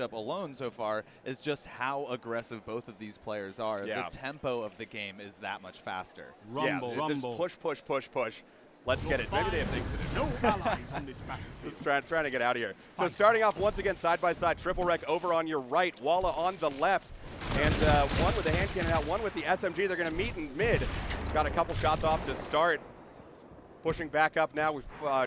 matchup alone so far is just how aggressive both of these players are. Yeah. The tempo of the game is that much faster. Rumble, rumble. Push, push, push, push. Let's get it. Maybe they have things to do. No allies on this battlefield. Just trying to get out of here. So starting off once again side by side, TripleWreck over on your right, Walla on the left, and one with the hand cannon out, one with the SMG. They're going to meet in mid. Got a couple shots off to start. Pushing back up now, we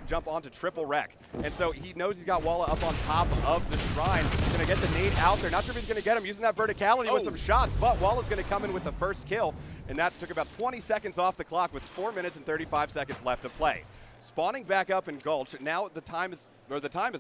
jump onto TripleWreck. And so he knows he's got Walla up on top of the shrine. Going to get the nade out there. Not sure if he's going to get him using that verticality with some shots, but Walla's going to come in with the first kill. And that took about 20 seconds off the clock with 4 minutes and 35 seconds left to play. Spawning back up in Gulch, now the time is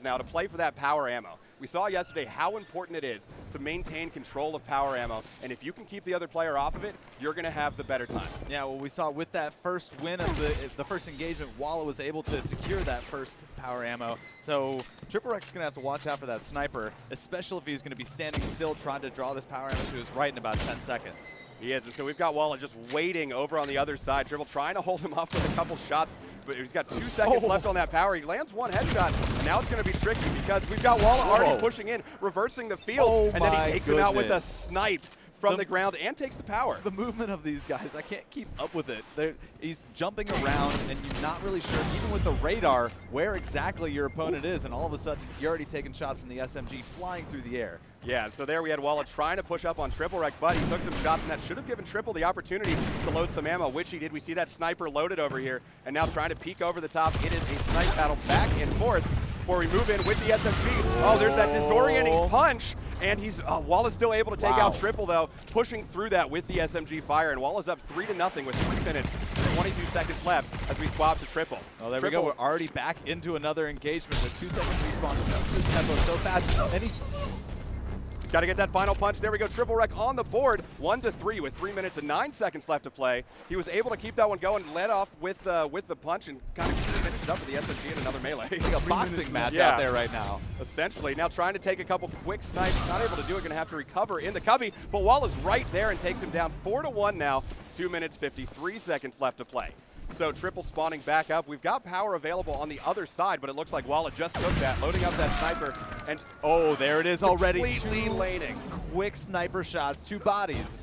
now to play for that power ammo. We saw yesterday how important it is to maintain control of power ammo, and if you can keep the other player off of it, you're going to have the better time. Yeah, well, we saw with that first win of the first engagement, Walla was able to secure that first power ammo. So TripleWreck's going to have to watch out for that sniper, especially if he's going to be standing still trying to draw this power ammo to his right in about 10 seconds. He is, and so we've got Walla just waiting over on the other side. Triple trying to hold him off with a couple shots, but he's got 2 seconds left on that power. He lands one headshot, and now it's going to be tricky because we've got Walla already pushing in, reversing the field, and then he takes him out with a snipe from the ground and takes the power. The movement of these guys, I can't keep up with it. He's jumping around, and you're not really sure, even with the radar, where exactly your opponent is, and all of a sudden, you're already taking shots from the SMG flying through the air. Yeah, so there we had Walla trying to push up on TripleWreck, but he took some shots, and that should have given Triple the opportunity to load some ammo, which he did. We see that sniper loaded over here, and now trying to peek over the top. It is a snipe battle back and forth before we move in with the SMG. Oh, there's that disorienting punch, and he's Walla's still able to take out Triple, though, pushing through that with the SMG fire, and Walla's up 3-0 with 3 minutes, 22 seconds left as we swap to Triple. Oh, there we go. We're already back into another engagement with 2 seconds respawn. This tempo so fast, and he's got to get that final punch. There we go. TripleWreck on the board, 1-3 with 3 minutes and 9 seconds left to play. He was able to keep that one going, led off with the punch, and kind of finished it up with the SMG in another melee. It's like a boxing match out there right now. Essentially. Now trying to take a couple quick snipes. Not able to do it. Going to have to recover in the cubby. But Walla's right there and takes him down 4-1 now. 2 minutes, 53 seconds left to play. So Triple spawning back up. We've got power available on the other side, but it looks like Walla just took that, loading up that sniper, and there it is already. Completely laning. Quick sniper shots, 2 bodies.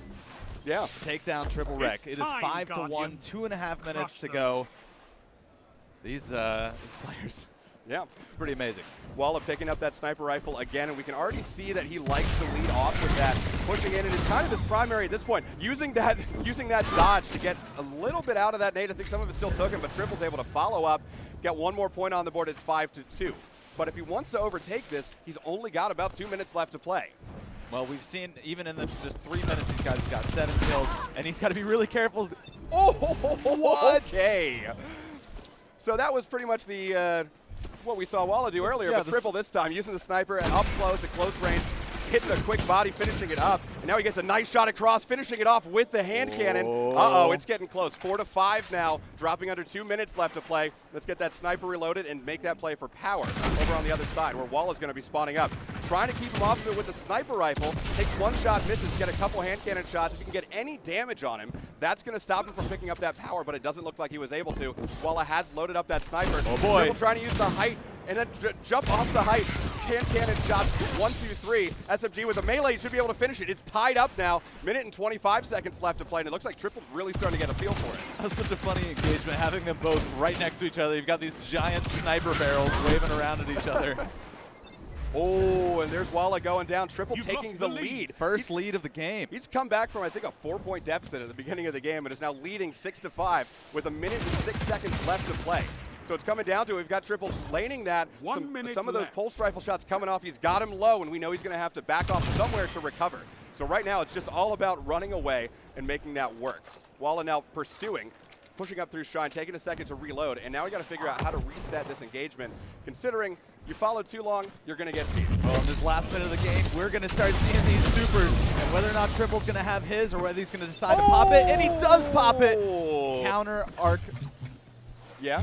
Yeah. Take down TripleWreck. It is 5-1, 2.5 minutes to go. These players. Yeah. It's pretty amazing. Walla picking up that sniper rifle again, and we can already see that he likes to lead off with that, pushing in, and it's kind of his primary at this point, using that dodge to get a little bit out of that nade. I think some of it still took him, but Triple's able to follow up, get 1 more point on the board. It's 5-2. But if he wants to overtake this, he's only got about 2 minutes left to play. Well, we've seen even in the just 3 minutes, these guys have got 7 kills, and he's got to be really careful. Oh, what? Okay. So that was pretty much the what we saw Walla do earlier, but Triple this time, using the sniper up close, at close range, hits a quick body, finishing it up, and now he gets a nice shot across, finishing it off with the hand cannon. Uh-oh, it's getting close. 4-5 now, dropping under 2 minutes left to play. Let's get that sniper reloaded and make that play for power over on the other side, where Walla's going to be spawning up. Trying to keep him off of it with the sniper rifle, takes 1 shot, misses, get a couple hand cannon shots. If you can get any damage on him, that's going to stop him from picking up that power, but it doesn't look like he was able to. Walla has loaded up that sniper. Oh boy. Triple trying to use the height, and then jump off the height. Hand cannon shots, 1, 2, 3. SMG with a melee should be able to finish it. It's tied up now. Minute and 25 seconds left to play, and it looks like Triple's really starting to get a feel for it. That's such a funny engagement, having them both right next to each other. You've got these giant sniper barrels waving around at each other. Oh, and there's Walla going down. Triple taking the lead. First lead of the game. He's come back from, I think, a 4-point deficit at the beginning of the game and is now leading 6-5 with 1 minute and 6 seconds left to play. So it's coming down to it. We've got Triple laning that. Some of those pulse rifle shots coming off. He's got him low, and we know he's going to have to back off somewhere to recover. So right now, it's just all about running away and making that work. Walla now pursuing, pushing up through Shrine, taking a second to reload, and now we got to figure out how to reset this engagement, considering you follow too long, you're going to get beat. Well, in this last minute of the game, we're going to start seeing these supers, and whether or not Triple's going to have his or whether he's going to decide to pop it, and he does pop it. Counter arc. Yeah?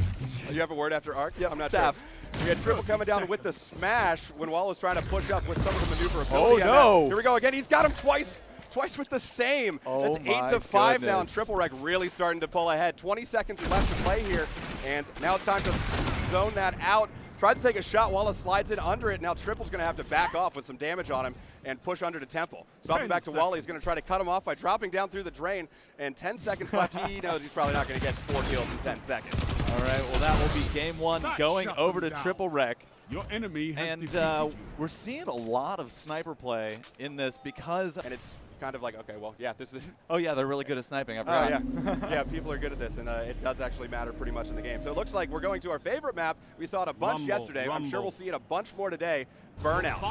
You have a word after arc? Yeah, I'm not sure. We had Triple coming down with the smash when Wall was trying to push up with some of the maneuverability. Oh, no. Here we go again. He's got him twice with the same. Oh, that's 8-5 now, and TripleWreck really starting to pull ahead. 20 seconds left to play here, and now it's time to zone that out. Tries to take a shot. Walla slides in under it. Now Triple's going to have to back off with some damage on him and push under to Temple. Dropping back to Wally. He's going to try to cut him off by dropping down through the drain. And 10 seconds left. He knows he's probably not going to get 4 kills in 10 seconds. All right, well, that will be game 1 going over to TripleWreck. Your enemy has And we're seeing a lot of sniper play in this because... And it's kind of like, okay, well, yeah, this is... Oh, yeah, they're really good at sniping. I Oh, forgot. yeah. Yeah, people are good at this, and it does actually matter pretty much in the game. So it looks like we're going to our favorite map. We saw it a bunch yesterday. I'm sure we'll see it a bunch more today. Burnout.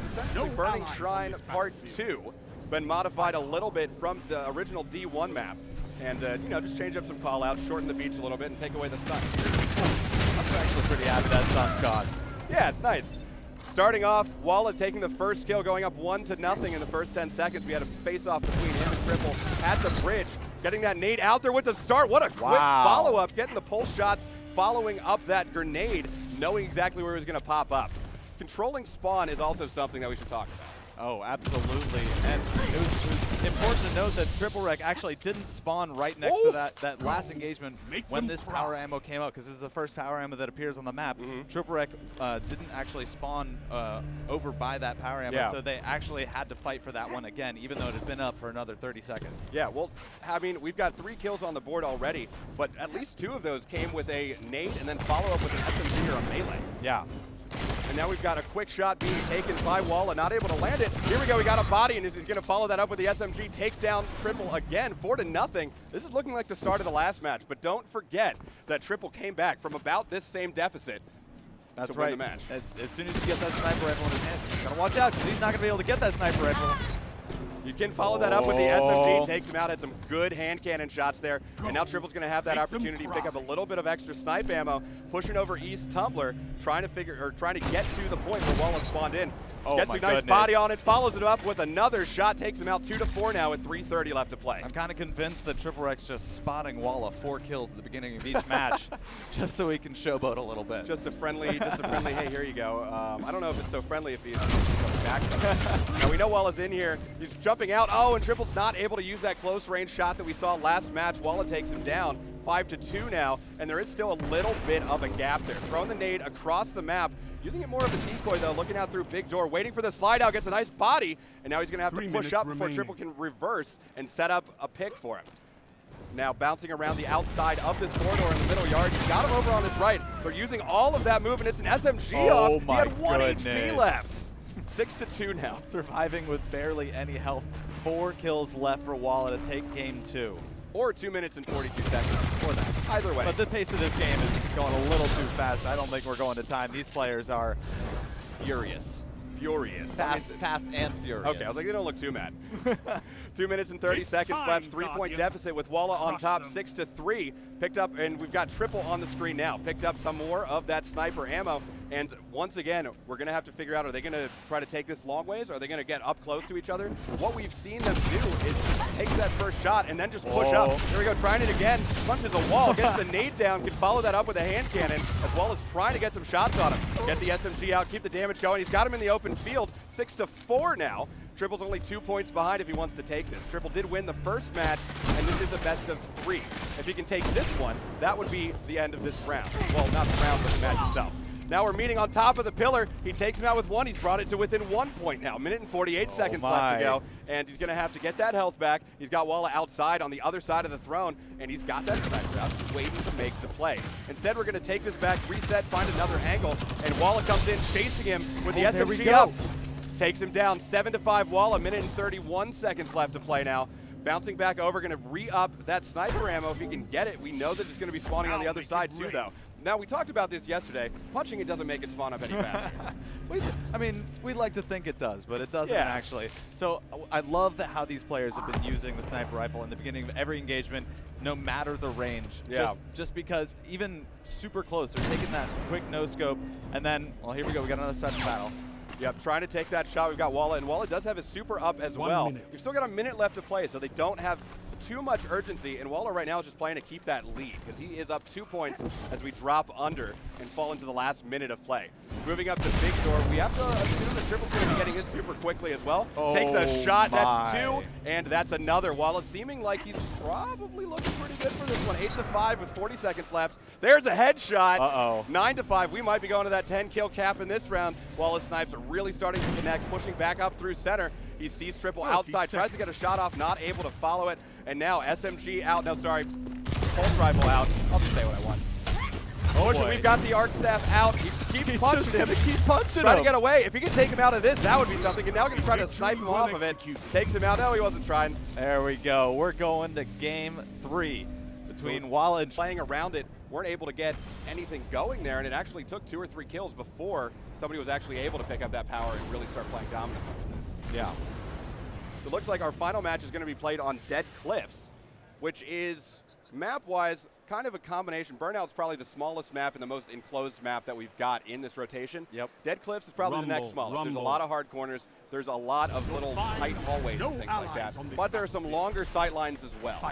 Essentially Burning Shrine Part 2. Been modified a little bit from the original D1 map. And, you know, just change up some call-outs, shorten the beach a little bit, and take away the sun. I'm actually pretty happy that sun's gone. Yeah, it's nice. Starting off, Walla taking the first kill, going up 1-0 in the first 10 seconds. We had a face-off between him and Triple at the bridge. Getting that nade out there with the start. What a quick follow-up. Getting the pulse shots, following up that grenade, knowing exactly where it was going to pop up. Controlling spawn is also something that we should talk about. Oh, absolutely. And it was important to note that TripleWreck actually didn't spawn right next to that last engagement when this power ammo came out, because this is the first power ammo that appears on the map. TripleWreck didn't actually spawn over by that power ammo, so they actually had to fight for that one again, even though it had been up for another 30 seconds. Yeah, well, I mean, we've got 3 kills on the board already, but at least 2 of those came with a nade and then follow up with an SMG or a melee. Yeah. And now we've got a quick shot being taken by Walla, not able to land it. Here we go, we got a body, and he's going to follow that up with the SMG, take down Triple again, 4-0. This is looking like the start of the last match, but don't forget that Triple came back from about this same deficit to win the match. As soon as you get that sniper rifle in his hand, you gotta watch out, because he's not going to be able to get that sniper rifle. You can follow that up with the SMG, takes him out, had some good hand cannon shots there, and now Triple's going to have that opportunity to pick up a little bit of extra snipe ammo, pushing over East Tumbler, trying to get to the point where Walla spawned in. Gets a nice body on it, follows it up with another shot, takes him out 2-4 now with 3:30 left to play. I'm kind of convinced that TripleWreck's just spotting Walla 4 kills at the beginning of each match, just so he can showboat a little bit. Just a friendly, hey, here you go. I don't know if it's so friendly if he's coming back. Now we know Walla's in here. He's jumping out. Oh, and Triple's not able to use that close range shot that we saw last match. Walla takes him down. 5-2 now, and there is still a little bit of a gap there. Throwing the nade across the map, using it more of a decoy though, looking out through big door, waiting for the slide out, gets a nice body, and now he's gonna have to push up before Triple can reverse and set up a pick for him. Now bouncing around the outside of this corridor in the middle yard, he's got him over on his right. They're using all of that movement. It's an SMG off. He had 1 HP left. 6-2 now. Surviving with barely any health. 4 kills left for Walla to take game 2. Or 2 minutes and 42 seconds for that. Either way. But the pace of this game is going a little too fast. I don't think we're going to time. These players are furious. Fast and furious. Okay, I was like, they don't look too mad. 2 minutes and 30 seconds left. 3-point deficit with Walla on top, 6-3. Picked up, and we've got Triple on the screen now. Picked up some more of that sniper ammo. And once again, we're going to have to figure out, are they going to try to take this long ways? Or are they going to get up close to each other? What we've seen them do is take that first shot and then just push up. Here we go, trying it again. Punches a wall, gets the nade down, can follow that up with a hand cannon, as well as trying to get some shots on him. Get the SMG out, keep the damage going. He's got him in the open field, 6-4 now. Triple's only 2 points behind if he wants to take this. Triple did win the first match, and this is a best of 3. If he can take this one, that would be the end of this round. Well, not the round, but the match itself. Now we're meeting on top of the pillar. He takes him out with 1. He's brought it to within 1 point now. 1:48 seconds left to go. And he's going to have to get that health back. He's got Walla outside on the other side of the throne. And he's got that sniper out, just waiting to make the play. Instead, we're going to take this back, reset, find another angle. And Walla comes in, chasing him with the SMG up. Takes him down, 7-5 Walla. 1:31 seconds left to play now. Bouncing back over, going to re-up that sniper ammo if he can get it. We know that it's going to be spawning on the other side too, though. Now, we talked about this yesterday. Punching it doesn't make it spawn up any faster. I mean, we'd like to think it does, but it doesn't actually. So I love how these players have been using the sniper rifle in the beginning of every engagement, no matter the range. Just because even super close, they're taking that quick no-scope, and then, well, here we go. We got another sudden battle. Yep, trying to take that shot. We've got Walla, and Walla does have his super up as well. We've still got a minute left to play, so they don't have too much urgency, and Walla right now is just playing to keep that lead because he is up 2 points as we drop under and fall into the last minute of play. Moving up to Big Door, we have to assume that Triple's going to be getting his super quickly as well. Takes a shot, that's 2, and that's another. Walla seeming like he's probably looking pretty good for this one. 8-5 with 40 seconds left. There's a headshot. 9-5. We might be going to that 10-kill cap in this round. Wallace snipes are really starting to connect, pushing back up through center. He sees Triple outside, tries to get a shot off, not able to follow it. And now SMG out. No, sorry. Pulse Rifle out. I'll just say what I want. We've got the Arc Staff out. He keeps punching him. Trying to get away. If he can take him out of this, that would be something. And now going to try to snipe him off of it. Takes him out. No, he wasn't trying. There we go. We're going to game 3 between Walla and playing around it. Weren't able to get anything going there, and it actually took 2 or 3 kills before somebody was actually able to pick up that power and really start playing dominant. Yeah. So it looks like our final match is going to be played on Dead Cliffs, which is map-wise kind of a combination. Burnout's probably the smallest map and the most enclosed map that we've got in this rotation. Yep. Dead Cliffs is probably the next smallest. There's a lot of hard corners. There's a lot of little tight hallways and things like that. But there are some longer sight lines as well.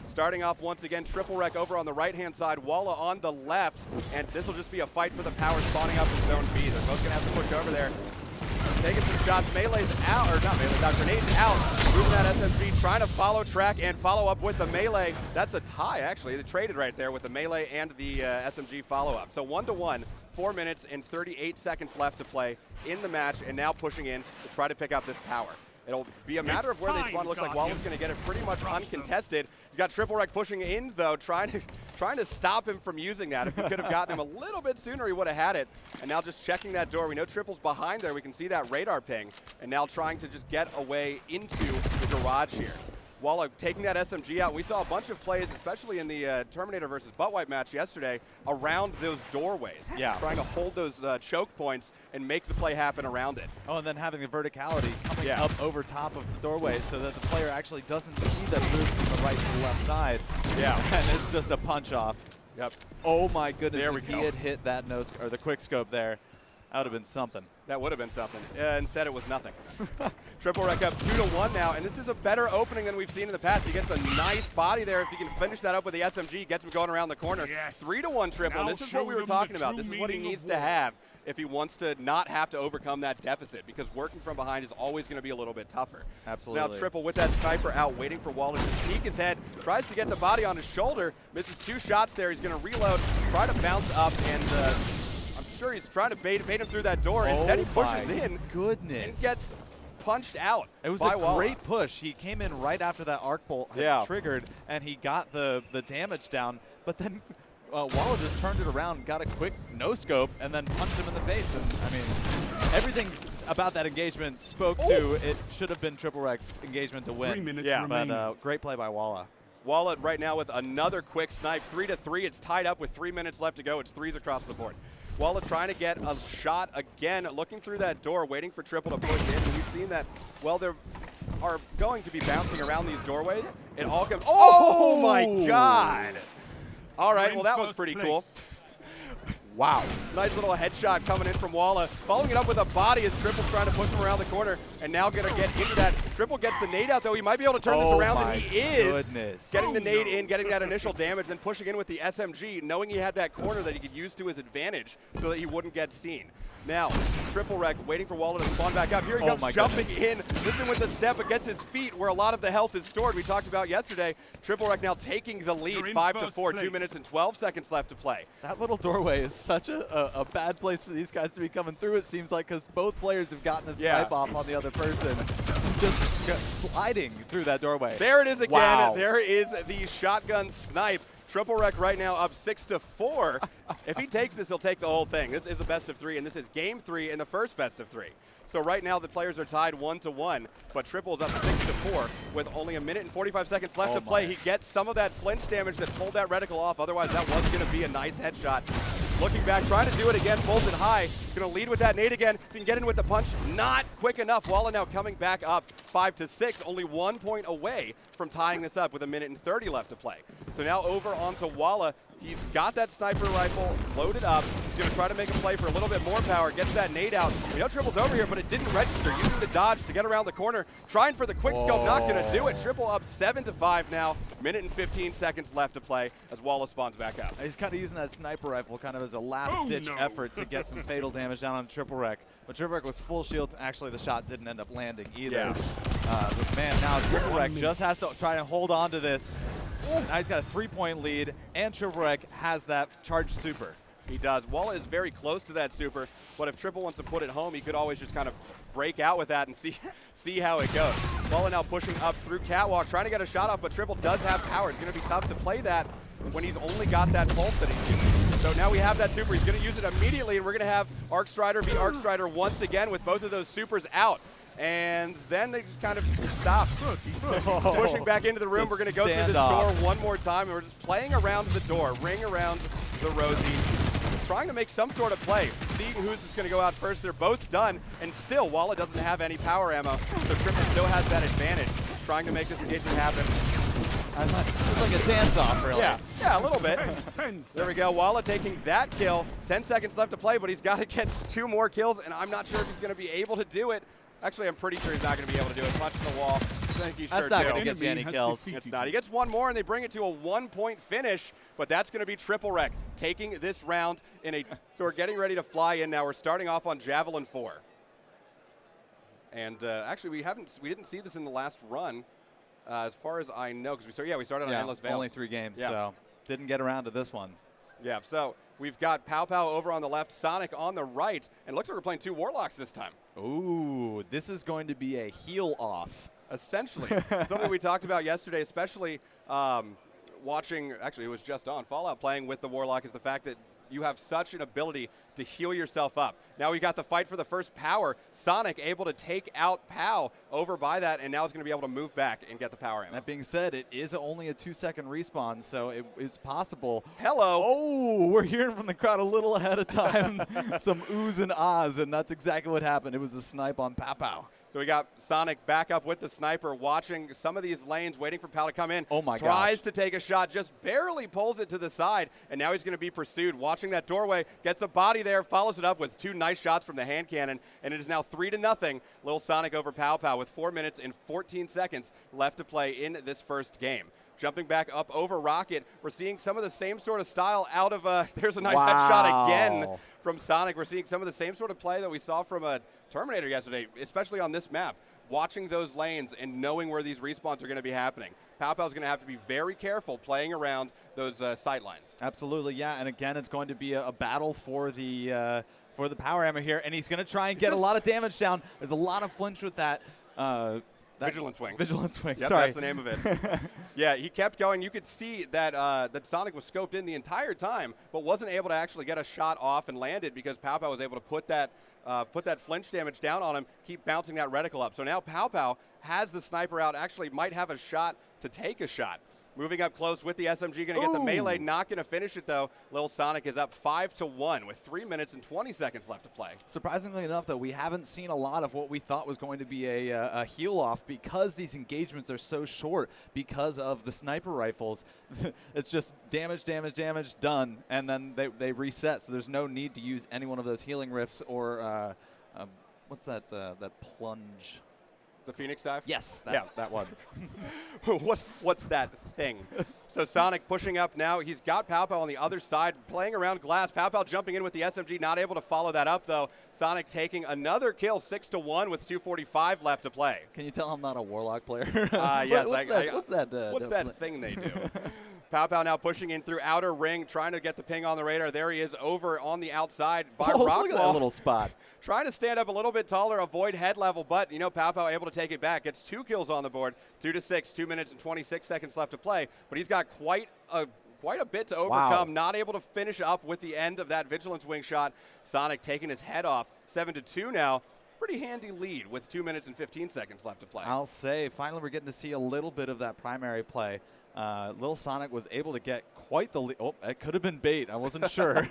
Starting off once again, TripleWreck over on the right-hand side, Walla on the left, and this will just be a fight for the power spawning up in Zone B. They're both going to have to push over there. Taking some shots, Melee's out, or not Melee, Grenade's out. Moving that SMG, trying to follow track and follow up with the Melee. That's a tie, actually. They traded right there with the Melee and the SMG follow-up. So 1-1, 4 minutes and 38 seconds left to play in the match, and now pushing in to try to pick up this power. It'll be a matter of where they spawn. Looks like Walla's going to get it pretty much uncontested. He's got TripleWreck pushing in, though, trying to stop him from using that. If we could have gotten him a little bit sooner, he would have had it. And now just checking that door. We know Triple's behind there. We can see that radar ping. And now trying to just get away into the garage here. Walla taking that SMG out. We saw a bunch of plays, especially in the Terminator versus Buttwipe match yesterday, around those doorways. Yeah. Trying to hold those choke points and make the play happen around it. Oh, and then having the verticality coming up over top of the doorway so that the player actually doesn't see them move from the right to the left side. Yeah. And it's just a punch off. Yep. Oh my goodness, there if he had hit that or the quick scope there, that would have been something. That would have been something. Instead, it was nothing. TripleWreck up 2-1 now, and this is a better opening than we've seen in the past. He gets a nice body there. If he can finish that up with the SMG, gets him going around the corner. 3-1 Triple, and this is what we were talking about. This is what he needs to have if he wants to not have to overcome that deficit, because working from behind is always going to be a little bit tougher. Absolutely. So now Triple with that sniper out, waiting for Walla to sneak his head, tries to get the body on his shoulder, misses 2 shots there. He's going to reload, try to bounce up, and sure he's trying to bait him through that door. Instead, he pushes in and gets punched out. It was by a Walla. great push. He came in right after that arc bolt had triggered, and he got the damage down. But then Walla just turned it around, got a quick no-scope, and then punched him in the face. And I mean, everything about that engagement spoke to it should have been TripleWreck's engagement to win. 3 minutes remaining. But great play by Walla. Walla right now with another quick snipe, 3-3. It's tied up with 3 minutes left to go. It's 3s across the board. Walla trying to get a shot again, looking through that door, waiting for Triple to push in. And we've seen that, well, there are going to be bouncing around these doorways. It all comes, oh my God. All right, well, that was pretty cool. Wow. Nice little headshot coming in from Walla. Following it up with a body as Triple's trying to push him around the corner. And now going to get into that. Triple gets the nade out, though. He might be able to turn this around, and he is. Getting the nade in, getting that initial damage, then pushing in with the SMG, knowing he had that corner that he could use to his advantage so that he wouldn't get seen. Now, TripleWreck waiting for Walla to spawn back up. Here he comes jumping in, missing with the step, but gets his feet where a lot of the health is stored. We talked about yesterday. TripleWreck now taking the lead, 5-4, 2 minutes and 12 seconds left to play. That little doorway is such a bad place for these guys to be coming through, it seems like, because both players have gotten a snipe off on the other person. Just sliding through that doorway. There it is again. Wow. There is the shotgun snipe. TripleWreck right now up 6-4. If he takes this, he'll take the whole thing. This is a best of 3, and this is game 3 in the first best of 3. So right now the players are tied 1-1, but Triple's up 6-4 with only 1 minute and 45 seconds left to play. He gets some of that flinch damage that pulled that reticle off. Otherwise, that was going to be a nice headshot. Looking back, trying to do it again, pulls it high. Going to lead with that nade again. If he can get in with the punch, not quick enough. Walla now coming back up 5-6, only 1 point away from tying this up with 1 minute and 30 left to play. So now over onto Walla. He's got that sniper rifle loaded up. He's going to try to make a play for a little bit more power. Gets that nade out. We know Triple's over here, but it didn't register. Using the dodge to get around the corner. Trying for the quick scope. Not going to do it. Triple up 7-5 now. Minute and 15 seconds left to play as Walla spawns back up. He's kind of using that sniper rifle kind of as a last-ditch effort to get some fatal damage down on TripleWreck. But TripleWreck was full shield. Actually, the shot didn't end up landing either. Yeah. But man, now TripleWreck just has to try and hold on to this. Now he's got a 3-point lead, and TripleWreck has that charged super. He does. Walla is very close to that super, but if Triple wants to put it home, he could always just kind of break out with that and see how it goes. Walla now pushing up through Catwalk, trying to get a shot off, but Triple does have power. It's going to be tough to play that when he's only got that pulse that he's using. So now we have that super. He's going to use it immediately, and we're going to have ArcStrider v ArcStrider once again with both of those supers out. And then they just kind of stop. Pushing back into the room. We're going to go through this door one more time, and we're just playing around the door, ring around the Rosie, trying to make some sort of play, seeing who's just going to go out first. They're both done, and still, Walla doesn't have any power ammo, so Triple still has that advantage, trying to make this engagement happen. It's like a dance-off, really. Yeah, a little bit. There we go. Walla taking that kill. 10 seconds left to play, but he's got to get 2 more kills, and I'm not sure if he's going to be able to do it. Actually, I'm pretty sure he's not going to be able to do it. Punch the wall. I think he That's not going to get you any kills. It's not. He gets 1 more, and they bring it to a 1-point finish, but that's going to be TripleWreck taking this round in a. So we're getting ready to fly in now. We're starting off on Javelin 4. And actually, we didn't see this in the last run, as far as I know, because we started on Endless Veils. Only 3 games, so didn't get around to this one. Yeah, so we've got PowPow over on the left, Sonic on the right, and it looks like we're playing 2 Warlocks this time. Ooh, this is going to be a heal-off. Essentially. Something we talked about yesterday, especially watching, actually it was just on Fallout playing with the Warlock, is the fact that you have such an ability to heal yourself up. Now we got the fight for the first power. Sonic able to take out Pow over by that, and now is going to be able to move back and get the power ammo. That being said, it is only a 2-second respawn, so it's possible. Hello. Oh, we're hearing from the crowd a little ahead of time. Some oohs and ahs, and that's exactly what happened. It was a snipe on PowPow. So we got Sonic back up with the sniper, watching some of these lanes, waiting for Pow to come in. Oh my gosh. Tries to take a shot, just barely pulls it to the side, and now he's going to be pursued. Watching that doorway, gets a body there, follows it up with 2 nice shots from the hand cannon, and it is now 3-0. Little Sonic over PowPow with 4 minutes and 14 seconds left to play in this first game. Jumping back up over Rocket, we're seeing some of the same sort of style out of there's a nice headshot again from Sonic. We're seeing some of the same sort of play that we saw from Terminator yesterday, especially on this map. Watching those lanes and knowing where these respawns are going to be happening. PowPow's going to have to be very careful playing around those sight lines. Absolutely, yeah, and again, it's going to be a battle for the power ammo here, and he's going to try and get a lot of damage down. There's a lot of flinch with that. Vigilant Swing. Vigilant Swing, yep, sorry. That's the name of it. Yeah, he kept going. You could see that that Sonic was scoped in the entire time, but wasn't able to actually get a shot off and land it because PowPow was able to put that flinch damage down on him, keep bouncing that reticle up. So now PowPow has the sniper out, actually might have a shot to take a shot. Moving up close with the SMG, going to get the melee, not going to finish it though. Lil Sonic is up 5-1 with 3 minutes and 20 seconds left to play. Surprisingly enough, though, we haven't seen a lot of what we thought was going to be a heal-off because these engagements are so short because of the sniper rifles. It's just damage, damage, damage, done, and then they reset, so there's no need to use any one of those healing rifts or what's that plunge? The Phoenix Dive? Yes, that one. What's that thing? So Sonic pushing up now. He's got PowPow on the other side, playing around glass. PowPow jumping in with the SMG, not able to follow that up, though. Sonic taking another kill, 6-1 with 2:45 left to play. Can you tell I'm not a Warlock player? Yes. What's that thing they do? PowPow now pushing in through outer ring, trying to get the ping on the radar. There he is over on the outside by Rockwall. Look at that little spot. Trying to stand up a little bit taller, avoid head level, but, PowPow able to take it back. Gets 2 kills on the board, 2-6, 2 minutes and 26 seconds left to play. But he's got quite a bit to overcome. Not able to finish up with the end of that Vigilance Wing shot. Sonic taking his head off, 7-2 now. Pretty handy lead with 2 minutes and 15 seconds left to play. I'll say, finally we're getting to see a little bit of that primary play. Lil Sonic was able to get quite the lead. Oh, it could have been bait. I wasn't sure.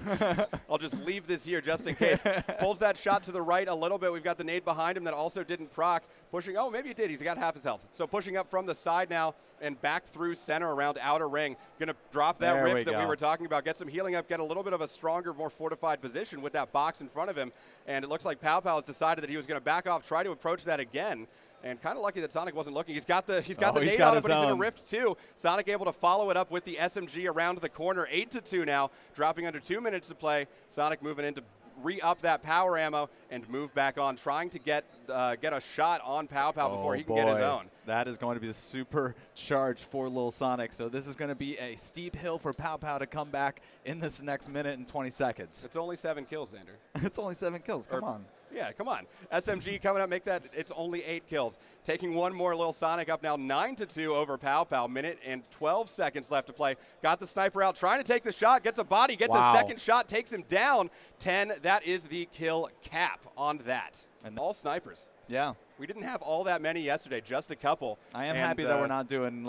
I'll just leave this here just in case. Pulls that shot to the right a little bit. We've got the nade behind him that also didn't proc. Pushing, oh, maybe it did. He's got half his health. So pushing up from the side now and back through center around outer ring. Going to drop that rift that we were talking about. Get some healing up, get a little bit of a stronger, more fortified position with that box in front of him. And it looks like PowPow has decided that he was going to back off, try to approach that again. And kind of lucky that Sonic wasn't looking. He's got the nade on him, but he's in a rift too. Sonic able to follow it up with the SMG around the corner. 8-2 now, dropping under 2 minutes to play. Sonic moving in to re-up that power ammo and move back on, trying to get a shot on PowPow before he can get his own. That is going to be the super charge for Lil Sonic. So this is going to be a steep hill for PowPow to come back in this next minute and 20 seconds. It's only 7 kills, Xander. It's only 7 kills. Come on. Yeah, come on. SMG coming up, make that, it's only 8 kills. Taking one more, Lil Sonic up now 9-2 over PowPow. Minute and 12 seconds left to play. Got the sniper out, trying to take the shot, gets a body, gets a second shot, takes him down. 10, that is the kill cap on that. And all snipers. Yeah. We didn't have all that many yesterday, just a couple. I am happy that we're not doing,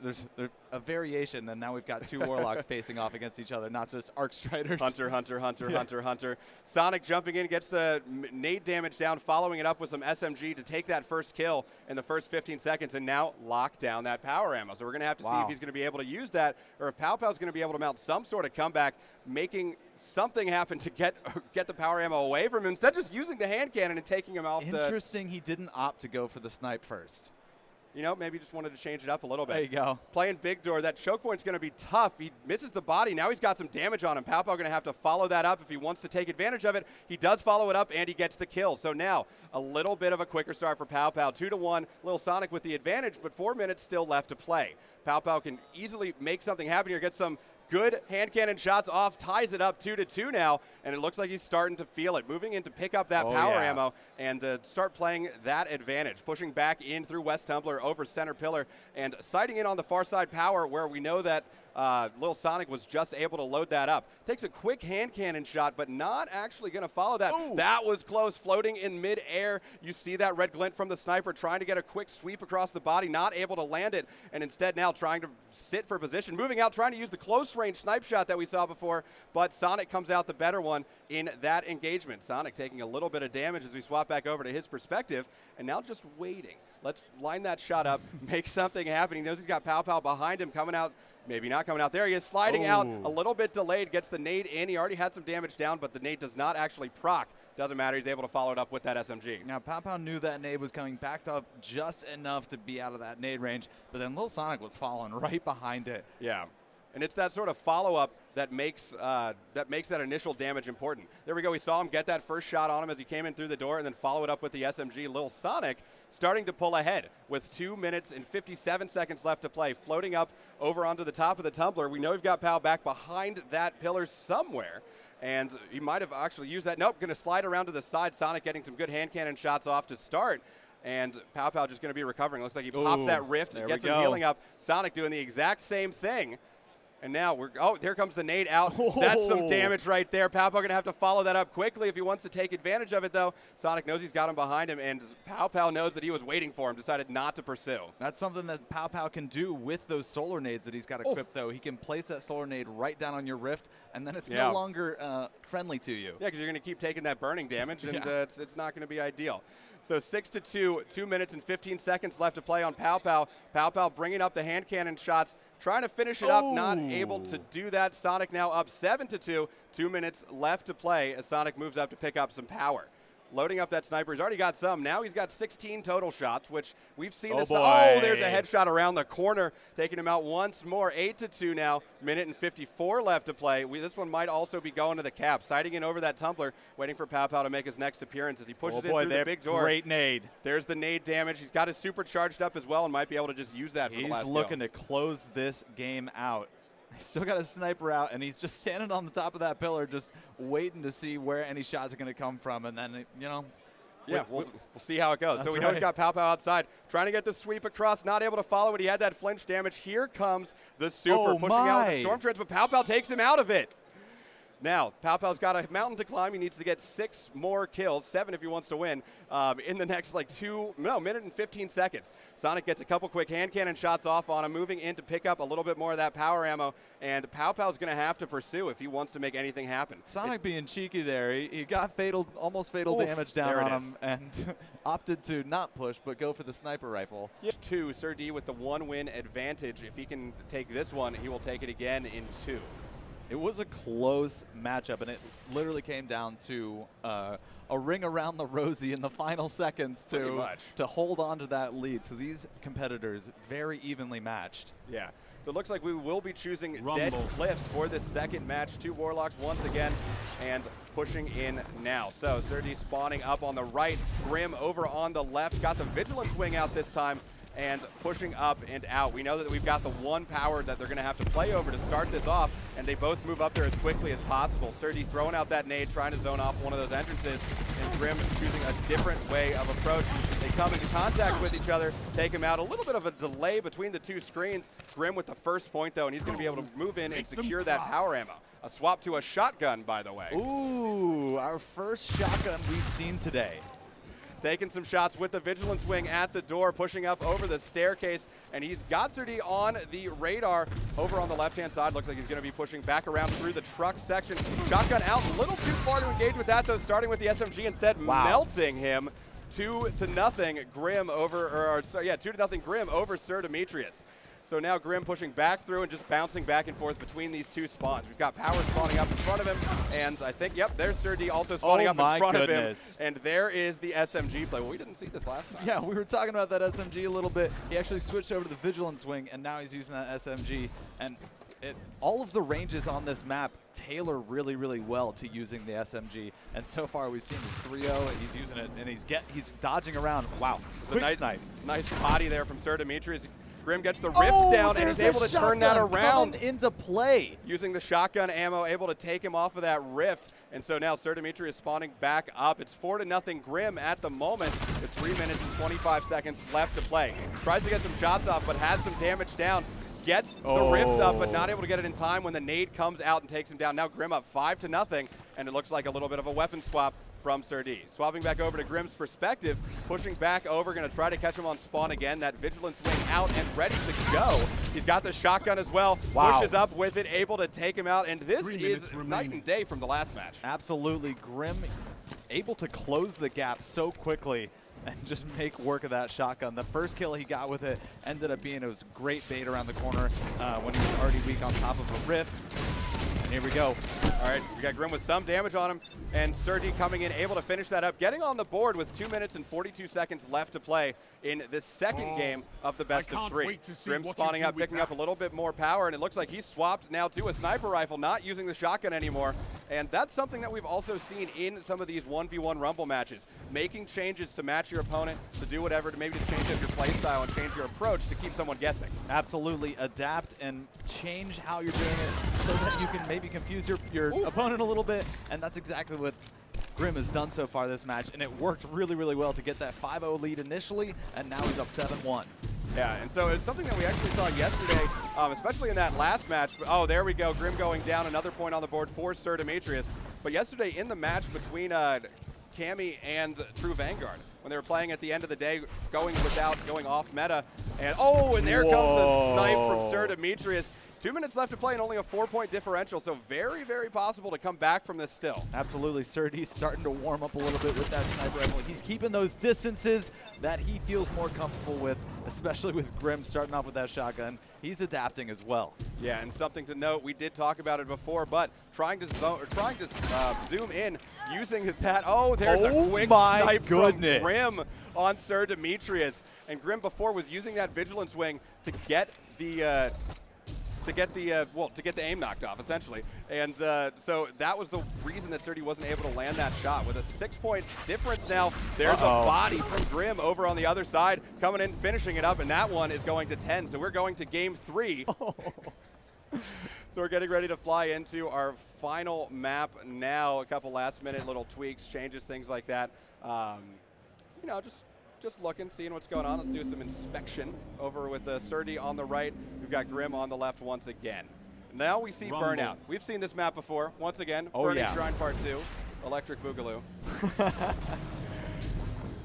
there's a variation, and now we've got 2 Warlocks facing off against each other, not just Arc Striders. Hunter. Sonic jumping in, gets the nade damage down, following it up with some SMG to take that first kill in the first 15 seconds, and now lock down that power ammo. So we're going to have to see if he's going to be able to use that, or if PowPow's going to be able to mount some sort of comeback, making something happen to get the power ammo away from him, instead of just using the hand cannon and taking him off. Interesting, he didn't opt to go for the snipe first. You know, maybe just wanted to change it up a little bit. There you go. Playing big door. That choke point's going to be tough. He misses the body. Now he's got some damage on him. PowPow going to have to follow that up if he wants to take advantage of it. He does follow it up, and he gets the kill. So now a little bit of a quicker start for PowPow. 2-1. Lil Sonic with the advantage, but 4 minutes still left to play. PowPow can easily make something happen here, get some good hand cannon shots off, ties it up 2-2 now, and it looks like he's starting to feel it. Moving in to pick up that power ammo and start playing that advantage. Pushing back in through West Tumbler over center pillar and sighting in on the far side power where we know that Lil Sonic was just able to load that up. Takes a quick hand cannon shot, but not actually going to follow that. Ooh. That was close, floating in mid-air. You see that red glint from the sniper trying to get a quick sweep across the body, not able to land it, and instead now trying to sit for position. Moving out, trying to use the close-range snipe shot that we saw before, but Sonic comes out the better one in that engagement. Sonic taking a little bit of damage as we swap back over to his perspective, and now just waiting. Let's line that shot up, make something happen. He knows he's got PowPow behind him, coming out. Maybe not coming out. There he is, sliding out, a little bit delayed, gets the nade in. He already had some damage down, but the nade does not actually proc. Doesn't matter, he's able to follow it up with that SMG. Now, PowPow knew that nade was coming, backed up just enough to be out of that nade range, but then Lil Sonic was following right behind it. Yeah. And it's that sort of follow-up that makes that initial damage important. There we go. We saw him get that first shot on him as he came in through the door and then follow it up with the SMG. Lil Sonic starting to pull ahead with 2 minutes and 57 seconds left to play, floating up over onto the top of the tumbler. We know we've got Pow back behind that pillar somewhere, and he might have actually used that. Nope, going to slide around to the side. Sonic getting some good hand cannon shots off to start. And PowPow just going to be recovering. Looks like he popped that rift and gets some healing up. Sonic doing the exact same thing. And now there comes the nade out. That's some damage right there. PowPow going to have to follow that up quickly if he wants to take advantage of it, though. Sonic knows he's got him behind him, and PowPow knows that he was waiting for him, decided not to pursue. That's something that PowPow can do with those solar nades that he's got equipped, though. He can place that solar nade right down on your rift, and then it's no longer friendly to you. Yeah, because you're going to keep taking that burning damage, and it's not going to be ideal. So 6-2, 2 minutes and 15 seconds left to play on PowPow. PowPow bringing up the hand cannon shots, trying to finish it up, not able to do that. Sonic now up 7-2, 2 minutes left to play as Sonic moves up to pick up some power. Loading up that sniper. He's already got some. Now he's got 16 total shots, which we've seen this. Oh, there's a headshot around the corner, taking him out once more. 8-2 now. Minute and 54 left to play. This one might also be going to the cap. Sighting in over that tumbler, waiting for PowPow to make his next appearance as he pushes in through the big door. Great nade. There's the nade damage. He's got his super charged up as well and might be able to just use that for the last He's looking to close this game out. He's still got a sniper out, and he's just standing on the top of that pillar just waiting to see where any shots are going to come from. And then, you know. Yeah, we'll see how it goes. So we know we've got PowPow outside, trying to get the sweep across, not able to follow it. He had that flinch damage. Here comes the super, pushing out the storm treads, but PowPow takes him out of it. Now, PowPow's got a mountain to climb. He needs to get 6 more kills, 7 if he wants to win, in the next like minute and 15 seconds. Sonic gets a couple quick hand cannon shots off on him, moving in to pick up a little bit more of that power ammo, and PowPow's going to have to pursue if he wants to make anything happen. Sonic being cheeky there. He got almost fatal damage down on him and opted to not push but go for the sniper rifle. 2, SirD with the 1-win advantage. If he can take this one, he will take it again in 2. It was a close matchup, and it literally came down to a ring around the rosy in the final seconds to hold on to that lead. So these competitors very evenly matched. Yeah. So it looks like we will be choosing Dead Cliffs for this second match. 2 Warlocks once again, and pushing in now. So SirD spawning up on the right, Grim over on the left. Got the Vigilance Wing out this time, and pushing up and out. We know that we've got the 1 power that they're going to have to play over to start this off, and they both move up there as quickly as possible. SirD throwing out that nade, trying to zone off one of those entrances, and Grim choosing a different way of approach. They come into contact with each other, take him out. A little bit of a delay between the 2 screens. Grim with the first point, though, and he's going to be able to move in and secure that power ammo. A swap to a shotgun, by the way. Ooh, our first shotgun we've seen today. Taking some shots with the Vigilance Wing at the door, pushing up over the staircase, and he's got SirD on the radar over on the left-hand side. Looks like he's going to be pushing back around through the truck section. Shotgun out, a little too far to engage with that, though, starting with the SMG instead, melting him. 2-0 Grim over, 2-0 Grim over SirDimetious. So now Grim pushing back through and just bouncing back and forth between these 2 spawns. We've got Power spawning up in front of him, and I think, there's SirD also spawning up in front of him. And there is the SMG play. Well, we didn't see this last time. Yeah, we were talking about that SMG a little bit. He actually switched over to the Vigilance Wing, and now he's using that SMG. And all of the ranges on this map tailor really, really well to using the SMG. And so far, we've seen the 3-0. He's using it, and he's dodging around. Wow, quick snipe. Nice body there from SirDimetious. Grim gets the rift down and is able to turn that around into play. Using the shotgun ammo, able to take him off of that rift. And so now SirDimetious is spawning back up. It's 4-0 Grim at the moment. It's 3 minutes and 25 seconds left to play. Tries to get some shots off, but has some damage down. Gets the rift up, but not able to get it in time when the nade comes out and takes him down. Now Grim up 5-0, and it looks like a little bit of a weapon swap from SirD. Swapping back over to Grim's perspective, pushing back over, going to try to catch him on spawn again. That Vigilance Wing out and ready to go. He's got the shotgun as well, pushes up with it, able to take him out, and this is night and day from the last match. Absolutely. Grim able to close the gap so quickly and just make work of that shotgun. The first kill he got with it ended up being, it was great bait around the corner when he was already weak on top of a rift. And here we go. All right, we got Grim with some damage on him, and SirD coming in, able to finish that up, getting on the board with 2 minutes and 42 seconds left to play in the second game of the best of 3. Grim spawning up, picking up a little bit more power, and it looks like he's swapped now to a sniper rifle, not using the shotgun anymore. And that's something that we've also seen in some of these 1v1 Rumble matches. Making changes to match your opponent, to do whatever, to maybe just change up your play style and change your approach to keep someone guessing. Absolutely. Adapt and change how you're doing it so that you can maybe confuse your opponent a little bit. And that's exactly what Grim has done so far this match. And it worked really, really well to get that 5-0 lead initially, and now he's up 7-1. Yeah, and so it's something that we actually saw yesterday, especially in that last match. Oh, there we go. Grim going down, another point on the board for SirDimetious. But yesterday in the match between Cammy and True Vanguard, when they were playing at the end of the day, going off meta. And and there comes the snipe from SirDimetious. 2 minutes left to play and only a 4-point differential, so very, very possible to come back from this still. Absolutely. SirD's starting to warm up a little bit with that sniper rifle. He's keeping those distances that he feels more comfortable with, especially with Grim starting off with that shotgun. He's adapting as well. Yeah, and something to note, we did talk about it before, but trying to zoom in using that. Oh, there's a quick snipe from Grim on SirDimetious. And Grim before was using that Vigilance Wing to get the aim knocked off, essentially. And so that was the reason that SirD wasn't able to land that shot. With a 6-point difference now, there's a body from Grim over on the other side, coming in, finishing it up, and that one is going to 10. So we're going to game 3. So we're getting ready to fly into our final map now. A couple last-minute little tweaks, changes, things like that. You know, just looking, seeing what's going on. Let's do some inspection over with SirD on the right. We've got Grim on the left once again. Now we see Rumble. Burnout. We've seen this map before. Once again, Oh, Burning yeah. Shrine Part 2, Electric Boogaloo.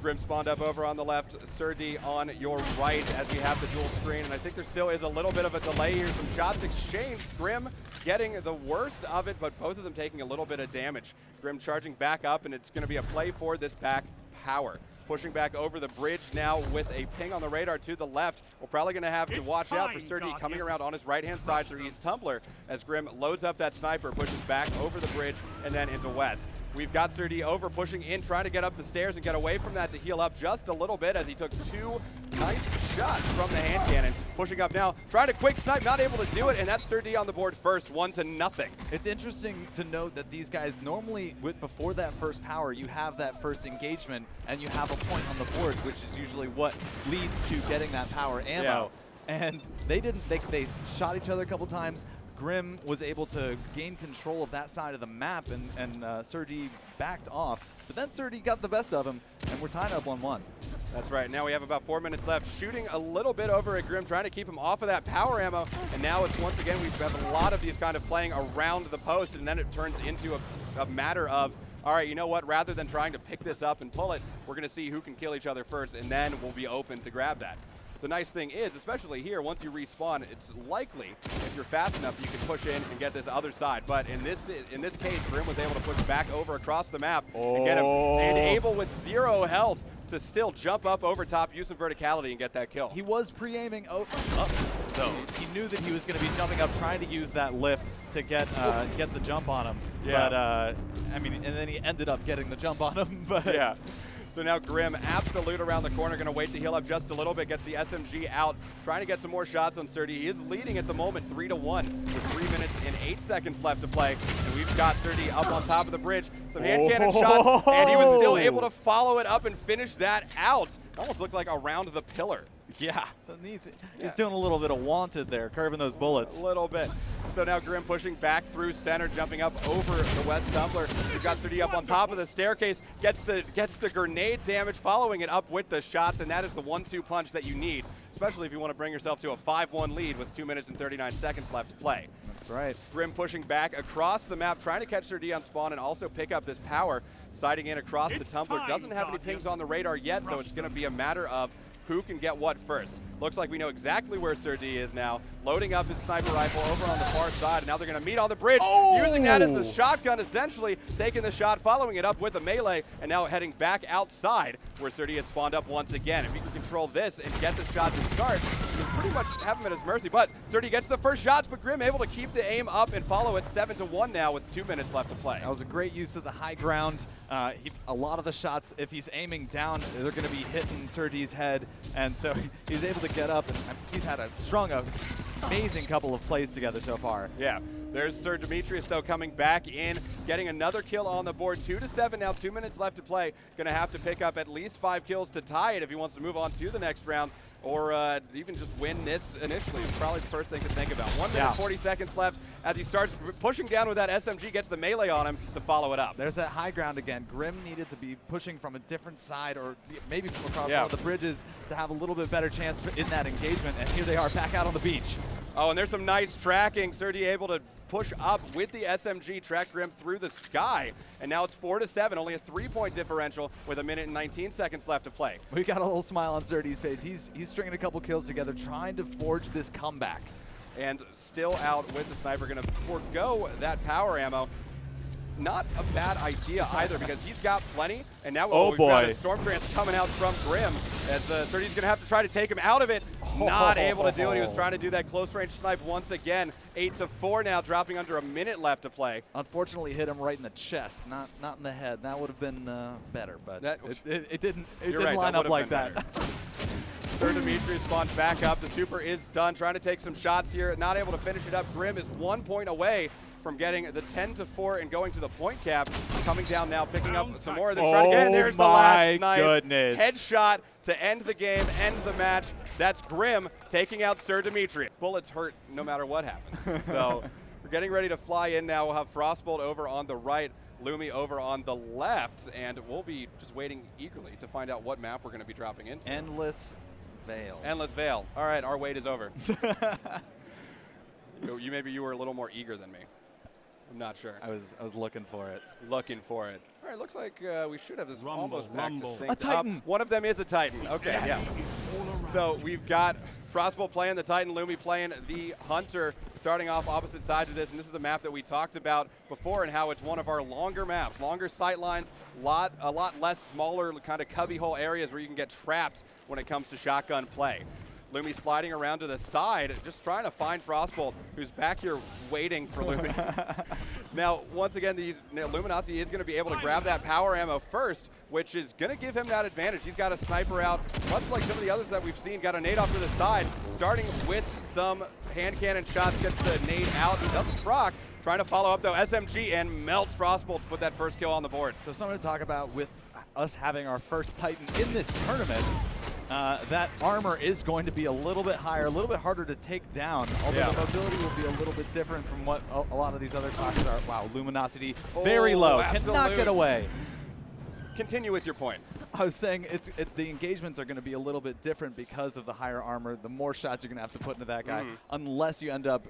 Grim spawned up over on the left, SirD on your right as we have the dual screen, and I think there still is a little bit of a delay here. Some shots exchanged. Grim getting the worst of it, but both of them taking a little bit of damage. Grim charging back up, and it's going to be a play for this back power. Pushing back over the bridge now with a ping on the radar to the left. We're probably going to have to watch out for SirD coming around on his right-hand side through East Tumbler as Grim loads up that sniper, pushes back over the bridge and then into West. We've got SirD over, pushing in, trying to get up the stairs and get away from that to heal up just a little bit as he took 2 nice shots from the hand cannon. Pushing up now, trying to quick snipe, not able to do it, and that's SirD on the board first, 1-0. It's interesting to note that these guys normally, before that first power, you have that first engagement and you have a point on the board, which is usually what leads to getting that power ammo. Yeah. And they didn't. They shot each other a couple times. Grim was able to gain control of that side of the map, and SirD backed off. But then SirD got the best of him, and we're tied up 1-1. That's right. Now we have about 4 minutes left. Shooting a little bit over at Grim, trying to keep him off of that power ammo. And now it's once again, we have a lot of these kind of playing around the post, and then it turns into a matter of, all right, you know what? Rather than trying to pick this up and pull it, we're going to see who can kill each other first, and then we'll be open to grab that. The nice thing is, especially here, once you respawn, it's likely, if you're fast enough, you can push in and get this other side. But in this case, Grim was able to push back over across the map and get him, and able with 0 health to still jump up over top, use some verticality, and get that kill. He was pre-aiming. So he knew that he was going to be jumping up, trying to use that lift to get the jump on him. Yeah. But I mean, and then he ended up getting the jump on him. But yeah. So now Grim, absolute around the corner, going to wait to heal up just a little bit, gets the SMG out, trying to get some more shots on SirD. He is leading at the moment 3-1 with 3 minutes and 8 seconds left to play. And we've got SirD up on top of the bridge. Some hand cannon shots, and he was still able to follow it up and finish that out. Almost looked like around the pillar. Yeah, he's doing a little bit of wanted there, curving those bullets. A little bit. So now Grim pushing back through center, jumping up over the West Tumbler. We've got SirD up on top of the staircase, gets the grenade damage, following it up with the shots, and that is the 1-2 punch that you need, especially if you want to bring yourself to a 5-1 lead with 2 minutes and 39 seconds left to play. That's right. Grim pushing back across the map, trying to catch SirD on spawn and also pick up this power, siding in across the tumbler. Doesn't have any pings on the radar yet, so it's going to be a matter of who can get what first. Looks like we know exactly where SirD is now, loading up his sniper rifle over on the far side, and now they're going to meet on the bridge, using that as a shotgun, essentially, taking the shot, following it up with a melee, and now heading back outside, where SirD has spawned up once again. If he can control this and get the shot to start, he'll pretty much have him at his mercy, but SirD gets the first shots, but Grim able to keep the aim up and follow it 7-1 now with 2 minutes left to play. That was a great use of the high ground. A lot of the shots, if he's aiming down, they're going to be hitting SirD's head, and so he's able to get up, and he's had a strong, amazing couple of plays together so far. Yeah. There's SirDimetious, though, coming back in, getting another kill on the board. 2-7 now, 2 minutes left to play. Going to have to pick up at least 5 kills to tie it if he wants to move on to the next round, or even just win this initially. It's probably the first thing to think about. 1 minute, 40 seconds left as he starts pushing down with that SMG, gets the melee on him to follow it up. There's that high ground again. Grim needed to be pushing from a different side, or maybe from across one of the bridges to have a little bit better chance in that engagement, and here they are back out on the beach. Oh, and there's some nice tracking. SirD able to push up with the SMG, track Grim through the sky, and now it's 4-7, only a 3-point differential with 1 minute and 19 seconds left to play. We got a little smile on SirD's face. He's stringing a couple kills together, trying to forge this comeback. And still out with the sniper, going to forego that power ammo. Not a bad idea either, because he's got plenty, and now we've got a Storm Trance coming out from Grim, as SirD's going to have to try to take him out of it. Not able to do it. He was trying to do that close range snipe once again. 8-4 now, dropping under 1 minute left to play. Unfortunately, hit him right in the chest, not in the head. That would have been better, but it didn't line up like that. SirDimetious spawns back up. The super is done, trying to take some shots here. Not able to finish it up. Grim is 1 point away from getting the 10-4 and going to the point cap. Coming down now, picking up some more of this. And there's the last snipe. Goodness. Headshot to end the game, end the match. That's Grim taking out SirDimetious. Bullets hurt no matter what happens. So we're getting ready to fly in now. We'll have FrostBolt over on the right, Lumi over on the left, and we'll be just waiting eagerly to find out what map we're going to be dropping into. Endless Veil. Endless Veil. All right, our wait is over. Maybe you were a little more eager than me. I'm not sure. I was looking for it. Looking for it. All right, looks like we should have this Rumble, almost back rumble. to sync. A Titan. One of them is a Titan. Okay, yeah. So we've got FrostBolt playing the Titan, Lumi playing the Hunter, starting off opposite sides of this. And this is the map that we talked about before and how it's one of our longer maps, longer sight lines, a lot less smaller kind of cubbyhole areas where you can get trapped when it comes to shotgun play. Lumi sliding around to the side, just trying to find FrostBolt, who's back here waiting for Lumi. Now, once again, Luminosity is going to be able to grab that power ammo first, which is going to give him that advantage. He's got a sniper out, much like some of the others that we've seen. Got a nade off to the side, starting with some hand cannon shots, gets the nade out. He doesn't proc. Trying to follow up, though, SMG, and melts FrostBolt to put that first kill on the board. So something to talk about with us having our first Titan in this tournament. That armor is going to be a little bit higher, a little bit harder to take down, although the mobility will be a little bit different from what a lot of these other classes are. Wow, Luminosity, very low, cannot get away. Continue with your point. I was saying the engagements are going to be a little bit different because of the higher armor, the more shots you're going to have to put into that guy, unless you end up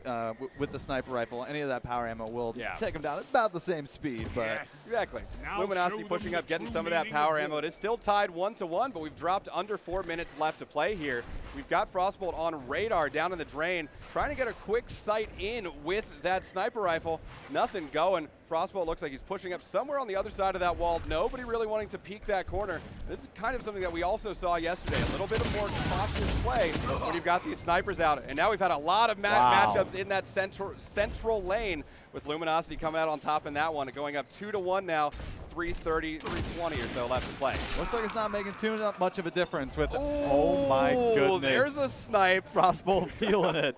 with the sniper rifle. Any of that power ammo will take him down at about the same speed. But Exactly. Now Luminosity show pushing them up, the getting true some of that meaning power of ammo. war. It is still tied 1-1, but we've dropped under 4 minutes left to play here. We've got FrostBolt on radar down in the drain, trying to get a quick sight in with that sniper rifle. Nothing going. FrostBolt looks like he's pushing up somewhere on the other side of that wall. Nobody really wanting to peek that corner. This is kind of something that we also saw yesterday. A little bit of more cautious play when you've got these snipers out. And now we've had a lot of matchups in that central lane with Luminosity coming out on top in that one. Going up 2-1 now. 3:30, 3:20 or so left to play. Looks like it's not making too much of a difference with oh my goodness. There's a snipe. FrostBolt feeling it.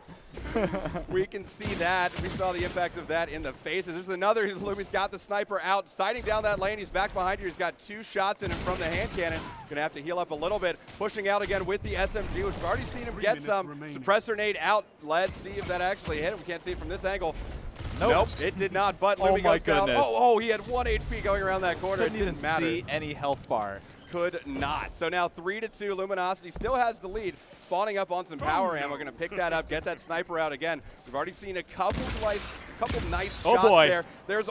We can see that. We saw the impact of that in the faces. There's another. Lumi's got the sniper out, sighting down that lane. He's back behind you. He's got 2 shots in him from the hand cannon. Gonna have to heal up a little bit. Pushing out again with the SMG, which we've already seen him get some. Suppressor nade out. Let's see if that actually hit him. We can't see it from this angle. Nope, it did not, but Lumi goes down. Oh, he had 1 HP going around that corner. Couldn't it didn't even matter. see any health bar. Could not. So now 3-2, Luminosity still has the lead. Spawning up on some power ammo. Going to pick that up, get that sniper out again. We've already seen a couple nice shots there. There's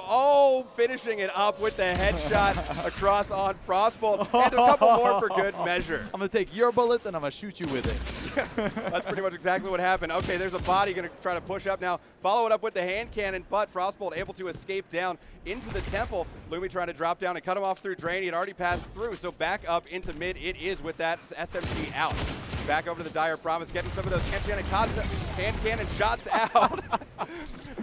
finishing it up with the headshot across on FrostBolt, and a couple more for good measure. I'm going to take your bullets and I'm going to shoot you with it. That's pretty much exactly what happened. Okay, there's a body going to try to push up now. Follow it up with the hand cannon, but FrostBolt able to escape down into the temple. Lumi trying to drop down and cut him off through drain. He had already passed through, so back up into mid it is with that SMG out. Back over to the Dire Promise, getting some of those hand cannon shots out.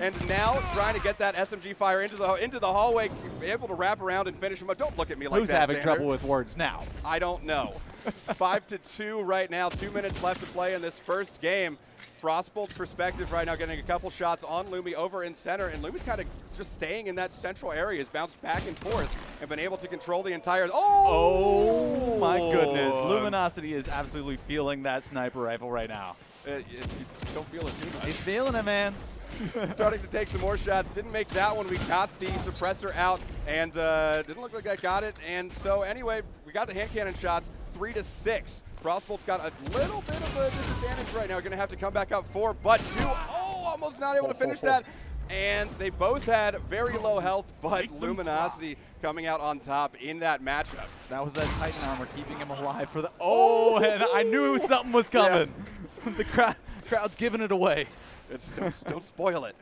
And now trying to get that SMG fire into the hallway, able to wrap around and finish him up. Don't look at me like Who's that, having Xander. trouble with words now? I don't know. 5-2 right now, 2 minutes left to play in this first game. FrostBolt's perspective right now, getting a couple shots on Lumi over in center, and Lumi's kind of just staying in that central area. He's bounced back and forth and been able to control the entire. Oh my goodness. Luminosity is absolutely feeling that sniper rifle right now. You don't feel it too much. He's feeling it, man. Starting to take some more shots. Didn't make that one. We got the suppressor out, and didn't look like I got it. And so anyway, we got the hand cannon shots, 3-6. FrostBolt's got a little bit of a disadvantage right now. Going to have to come back up 4, but 2. Oh, almost not able to finish that. And they both had very low health, but Luminosity coming out on top in that matchup. That was that Titan armor keeping him alive for the. Oh, and I knew something was coming. Yeah. The crowd's giving it away. Don't spoil it.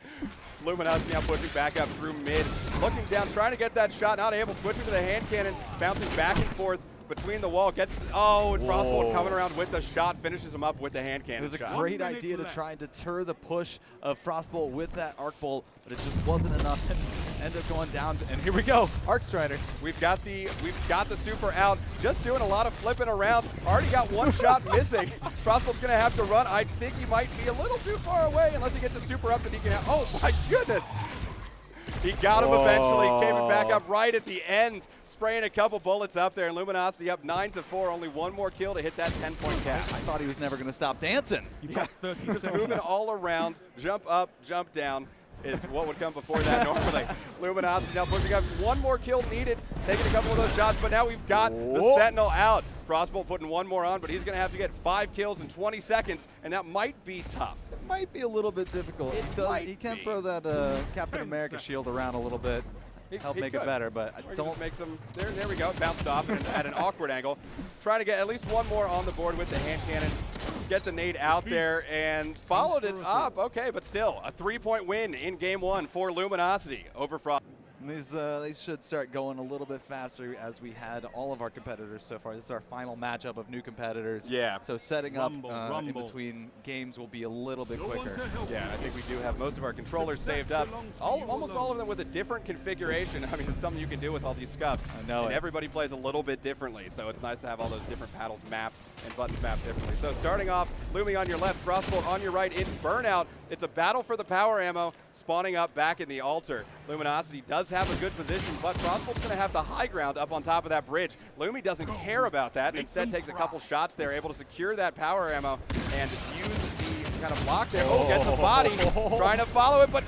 Luminosity now pushing back up through mid, looking down, trying to get that shot, not able, switching to the hand cannon, bouncing back and forth between the wall, gets, and FrostBolt coming around with the shot, finishes him up with the hand cannon. It was a shot. great idea to try and deter the push of FrostBolt with that arc bolt, but it just wasn't enough and ended up going down. And here we go, Arc Strider. We've got the super out, just doing a lot of flipping around. Already got 1 shot missing. FrostBolt's gonna have to run. I think he might be a little too far away unless he gets a super up that he can have. Oh my goodness! He got him eventually, came back up right at the end, spraying a couple bullets up there, and Luminosity up 9-4, only 1 more kill to hit that 10-point cap. I thought he was never going to stop dancing. You've got 30 Just seconds. moving all around, jump up, jump down, is what would come before that normally. Luminosity now pushing up. One more kill needed, taking a couple of those shots, but now we've got the Sentinel out. FrostBolt putting one more on, but he's going to have to get 5 kills in 20 seconds, and that might be tough. Might be a little bit difficult. He can throw that Captain America shield around a little bit. Help make it better, but I don't make some. There we go. It bounced off at an awkward angle. Trying to get at least one more on the board with the hand cannon. Get the nade out there and followed it up. Okay, but still a 3-point win in game 1 for Luminosity over Frost. These should start going a little bit faster as we had all of our competitors so far. This is our final matchup of new competitors. Yeah. So setting up in between games will be a little bit quicker. Yeah, I think we do have most of our controllers saved up. Almost all of them with a different configuration. I mean, it's something you can do with all these scuffs. I know. And everybody plays a little bit differently, so it's nice to have all those different paddles mapped and buttons mapped differently. So starting off, Lumi on your left, FrostBolt on your right in Burnout. It's a battle for the power ammo, spawning up back in the altar. Luminosity does have a good position, but FrostBolt's going to have the high ground up on top of that bridge. Lumi doesn't care about that, and instead takes a couple shots there, able to secure that power ammo and use the kind of block there. Oh, gets a body, trying to follow it, but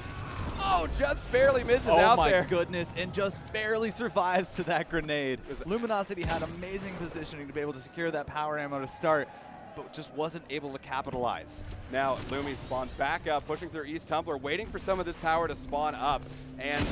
just barely misses out there. Oh my goodness, and just barely survives to that grenade. Luminosity had amazing positioning to be able to secure that power ammo to start, but just wasn't able to capitalize. Now Lumi spawned back up, pushing through East Tumbler, waiting for some of this power to spawn up. And,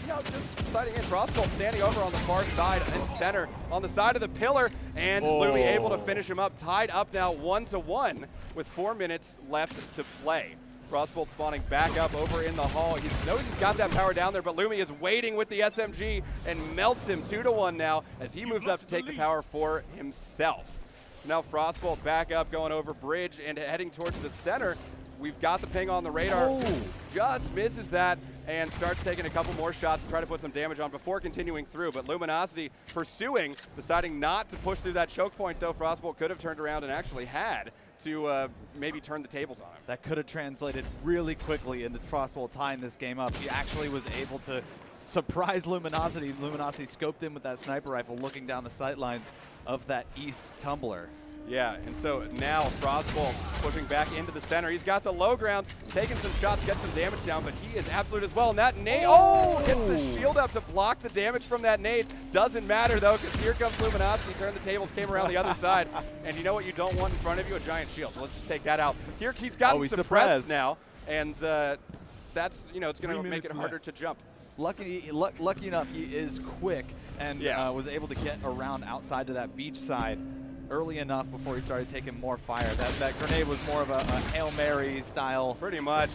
just sighting in FrostBolt standing over on the far side and center on the side of the pillar. And Lumi able to finish him up, tied up now 1-1 with 4 minutes left to play. FrostBolt spawning back up over in the hall. He's got that power down there, but Lumi is waiting with the SMG and melts him 2-1 now as he moves up to take the power for himself. Now FrostBolt back up, going over bridge and heading towards the center. We've got the ping on the radar. Just misses that and starts taking a couple more shots to try to put some damage on before continuing through. But Luminosity pursuing, deciding not to push through that choke point, though FrostBolt could have turned around and actually had to maybe turn the tables on him. That could have translated really quickly into FrostBolt tying this game up. He actually was able to surprise Luminosity. Luminosity scoped in with that sniper rifle, looking down the sight lines of that East Tumbler. Yeah, and so now FrostBolt pushing back into the center. He's got the low ground, taking some shots, gets some damage down, but he is absolute as well. And that nade, gets the shield up to block the damage from that nade. Doesn't matter though, because here comes Luminosity, turned the tables, came around the other side. And you know what you don't want in front of you? A giant shield. So let's just take that out. Here he's gotten suppressed now, and that's, it's going to make it harder to jump. Lucky enough, he is quick and was able to get around outside to that beach side early enough before he started taking more fire. That grenade was more of a Hail Mary style. Pretty much.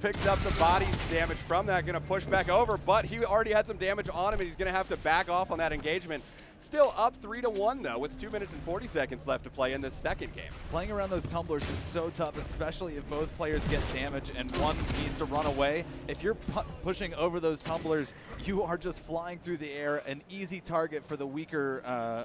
Picks up the body damage from that, going to push back over, but he already had some damage on him, and he's going to have to back off on that engagement. Still up 3-1 though, with 2 minutes and 40 seconds left to play in this second game. Playing around those tumblers is so tough, especially if both players get damage and one needs to run away. If you're pushing over those tumblers, you are just flying through the air, an easy target for the weaker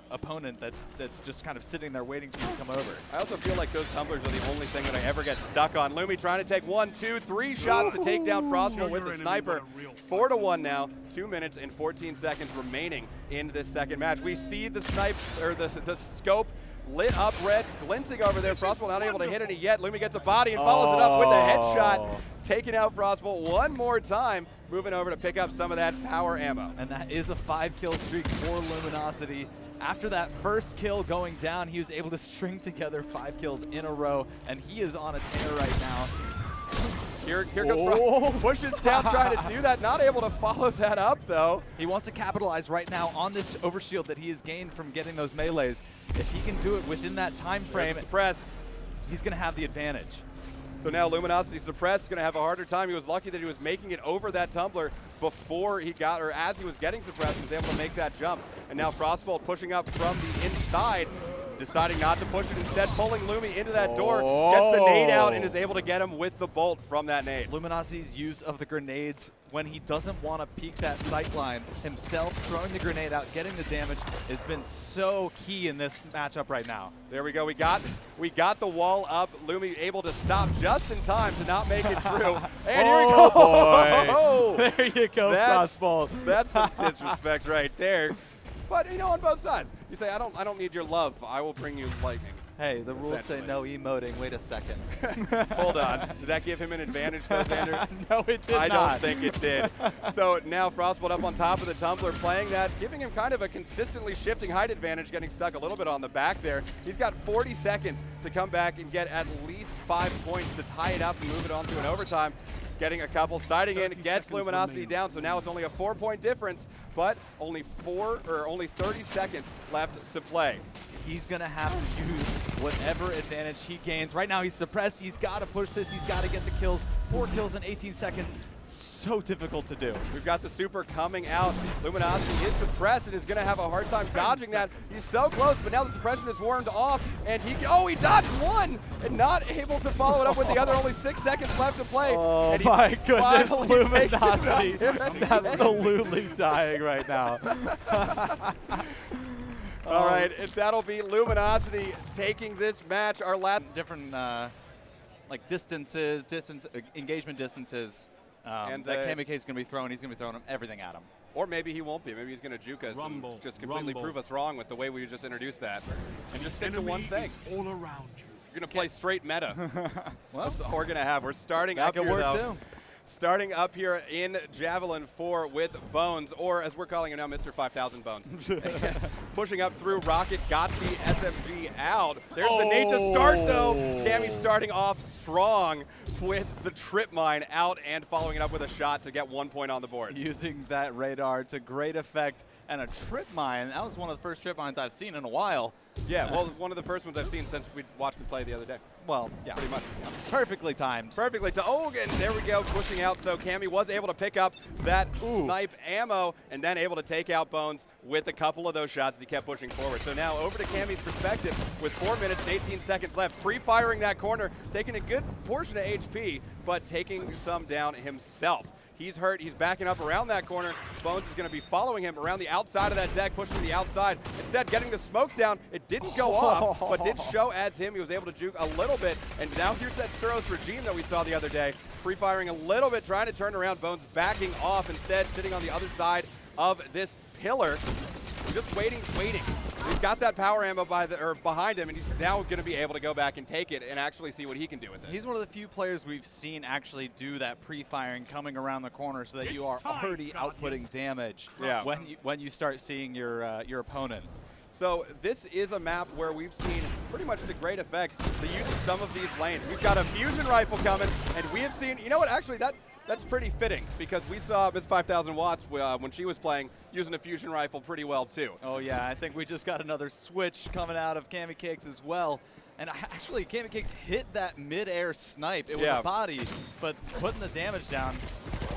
opponent that's just kind of sitting there waiting for you to come over. I also feel like those tumblers are the only thing that I ever get stuck on. Lumi trying to take 1, 2, 3 shots to take down FrostBolt with the sniper. 4-1 now, 2 minutes and 14 seconds remaining in this second match. We see the snipe, or the scope lit up red, glinting over there. FrostBolt not able to hit any yet. Lumi gets a body and follows it up with a headshot, taking out FrostBolt one more time, moving over to pick up some of that power ammo. And that is a 5-kill streak for Luminosity. After that first kill going down, he was able to string together 5 kills in a row, and he is on a tear right now. Here comes pushes down, trying to do that. Not able to follow that up, though. He wants to capitalize right now on this overshield that he has gained from getting those melees. If he can do it within that time frame, he's going to have the advantage. So now Luminosity suppressed, going to have a harder time. He was lucky that he was making it over that tumbler before he got, or as he was getting suppressed, he was able to make that jump. And now FrostBolt pushing up from the inside, deciding not to push it, instead pulling Lumi into that door, gets the nade out and is able to get him with the bolt from that nade. Luminosity's use of the grenades when he doesn't want to peek that sight line himself, throwing the grenade out, getting the damage, has been so key in this matchup right now. There we go. We got the wall up. Lumi able to stop just in time to not make it through. And here we go. Boy. There you go, FrostBolt. That's some disrespect right there. But on both sides, you say, I don't need your love. I will bring you lightning. Hey, the rules say no emoting. Wait a second. Hold on. Did that give him an advantage, though, Xander? No, it did not. I don't think it did. So now FrostBolt up on top of the tumbler, playing that, giving him kind of a consistently shifting height advantage, getting stuck a little bit on the back there. He's got 40 seconds to come back and get at least 5 points to tie it up and move it on to an overtime. Getting a couple, siding in, gets Luminosity down, so now it's only a 4-point difference, but only 30 seconds left to play. He's going to have to use whatever advantage he gains. Right now he's suppressed. He's got to push this. He's got to get the kills. 4 kills in 18 seconds. So difficult to do. We've got the super coming out. Luminosity is suppressed and is going to have a hard time dodging that. He's so close, but now the suppression is warmed off, and he dodged one and not able to follow it up with the other. Only 6 seconds left to play. Oh and my goodness, Luminosity absolutely dying right now. All right, that'll be Luminosity taking this match. Our last different like engagement distances that CammyCakes is going to be throwing. He's going to be throwing everything at him. Or maybe he won't be. Maybe he's going to juke us and just completely prove us wrong with the way we just introduced that. And just stick to one thing. All around you. You're going to play straight meta. Well, that's all we're going to have. We're starting that up could here, work though. Too. Starting up here in Javelin 4 with Bones, or as we're calling him now, Mr. 5000 Bones. Pushing up through Rocket, got the SMG out. There's the nade to start, though. Cammy starting off strong with the trip mine out and following it up with a shot to get 1 point on the board. Using that radar to great effect, and a trip mine. That was one of the first trip mines I've seen in a while. Yeah, well, one of the first ones I've seen since we watched him play the other day. Well, yeah, pretty much. Yeah. Perfectly timed. Perfectly. And there we go, pushing out. So Cammy was able to pick up that snipe ammo and then able to take out Bones with a couple of those shots as he kept pushing forward. So now over to Cammy's perspective with 4 minutes and 18 seconds left, pre-firing that corner, taking a good portion of HP, but taking some down himself. He's hurt. He's backing up around that corner. Bones is going to be following him around the outside of that deck, pushing to the outside. Instead, getting the smoke down. It didn't go off, but did show as him. He was able to juke a little bit. And now here's that Suros regime that we saw the other day. Free-firing a little bit, trying to turn around. Bones backing off instead, sitting on the other side of this pillar. Just waiting. He's got that power ammo behind him, and he's now going to be able to go back and take it and actually see what he can do with it. He's one of the few players we've seen actually do that pre-firing, coming around the corner, so that you are already outputting damage when you start seeing your opponent. So this is a map where we've seen pretty much to great effect the use of some of these lanes. We've got a fusion rifle coming, and we have seen, you know what, actually that's pretty fitting, because we saw Miss 5000 Watts when she was playing using a fusion rifle pretty well too. Oh yeah, I think we just got another switch coming out of CammyCakes as well. And actually, CammyCakes hit that mid-air snipe. It was a body, but putting the damage down,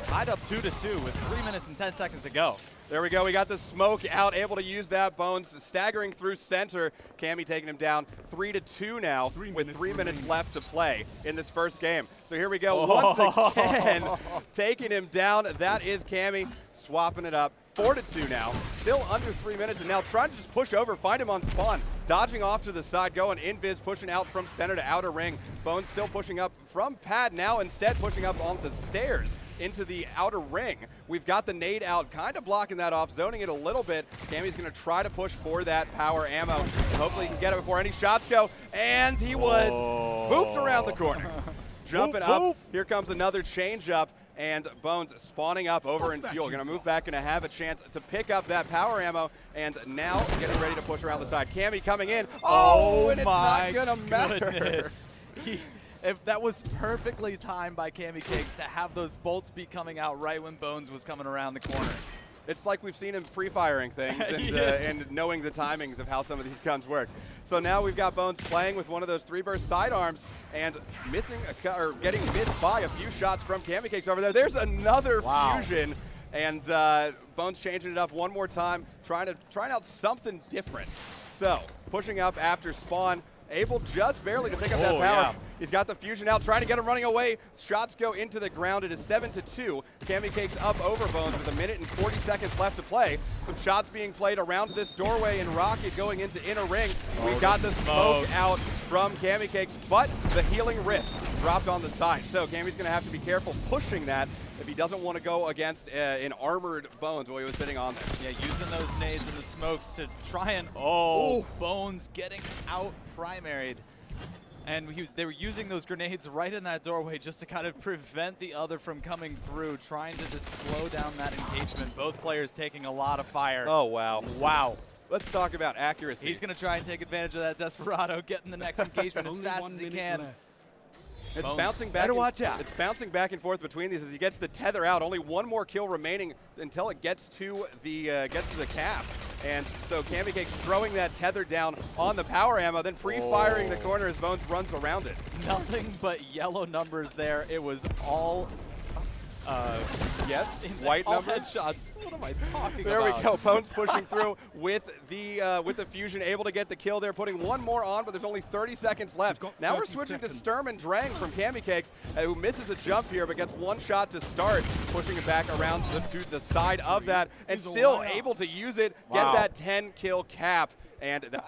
tied up 2-2 with 3 minutes and 10 seconds to go. There we go. We got the smoke out, able to use that. Bones staggering through center. Cammy taking him down 3-2 now with 3 minutes left to play in this first game. So here we go once again, taking him down. That is Cammy swapping it up. 4-2 now, still under 3 minutes, and now trying to just push over, find him on spawn, dodging off to the side, going invis, pushing out from center to outer ring. Bones still pushing up from pad now, instead pushing up on the stairs into the outer ring. We've got the nade out, kind of blocking that off, zoning it a little bit. Cammy's going to try to push for that power ammo. Hopefully he can get it before any shots go, and he was booped around the corner. Jumping up, here comes another change up. And Bones spawning up over in fuel. Going to move back, going to have a chance to pick up that power ammo, and now getting ready to push around the side. Cammy coming in. Oh, and it's not going to matter. If that was perfectly timed by CammyCakes to have those bolts be coming out right when Bones was coming around the corner. It's like we've seen him pre-firing things and knowing the timings of how some of these guns work. So now we've got Bones playing with one of those 3-burst sidearms and missing getting missed by a few shots from CammyCakes over there. There's another fusion, and Bones changing it up one more time, trying out something different. So pushing up after spawn, able just barely to pick up that power. Yeah. He's got the fusion out, trying to get him running away. Shots go into the ground. It is 7-2. CammyCakes up over Bones with 1 minute and 40 seconds left to play. Some shots being played around this doorway, and Rocket going into inner ring. We got the smoke out from CammyCakes, but the healing rift dropped on the side. So Cammy's going to have to be careful pushing that if he doesn't want to go against an armored Bones while he was sitting on there. Yeah, using those nades and the smokes to try and Bones getting out primaried. And they were using those grenades right in that doorway just to kind of prevent the other from coming through, trying to just slow down that engagement. Both players taking a lot of fire. Oh, wow. Wow. Let's talk about accuracy. He's going to try and take advantage of that Desperado, getting the next engagement as fast as he can. It's Bones. bouncing back. Better watch out. It's bouncing back and forth between these as he gets the tether out. Only one more kill remaining until it gets to the cap. And so CammyCakes throwing that tether down on the power ammo, then pre-firing the corner as Bones runs around it. Nothing but yellow numbers there. It was all yes, white all numbers. headshots. What am I talking There about? we go. Bones pushing through with the fusion, able to get the kill there, putting one more on, but there's only 30 seconds left. Now we're switching to Sturm and Drang from CammyCakes, who misses a jump here, but gets one shot to start, pushing it back around to the side of that, and still able to use it, get that 10-kill cap, and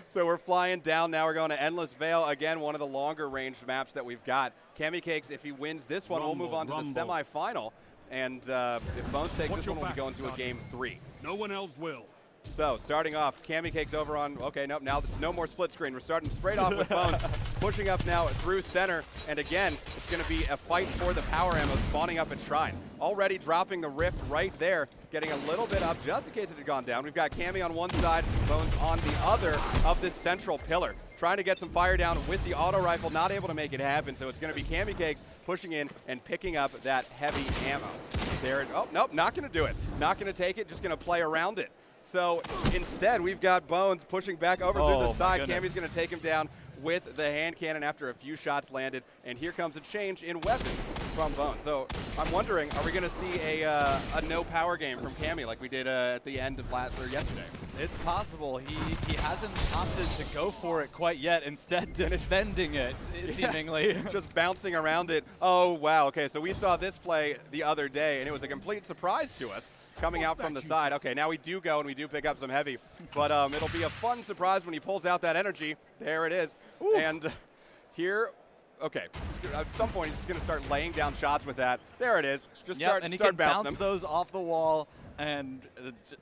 so we're flying down now. We're going to Endless Vale. Again, one of the longer ranged maps that we've got. CammyCakes, if he wins this one, we'll move on to the semifinal. And if Bones takes this one, we'll be going to a game 3. No one else will. So starting off, CammyCakes over on, okay, nope, now it's no more split screen. We're starting straight off with Bones, pushing up now through center. And again, it's going to be a fight for the power ammo, spawning up at Shrine. Already dropping the Rift right there, getting a little bit up just in case it had gone down. We've got Cammy on one side, Bones on the other of this central pillar. Trying to get some fire down with the auto rifle, not able to make it happen. So it's going to be CammyCakes pushing in and picking up that heavy ammo. There, oh, nope, not going to do it. Not going to take it, just going to play around it. So instead, we've got Bones pushing back over through the side. Cammy's going to take him down with the hand cannon after a few shots landed. And here comes a change in weapons from Bones. So I'm wondering, are we going to see a no power game from Cammy like we did at the end of yesterday? It's possible. He hasn't opted to go for it quite yet, instead defending it, seemingly. Yeah. Just bouncing around it. Oh, wow. Okay, so we saw this play the other day, and it was a complete surprise to us coming out from the side. Okay, now we do go and we do pick up some heavy, but it'll be a fun surprise when he pulls out that energy. There it is. Ooh. And here, okay, at some point he's going to start laying down shots with that. There it is. Just start and he start can bouncing bounce them. those off the wall, and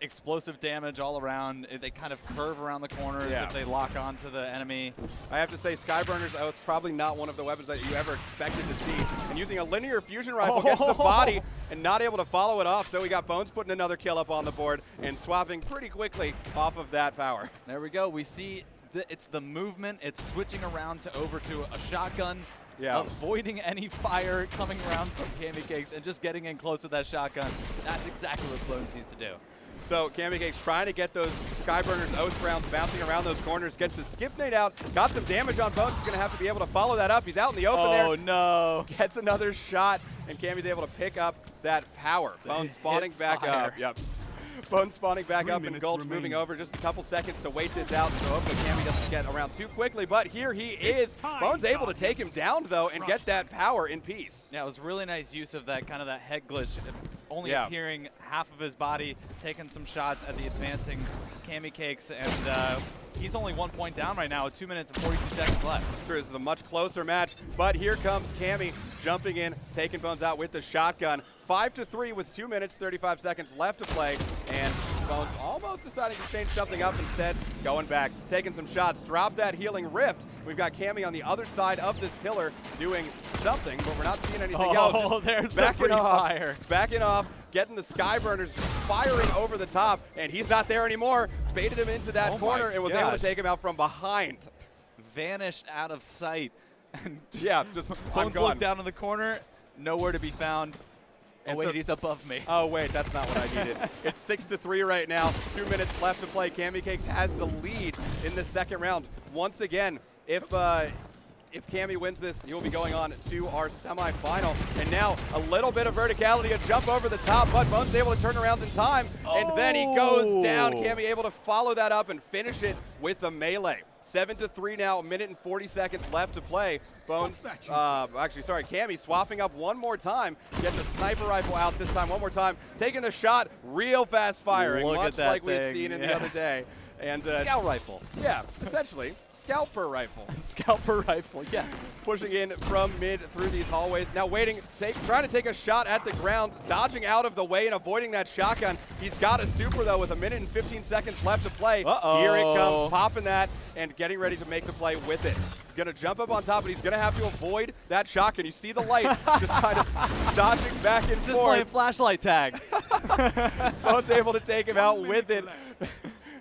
explosive damage all around. They kind of curve around the corners if they lock onto the enemy. I have to say, Skyburner's Oath, probably not one of the weapons that you ever expected to see. And using a linear fusion rifle against the body and not able to follow it off. So we got Bones putting another kill up on the board and swapping pretty quickly off of that power. There we go. We see it's the movement. It's switching around over to a shotgun. Avoiding any fire coming around from CammyCakes and just getting in close with that shotgun. That's exactly what Bones needs to do. So CammyCakes trying to get those Skyburner's Oath rounds bouncing around those corners, gets the skip nade out, got some damage on Bones. He's going to have to be able to follow that up. He's out in the open there. Oh, no. Gets another shot, and Cammy's able to pick up that power. Bones spawning back up. Yep. Bones spawning back up, and Gulch moving over. Just a couple seconds to wait this out, so hopefully Cammy doesn't get around too quickly. But here he is. Bones able to take him down, though, and get that power in peace. Yeah, it was really nice use of that that head glitch, only appearing half of his body, taking some shots at the advancing CammyCakes, and he's only 1 point down right now with 2 minutes and 42 seconds left. Sure, this is a much closer match, but here comes Cammy jumping in, taking Bones out with the shotgun. 5-3 with 2 minutes, 35 seconds left to play, and Bones almost deciding to change something up instead, going back, taking some shots, drop that healing rift. We've got Cammy on the other side of this pillar doing something, but we're not seeing anything else. Oh, there's backing the off, fire. Backing off, getting the Skyburners firing over the top, and he's not there anymore. Baited him into that corner and was able to take him out from behind. Vanished out of sight. And just Bones looked down in the corner, nowhere to be found. And oh, wait, he's above me. Oh, wait, that's not what I needed. It's 6-3 right now. 2 minutes left to play. CammyCakes has the lead in the second round. Once again, if Cammy wins this, he will be going on to our semifinal. And now a little bit of verticality, a jump over the top, but Bones is able to turn around in time. And then he goes down. Cammy able to follow that up and finish it with the melee. 7-3 now, 1 minute and 40 seconds left to play. Bones, Cammy swapping up one more time, getting the sniper rifle out this time one more time, taking the shot, real fast firing, much like we'd seen in the other day. And Scout rifle. yeah, essentially, scalper rifle. Scalper rifle, yes. Pushing in from mid through these hallways. Now waiting, trying to take a shot at the ground, dodging out of the way and avoiding that shotgun. He's got a super though with 1 minute and 15 seconds left to play. Here it comes, popping that and getting ready to make the play with it. Gonna jump up on top, but he's gonna have to avoid that shotgun. You see the light just kind of dodging back and Just forth. playing flashlight tag. Bo's able to take him out with it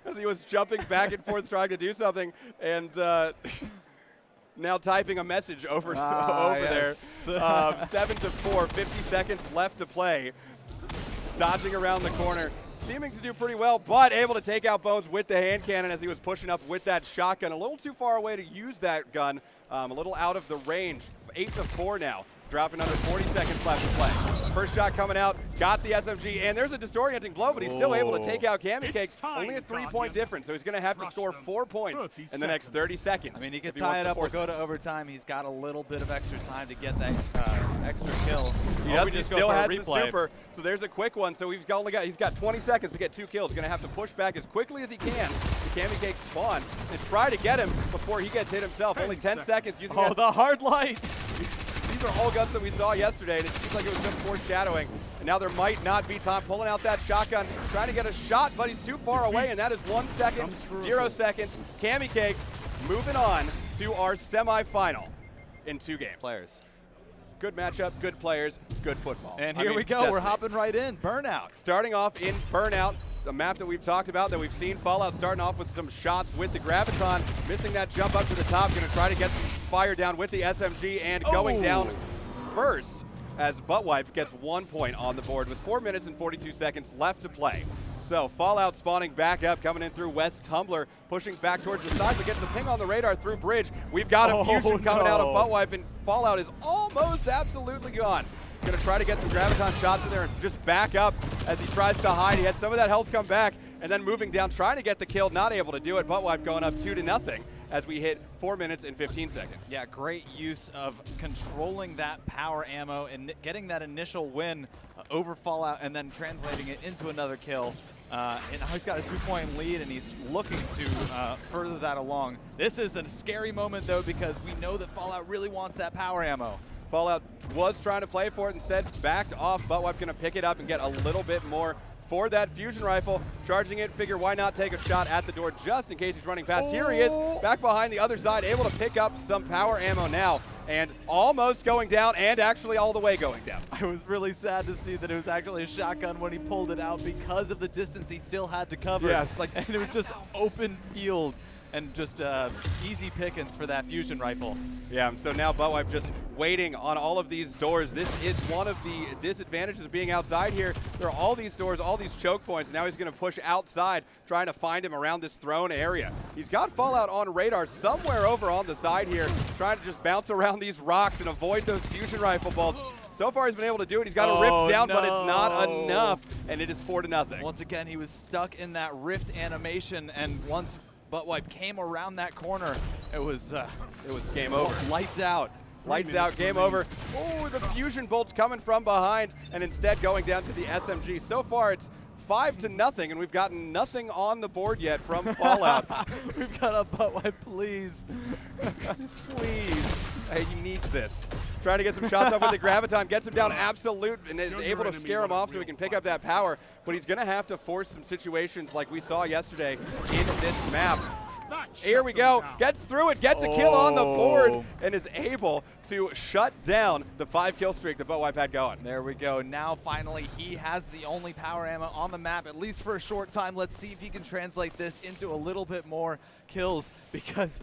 as he was jumping back and forth trying to do something, and now typing a message over there. 7-4, 50 seconds left to play. Dodging around the corner, seeming to do pretty well, but able to take out Bones with the hand cannon as he was pushing up with that shotgun. A little too far away to use that gun, a little out of the range. 8-4 now. Dropping under 40 seconds left to play. First shot coming out, got the SMG, and there's a disorienting blow, but he's still able to take out CammyCakes. Only a 3-point difference, so he's going to have to score 4 points in the next 30 seconds. I mean, he could tie it up or go to overtime. He's got a little bit of extra time to get that extra kill. He still has the super, so there's a quick one. So he's got 20 seconds to get 2 kills. Going to have to push back as quickly as he can to CammyCakes spawn and try to get him before he gets hit himself. Only 10 seconds using that. The hard light. These are all guns that we saw yesterday, and it seems like it was just foreshadowing. And now there might not be time. Pulling out that shotgun, trying to get a shot, but he's too far away, and that is 1 second, 0 seconds. CammyCakes moving on to our semifinal in 2 games. Players. Good matchup, good players, good football. And here we go. We're hopping right in. Burnout. Starting off in Burnout, the map that we've talked about, that we've seen Fallout starting off with some shots with the Graviton, missing that jump up to the top, going to try to get some fire down with the SMG and going down first as Buttwipe gets 1 point on the board with 4 minutes and 42 seconds left to play. So Fallout spawning back up, coming in through West Tumbler, pushing back towards the side, but gets the ping on the radar through Bridge. We've got a fusion coming out of Buttwipe, and Fallout is almost absolutely gone. Gonna try to get some Graviton shots in there and just back up as he tries to hide. He had some of that health come back, and then moving down, trying to get the kill, not able to do it. Buttwipe going up 2-0 as we hit 4 minutes and 15 seconds. Yeah, great use of controlling that power ammo and getting that initial win over Fallout and then translating it into another kill. And now he's got a 2-point lead, and he's looking to further that along. This is a scary moment, though, because we know that Fallout really wants that power ammo. Fallout was trying to play for it, instead backed off. Buttwipe going to pick it up and get a little bit more for that fusion rifle. Charging it, figure why not take a shot at the door just in case he's running past. Here he is, back behind the other side, able to pick up some power ammo now. And almost going down, and actually all the way going down. I was really sad to see that it was actually a shotgun when he pulled it out because of the distance he still had to cover. Yeah, it's like, and it was just open field and just easy pickings for that fusion rifle. Yeah, so now Buttwipe just waiting on all of these doors. This is one of the disadvantages of being outside here. There are all these doors, all these choke points. Now he's going to push outside, trying to find him around this throne area. He's got Fallout on radar somewhere over on the side here, trying to just bounce around these rocks and avoid those fusion rifle bolts. So far he's been able to do it. He's got a rift down, but it's not enough, and it is 4-0. Once again, he was stuck in that rift animation, and once Buttwipe came around that corner, it was game over. Lights out. Lights out, game over. Oh, the fusion bolt's coming from behind, and instead going down to the SMG. So far, it's 5-0, and we've gotten nothing on the board yet from Fallout. We've got a Buttwipe, please. Please. Hey, he needs this. Trying to get some shots up with the Graviton, gets him down absolute, and is able to scare him off so he can pick up that power. But he's going to have to force some situations like we saw yesterday in this map. Here we go, gets through it, gets a kill on the board, and is able to shut down the 5-kill streak that Buttwipe had going. There we go. Now finally he has the only power ammo on the map, at least for a short time. Let's see if he can translate this into a little bit more kills, because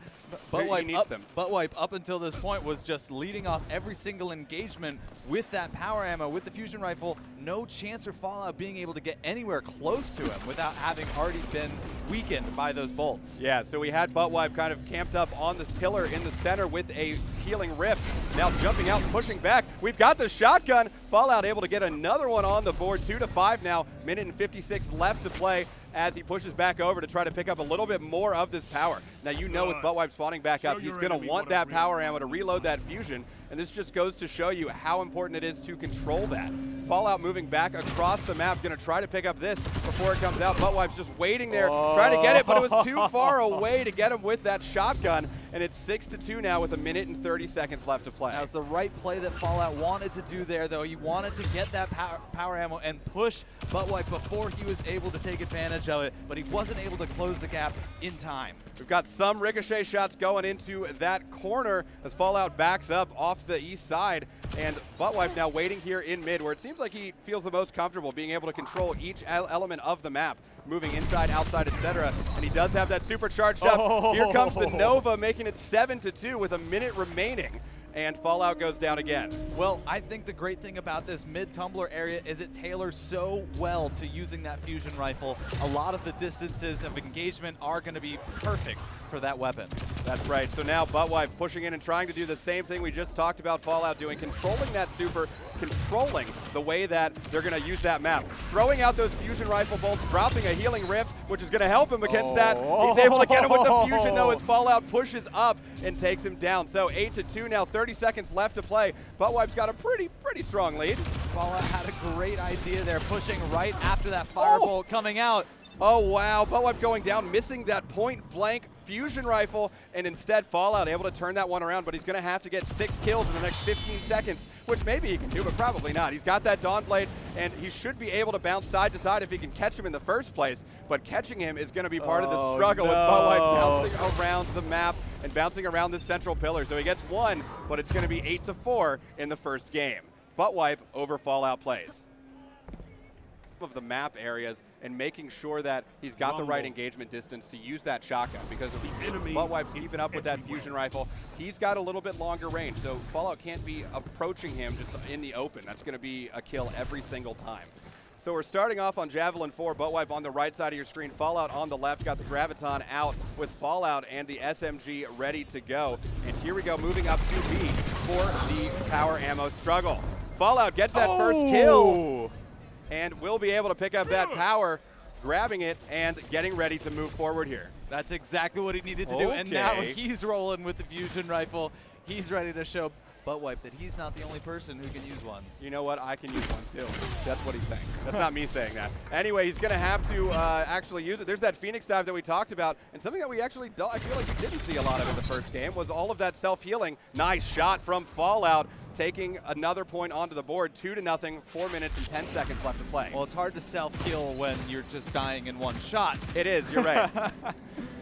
Buttwipe up until this point was just leading off every single engagement with that power ammo, with the fusion rifle. No chance for Fallout being able to get anywhere close to him without having already been weakened by those bolts. Yeah, so we had Buttwipe kind of camped up on this pillar in the center with a healing rift. Now jumping out, pushing back. We've got the shotgun. Fallout able to get another one on the board. 2-5 now. Minute and 56 left to play as he pushes back over to try to pick up a little bit more of this power. Now you know with Buttwipe spawning back up, he's going to want that power ammo to reload that fusion. and this just goes to show you how important it is to control that. Fallout moving back across the map, going to try to pick up this before it comes out. Buttwipe's just waiting there, trying to get it, but it was too far away to get him with that shotgun, and it's 6-2 now with 1 minute and 30 seconds left to play. That was the right play that Fallout wanted to do there, though. He wanted to get that power ammo and push Buttwipe before he was able to take advantage of it, but he wasn't able to close the gap in time. We've got some ricochet shots going into that corner as Fallout backs up off the east side, and Buttwipe now waiting here in mid, where it seems like he feels the most comfortable being able to control each element of the map, moving inside, outside, etc. And he does have that supercharged up. Here comes the Nova, making it 7-2 with 1 minute remaining. And Fallout goes down again. Well, I think the great thing about this mid-tumbler area is it tailors so well to using that fusion rifle. A lot of the distances of engagement are going to be perfect for that weapon. That's right. So now Buttwipe pushing in and trying to do the same thing we just talked about Fallout doing, controlling that super, controlling the way that they're going to use that map. Throwing out those fusion rifle bolts, dropping a healing rift, which is going to help him against that. He's able to get him with the fusion, though, as Fallout pushes up and takes him down. So 8-2 now, 30 seconds left to play. Buttwipe's got a pretty strong lead. Fallout had a great idea there, pushing right after that firebolt coming out. Oh, wow. Buttwipe going down, missing that point-blank fusion rifle, and instead Fallout able to turn that one around, but he's going to have to get 6 kills in the next 15 seconds, which maybe he can do, but probably not. He's got that Dawn Blade, and he should be able to bounce side to side if he can catch him in the first place, but catching him is going to be part of the struggle with Buttwipe bouncing around the map and bouncing around this central pillar. So he gets 1, but it's going to be 8-4 in the first game. Buttwipe over FalloutPlays. Of the map areas and making sure that he's got the right engagement distance to use that shotgun, because if Buttwipe's keeping up with that fusion rifle, he's got a little bit longer range, so Fallout can't be approaching him just in the open. That's going to be a kill every single time. So we're starting off on Javelin 4, Buttwipe on the right side of your screen, Fallout on the left, got the Graviton out with Fallout and the SMG ready to go. And here we go, moving up to B for the power ammo struggle. Fallout gets that first kill, and will be able to pick up that power, grabbing it and getting ready to move forward here. That's exactly what he needed to do, and now he's rolling with the fusion rifle. He's ready to show Buttwipe that he's not the only person who can use one. You know what? I can use one too. That's what he's saying. That's not me saying that. Anyway, he's going to have to actually use it. There's that Phoenix dive that we talked about, and something that we actually I feel like we didn't see a lot of in the first game was all of that self-healing. Nice shot from Fallout, taking another point onto the board, 2-0, 4 minutes and 10 seconds left to play. Well, it's hard to self-heal when you're just dying in one shot. It is, you're right.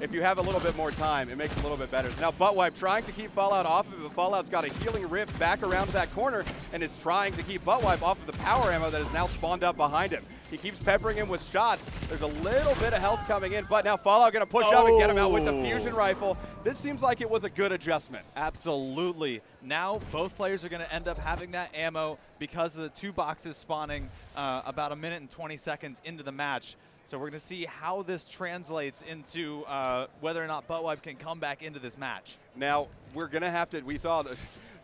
If you have a little bit more time, it makes it a little bit better. Now Buttwipe trying to keep Fallout off of it, but Fallout's got a healing rift back around that corner and is trying to keep Buttwipe off of the power ammo that is now spawned up behind him. He keeps peppering him with shots. There's a little bit of health coming in, but now Fallout going to push up and get him out with the fusion rifle. This seems like it was a good adjustment. Absolutely. Now both players are going to end up having that ammo because of the 2 boxes spawning about 1 minute and 20 seconds into the match. So we're going to see how this translates into whether or not Buttwipe can come back into this match. Now, we're going to have to, we saw,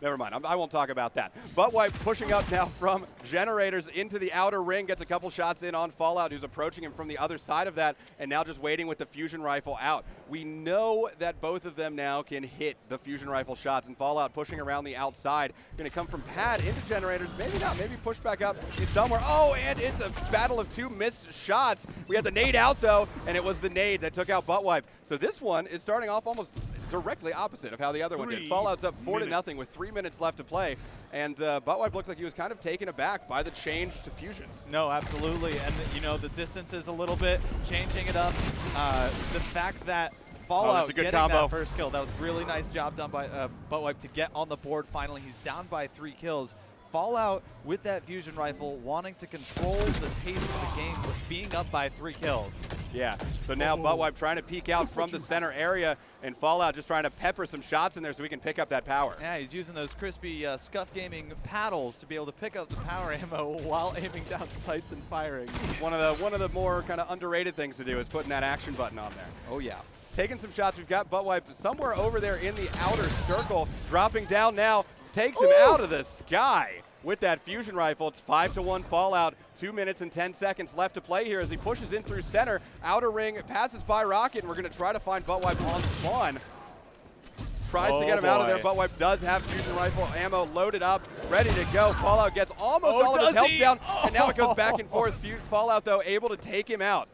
never mind, I won't talk about that. Buttwipe pushing up now from generators into the outer ring, gets a couple shots in on Fallout, who's approaching him from the other side of that, and now just waiting with the fusion rifle out. We know that both of them now can hit the fusion rifle shots, and Fallout pushing around the outside. Going to come from pad into generators, maybe not, maybe push back up. He's somewhere, and it's a battle of 2 missed shots. We had the nade out though, and it was the nade that took out Buttwipe. So this one is starting off almost directly opposite of how the other one did. Fallout's up 4-0 with 3 minutes left to play, and Buttwipe looks like he was kind of taken aback by the change to fusions. No, absolutely, and you know, the distance is a little bit changing it up. The fact that Fallout getting that first kill, that was really nice job done by Buttwipe to get on the board finally. He's down by 3 kills. Fallout with that fusion rifle wanting to control the pace of the game with being up by 3 kills. Yeah, so now Buttwipe trying to peek out from the center area, and Fallout just trying to pepper some shots in there so we can pick up that power. Yeah, he's using those crispy Scuff Gaming paddles to be able to pick up the power ammo while aiming down sights and firing. One of the more kind of underrated things to do is putting that action button on there. Oh yeah. Taking some shots, we've got Buttwipe somewhere over there in the outer circle, dropping down now, takes him out of the sky with that fusion rifle. It's 5-1 Fallout, 2 minutes and 10 seconds left to play here as he pushes in through center. Outer ring passes by Rocket, and we're going to try to find Buttwipe on spawn. tries to get him out of there. ButtWipe does have fusion rifle ammo loaded up, ready to go. Fallout gets almost all of his health down, and now it goes back and forth. Fallout, though, able to take him out.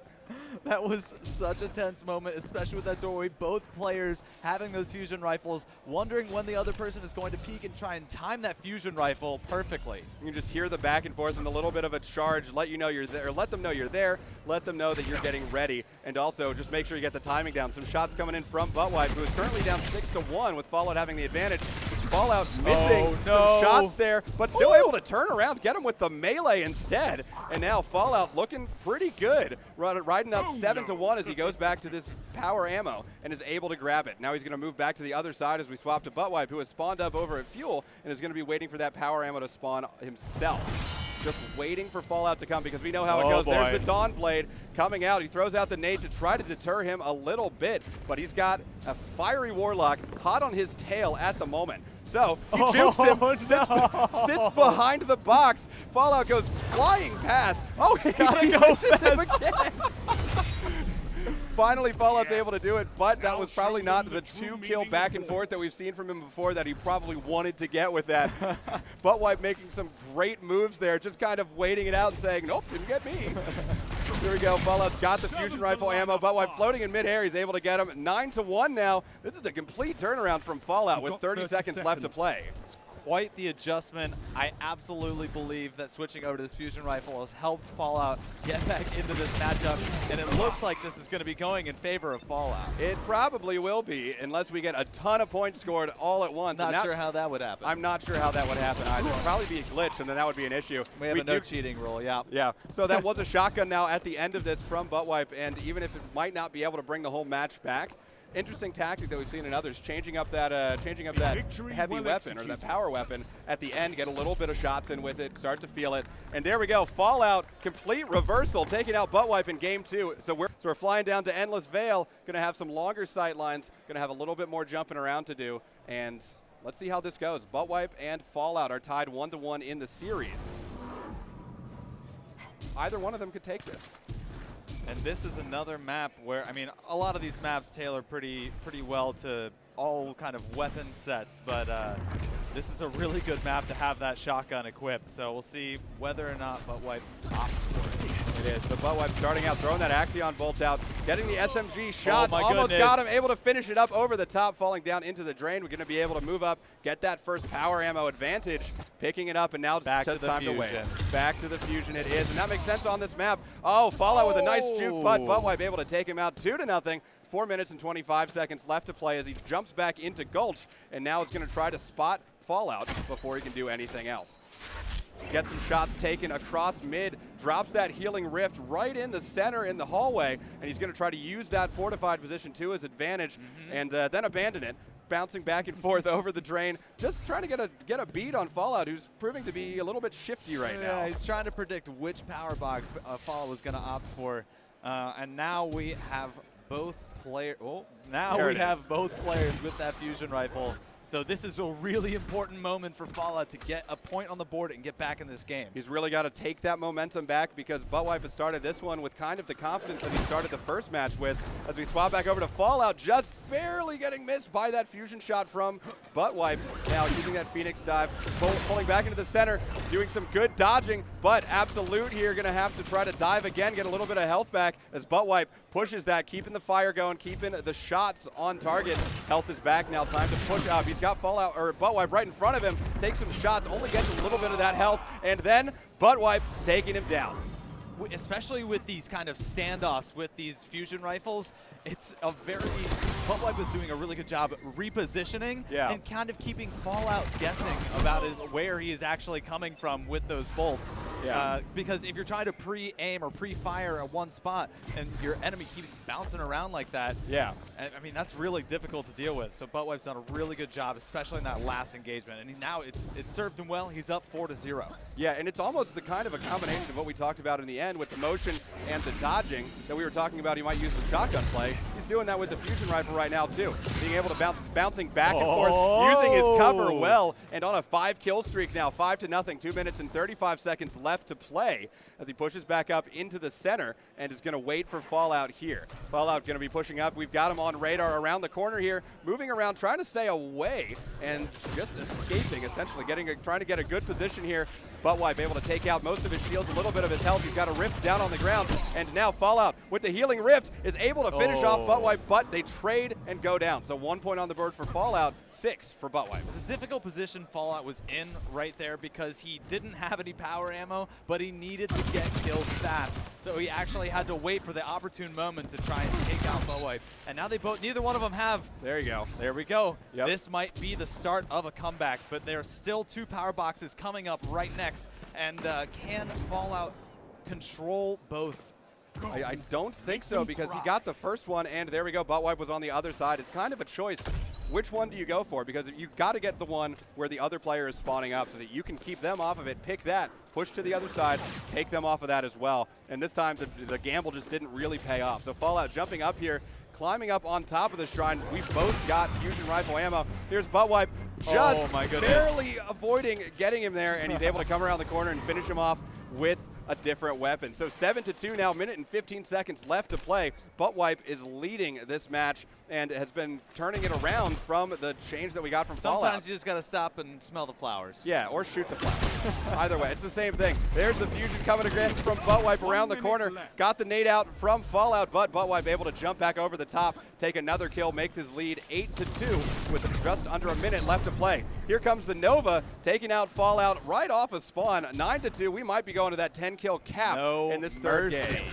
That was such a tense moment, especially with that doorway. Both players having those fusion rifles, wondering when the other person is going to peek and try and time that fusion rifle perfectly. You can just hear the back and forth and a little bit of a charge, let you know you're there, or let them know you're there, let them know that you're getting ready, and also just make sure you get the timing down. Some shots coming in from ButtWipe, who is currently down 6-1 with Fallout having the advantage. Fallout missing some shots there, but still able to turn around, get him with the melee instead. And now Fallout looking pretty good, riding up 7-1 as he goes back to this power ammo and is able to grab it. Now he's going to move back to the other side as we swap to ButtWipe, who has spawned up over at Fuel and is going to be waiting for that power ammo to spawn himself. Just waiting for Fallout to come because we know how it goes. There's the Dawn Blade coming out. He throws out the nade to try to deter him a little bit, but he's got a fiery Warlock hot on his tail at the moment. So he jukes him, sits behind the box. Fallout goes flying past. Oh, he misses him again. Finally, Fallout's able to do it, but that was probably not the 2-kill back and forth that we've seen from him before that he probably wanted to get with that. ButtWipe making some great moves there, just kind of waiting it out and saying, nope, didn't get me. Here we go, Fallout's got the fusion rifle ammo. ButtWipe floating in midair, he's able to get him. 9-1 now. This is a complete turnaround from Fallout with 30 seconds left to play. Quite the adjustment. I absolutely believe that switching over to this fusion rifle has helped Fallout get back into this matchup, and it looks like this is going to be going in favor of Fallout. It probably will be, unless we get a ton of points scored all at once. Not sure how that would happen. I'm not sure how that would happen either. It would probably be a glitch, and then that would be an issue. We have a no cheating rule, yeah. Yeah, so that was a shotgun now at the end of this from ButtWipe, and even if it might not be able to bring the whole match back, interesting tactic that we've seen in others, changing up that heavy weapon or that power weapon at the end, get a little bit of shots in with it, start to feel it, and there we go. Fallout, complete reversal, taking out ButtWipe in game 2. So we're flying down to Endless Vale, going to have some longer sight lines, going to have a little bit more jumping around to do, and let's see how this goes. ButtWipe and Fallout are tied 1-1 in the series. Either one of them could take this. And this is another map where, I mean, a lot of these maps tailor pretty well to all kind of weapon sets, but this is a really good map to have that shotgun equipped. So we'll see whether or not ButtWipe opts for it. It is. So ButtWipe starting out, throwing that Axion bolt out, getting the SMG shots, almost goodness. got him, able to finish it up over the top, falling down into the drain. We're going to be able to move up, get that first power ammo advantage, picking it up, and now it's just time to wait. Back to the fusion it is, and that makes sense on this map. Oh, Fallout with a nice juke putt. ButtWipe able to take him out 2-0. 4 minutes and 25 seconds left to play as he jumps back into Gulch, and now is going to try to spot Fallout before he can do anything else. Gets some shots taken across mid, drops that healing rift right in the center in the hallway, and he's going to try to use that fortified position to his advantage and then abandon it. Bouncing back and forth over the drain, just trying to get a beat on Fallout, who's proving to be a little bit shifty right now. Yeah, he's trying to predict which power box Fallout was going to opt for, and now we have both players. Oh, now we have both players with that fusion rifle. So this is a really important moment for Fallout to get a point on the board and get back in this game. He's really got to take that momentum back because ButtWipe has started this one with kind of the confidence that he started the first match with. As we swap back over to Fallout, just barely getting missed by that fusion shot from ButtWipe. Now using that Phoenix dive, pulling back into the center, doing some good dodging, but Absolute here going to have to try to dive again, get a little bit of health back as ButtWipe pushes that, keeping the fire going, keeping the shots on target. Health is back now, time to push up. He's got Fallout or ButtWipe right in front of him, takes some shots, only gets a little bit of that health, and then ButtWipe taking him down. Especially with these kind of standoffs with these fusion rifles, it's a ButtWipe was doing a really good job repositioning and kind of keeping Fallout guessing about where he is actually coming from with those bolts. Because if you're trying to pre-aim or pre-fire at one spot and your enemy keeps bouncing around like that, I mean, that's really difficult to deal with. So ButtWipe's done a really good job, especially in that last engagement. And now it's served him well. He's up 4-0. Yeah, and it's almost the kind of a combination of what we talked about in the end with the motion and the dodging that we were talking about. He might use the shotgun play. He's doing that with the fusion rifle Sniper right now too. Being able to bouncing back and forth, using his cover well, and on a 5-kill streak now, 5-0, 2 minutes and 35 seconds left to play as he pushes back up into the center and is going to wait for Fallout here. Fallout going to be pushing up. We've got him on radar around the corner here, moving around, trying to stay away and just escaping, essentially, trying to get a good position here. Buttwipe able to take out most of his shields, a little bit of his health. He's got a rift down on the ground, and now Fallout with the healing rift is able to finish off Buttwipe, but they trade and go down. So 1 point on the board for Fallout, 6 for Buttwipe. It's a difficult position Fallout was in right there because he didn't have any power ammo, but he needed to get kills fast. So he actually had to wait for the opportune moment to try and take out Buttwipe. And now they both, neither one of them have. There you go. There we go. Yep. This might be the start of a comeback, but there are still 2 power boxes coming up right next. And can Fallout control both? I don't think so, because he got the first one, and there we go. Buttwipe was on the other side. It's kind of a choice. Which one do you go for? Because you've got to get the one where the other player is spawning up so that you can keep them off of it. Pick that, push to the other side, take them off of that as well. And this time, the gamble just didn't really pay off. So Fallout jumping up here, climbing up on top of the shrine. We both got fusion rifle ammo. Here's Buttwipe just barely avoiding getting him there, and he's able to come around the corner and finish him off with a different weapon. So 7-2 now, minute and 15 seconds left to play. Buttwipe is leading this match and has been turning it around from the change that we got from Fallout. Sometimes you just got to stop and smell the flowers. Yeah, or shoot the flowers. Either way, it's the same thing. There's the fusion coming again from Buttwipe around the corner. Got the nade out from Fallout, but Buttwipe able to jump back over the top, take another kill, makes his lead 8-2 with just under a minute left to play. Here comes the Nova, taking out Fallout right off of spawn. 9-2, we might be going to that 10-kill cap in this third game.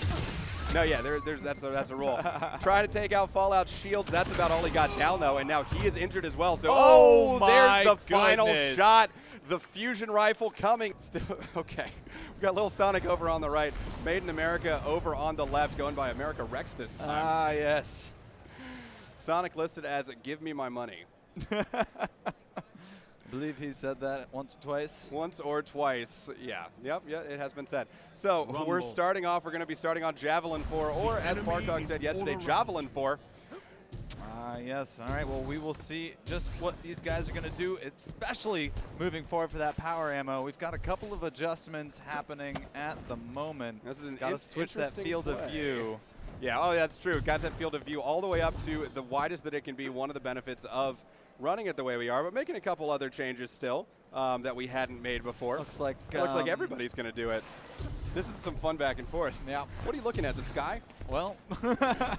No, yeah, that's a rule. Trying to take out Fallout's shields. That's about all he got down, though, and now he is injured as well. So, there's the final shot. The fusion rifle coming. Still, okay. We got Lil Sonic over on the right. Made in America over on the left, going by America Rex this time. Ah, yes. Sonic listed as "Give me my money." I believe he said that once or twice. Once or twice, yeah. Yep, yeah, it has been said. So we're starting off, we're going to be starting on Javelin 4, or as Bartok said yesterday, Javelin 4. Yes, all right, well, we will see just what these guys are going to do, especially moving forward for that power ammo. We've got a couple of adjustments happening at the moment. This is an got to switch that field of view. Yeah, oh, that's true. Got that field of view all the way up to the widest that it can be, one of the benefits of running it the way we are, but making a couple other changes still that we hadn't made before. Looks like everybody's going to do it. This is some fun back and forth. Yeah. What are you looking at, the sky? Well.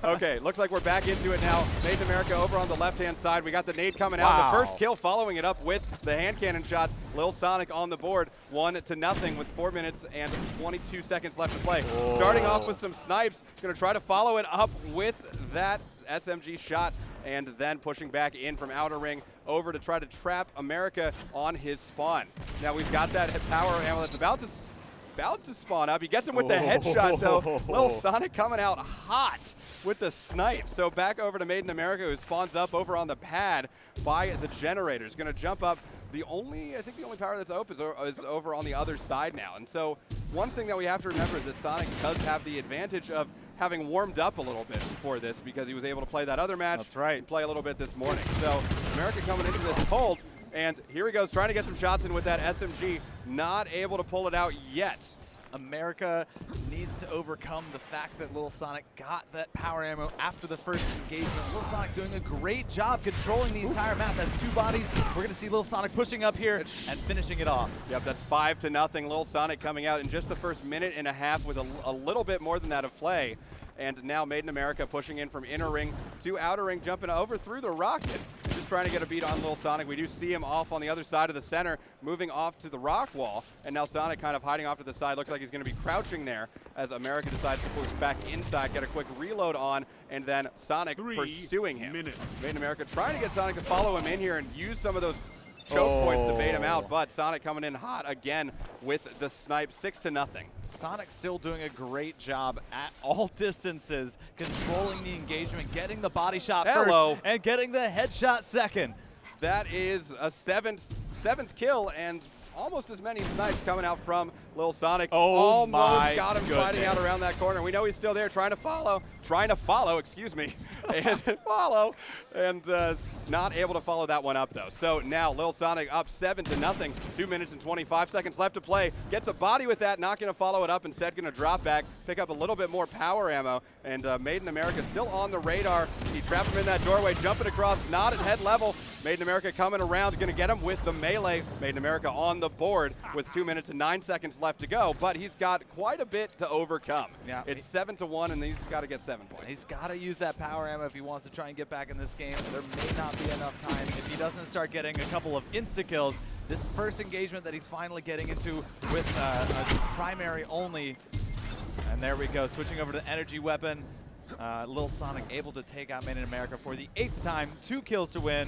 Okay, looks like we're back into it now. Made in America over on the left-hand side. We got the nade coming out. The first kill following it up with the hand cannon shots. Lil Sonic on the board, 1-0 with 4 minutes and 22 seconds left to play. Starting off with some snipes. Going to try to follow it up with that SMG shot, and then pushing back in from outer ring over to try to trap America on his spawn. Now we've got that power ammo that's about to spawn up. He gets him with the headshot, though. Lil Sonic coming out hot with the snipe. So back over to Made in America, who spawns up over on the pad by the generators. Going to jump up. I think the only power that's open is over on the other side now. And so one thing that we have to remember is that Sonic does have the advantage of having warmed up a little bit before this, because he was able to play that other match. That's right. And play a little bit this morning. So America coming into this cold, and here he goes trying to get some shots in with that SMG. Not able to pull it out yet. America needs to overcome the fact that Lil Sonic got that power ammo after the first engagement. Lil Sonic doing a great job controlling the entire map. That's 2 bodies. We're going to see Lil Sonic pushing up here and finishing it off. Yep, that's 5-0. Lil Sonic coming out in just the first minute and a half with a little bit more than that of play. And now Made in America pushing in from inner ring to outer ring, jumping over through the rocket. Just trying to get a beat on Lil Sonic. We do see him off on the other side of the center, moving off to the rock wall. And now Sonic kind of hiding off to the side. Looks like he's going to be crouching there as America decides to push back inside, get a quick reload on, and then Sonic pursuing him. Made in America trying to get Sonic to follow him in here and use some of those choke points to bait him out, but Sonic coming in hot again with the snipe, 6-0. Sonic still doing a great job at all distances, controlling the engagement, getting the body shot first, and getting the headshot second. That is a seventh kill, and almost as many snipes coming out from Lil Sonic. Oh, almost my got him fighting out around that corner. We know he's still there trying to follow, excuse me, and follow, and not able to follow that one up though. So now Lil Sonic up 7-0, 2 minutes and 25 seconds left to play. Gets a body with that, not going to follow it up, instead going to drop back, pick up a little bit more power ammo, and Made in America still on the radar. He trapped him in that doorway, jumping across, not at head level. Made in America coming around, going to get him with the melee. Made in America on the board with 2 minutes and 9 seconds left to go, but he's got quite a bit to overcome. Yeah, it's 7-1, and he's got to get 7 points. He's got to use that power ammo if he wants to try and get back in this game. There may not be enough time if he doesn't start getting a couple of insta-kills. This first engagement that he's finally getting into with a primary only. And there we go, switching over to energy weapon. Lil Sonic able to take out Made in America for the 8th time, 2 kills to win.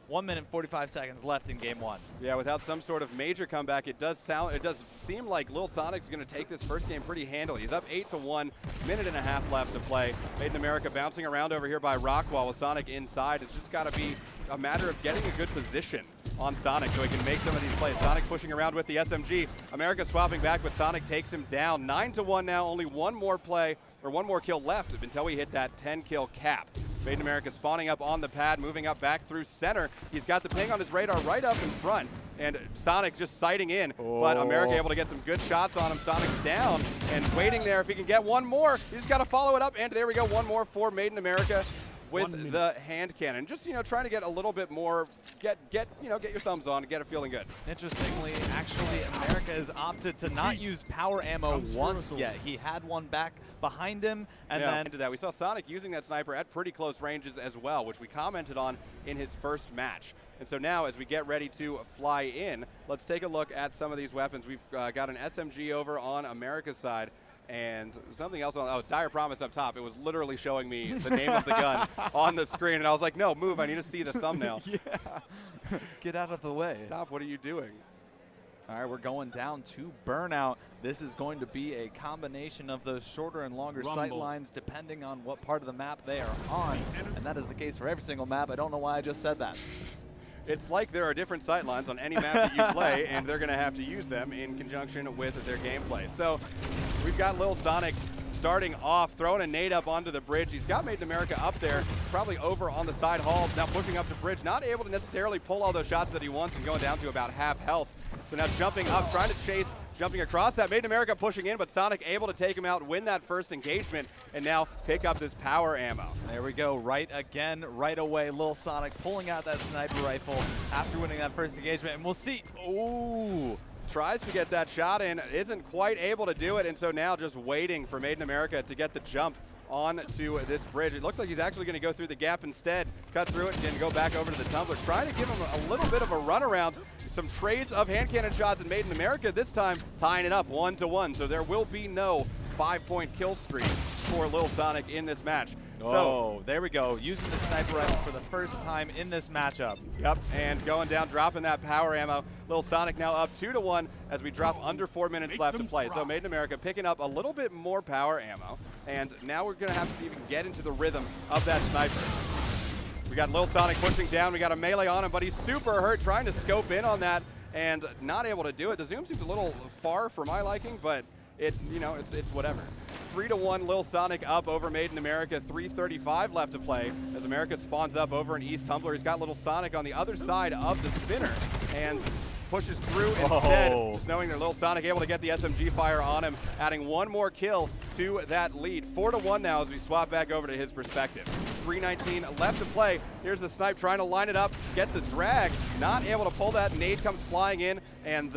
1 minute 45 seconds left in game 1. Yeah, without some sort of major comeback, it does seem like Lil Sonic's going to take this first game pretty handily. He's up 8-1, minute and a half left to play. Made in America bouncing around over here by Rockwall with Sonic inside. It's just got to be a matter of getting a good position on Sonic so he can make some of these plays. Sonic pushing around with the SMG. America swapping back, but Sonic takes him down. 9-1 now, only one more play, or one more kill left until we hit that 10-kill cap. Made in America spawning up on the pad, moving up back through center. He's got the ping on his radar right up in front, and Sonic just sighting in, but America able to get some good shots on him. Sonic's down and waiting there. If he can get one more, he's got to follow it up, and there we go, one more for Made in America with the hand cannon. Just, trying to get a little bit more, get your thumbs on, get it feeling good. Interestingly, actually, America has opted to not use power ammo once yet. He had one back behind him, and then into that. We saw Sonic using that sniper at pretty close ranges as well, which we commented on in his first match. And so now, as we get ready to fly in, let's take a look at some of these weapons. We've got an SMG over on America's side, and something else on, Dire Promise up top. It was literally showing me the name of the gun on the screen, and I was like, no, move, I need to see the thumbnail. Yeah, get out of the way. Stop, what are you doing? All right, we're going down to Burnout. This is going to be a combination of those shorter and longer sight lines depending on what part of the map they are on, and that is the case for every single map. I don't know why I just said that. It's like there are different sight lines on any map that you play, and they're going to have to use them in conjunction with their gameplay. So we've got Lil Sonic starting off, throwing a nade up onto the bridge. He's got Made in America up there, probably over on the side hall, now pushing up the bridge, not able to necessarily pull all those shots that he wants and going down to about half health. So now jumping up, trying to chase, jumping across that. Made in America pushing in, but Sonic able to take him out, win that first engagement, and now pick up this power ammo. There we go, right again, right away. Lil Sonic pulling out that sniper rifle after winning that first engagement, and we'll see. Ooh. Tries to get that shot in, isn't quite able to do it, and so now just waiting for Made in America to get the jump onto this bridge. It looks like he's actually going to go through the gap instead, cut through it, and go back over to the tumbler. Trying to give him a little bit of a runaround. Some trades of hand cannon shots and Made in America, this time tying it up 1-1. So there will be no 5-point kill streak for Lil Sonic in this match. So there we go, using the sniper rifle for the first time in this matchup. Yep, and going down, dropping that power ammo. Lil Sonic now up 2-1 as we drop under 4 minutes left to play. So Made in America picking up a little bit more power ammo, and now we're gonna have to see if we can get into the rhythm of that sniper. We got Lil Sonic pushing down, we got a melee on him, but he's super hurt, trying to scope in on that and not able to do it. The zoom seems a little far for my liking, but it's whatever. 3-1, Lil Sonic up over Made in America, 3:35 left to play as America spawns up over in East Tumbler. He's got Lil Sonic on the other side of the spinner and pushes through instead, just knowing that Lil Sonic able to get the SMG fire on him, adding one more kill to that lead. 4-1 now as we swap back over to his perspective. 3:19 left to play. Here's the snipe trying to line it up, get the drag, not able to pull that. Nade comes flying in, and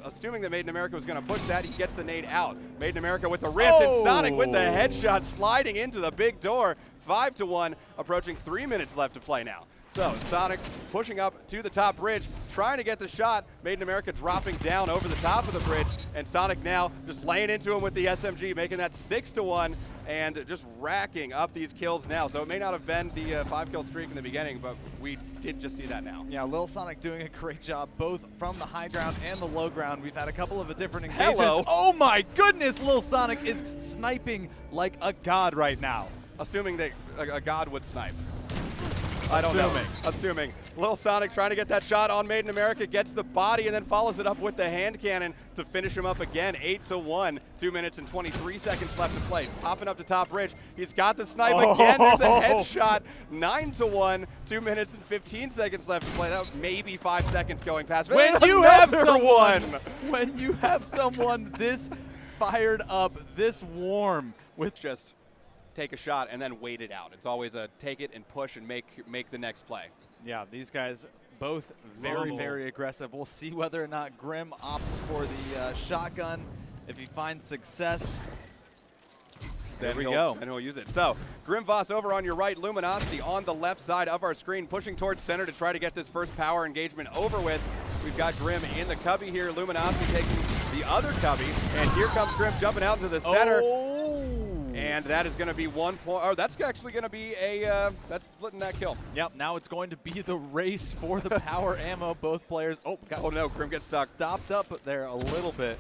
assuming that Made in America was going to push that, he gets the nade out. Made in America with the wrist, and Sonic with the headshot sliding into the big door. 5-1, approaching 3 minutes left to play now. So Sonic pushing up to the top bridge, trying to get the shot. Made in America dropping down over the top of the bridge, and Sonic now just laying into him with the SMG, making that 6-1, and just racking up these kills now. So it may not have been the 5-kill streak in the beginning, but we did just see that now. Yeah, Lil Sonic doing a great job both from the high ground and the low ground. We've had a couple of different engagements. Hello. Oh my goodness, Lil Sonic is sniping like a god right now. Assuming that a god would snipe. I don't know. Assuming. Little Sonic trying to get that shot on Made in America, gets the body, and then follows it up with the hand cannon to finish him up again. 8-1. 2 minutes and 23 seconds left to play. Popping up the top bridge. He's got the snipe again. There's a headshot. 9-1. 2 minutes and 15 seconds left to play. That was maybe 5 seconds going past. When you have one. someone this fired up, this warm, with Just take a shot and then wait it out. It's always a take it and push and make the next play. yeah, these guys both very, very aggressive. We'll see whether or not Grim opts for the shotgun. If he finds success, there we go. And he'll use it. So, Grim Vs over on your right, Luminosity on the left side of our screen, pushing towards center to try to get this first power engagement over with. We've got Grim in the cubby here, Luminosity taking the other cubby, and here comes Grim jumping out into the center. And that is going to be 1 point. Oh, that's actually going to be a, that's splitting that kill. Yep, now it's going to be the race for the power ammo. Both players, oh no, Grim gets stuck. Stopped up there a little bit.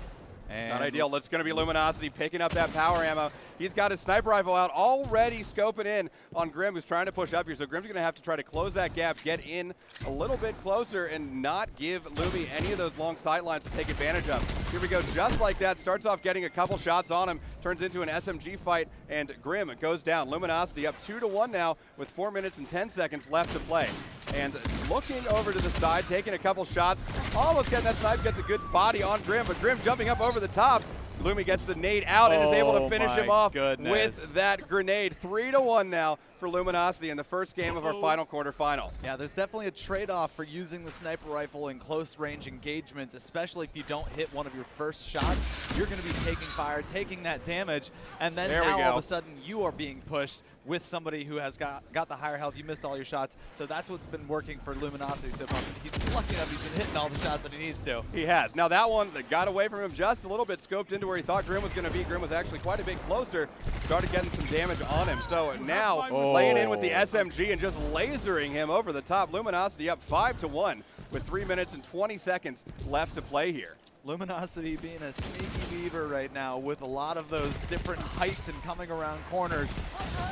And not ideal. It's going to be Luminosity picking up that power ammo. He's got his sniper rifle out, already scoping in on Grim, who's trying to push up here. So Grim's going to have to try to close that gap, get in a little bit closer, and not give Lumi any of those long sight lines to take advantage of. Here we go, just like that. Starts off getting a couple shots on him, turns into an SMG fight, and Grim goes down. Luminosity up 2-1 now with 4 minutes and 10 seconds left to play. And looking over to the side, taking a couple shots, almost getting that snipe, gets a good body on Grim, but Grim jumping up over the top. Lumi gets the nade out and is able to finish him off with that grenade. 3-1 now for Luminosity in the first game of our final quarterfinal. Yeah, there's definitely a trade-off for using the sniper rifle in close-range engagements, especially if you don't hit one of your first shots. You're going to be taking fire, taking that damage, and then now all of a sudden you are being pushed with somebody who has got the higher health. You missed all your shots, so that's what's been working for Luminosity so far. He's lucky enough he's been hitting all the shots that he needs to. He has. Now that one that got away from him just a little bit, scoped into where he thought Grim was going to be. Grim was actually quite a bit closer, started getting some damage on him. So now laying in with the SMG and just lasering him over the top. Luminosity up 5-1 with 3 minutes and 20 seconds left to play here. Luminosity being a sneaky beaver right now with a lot of those different heights and coming around corners.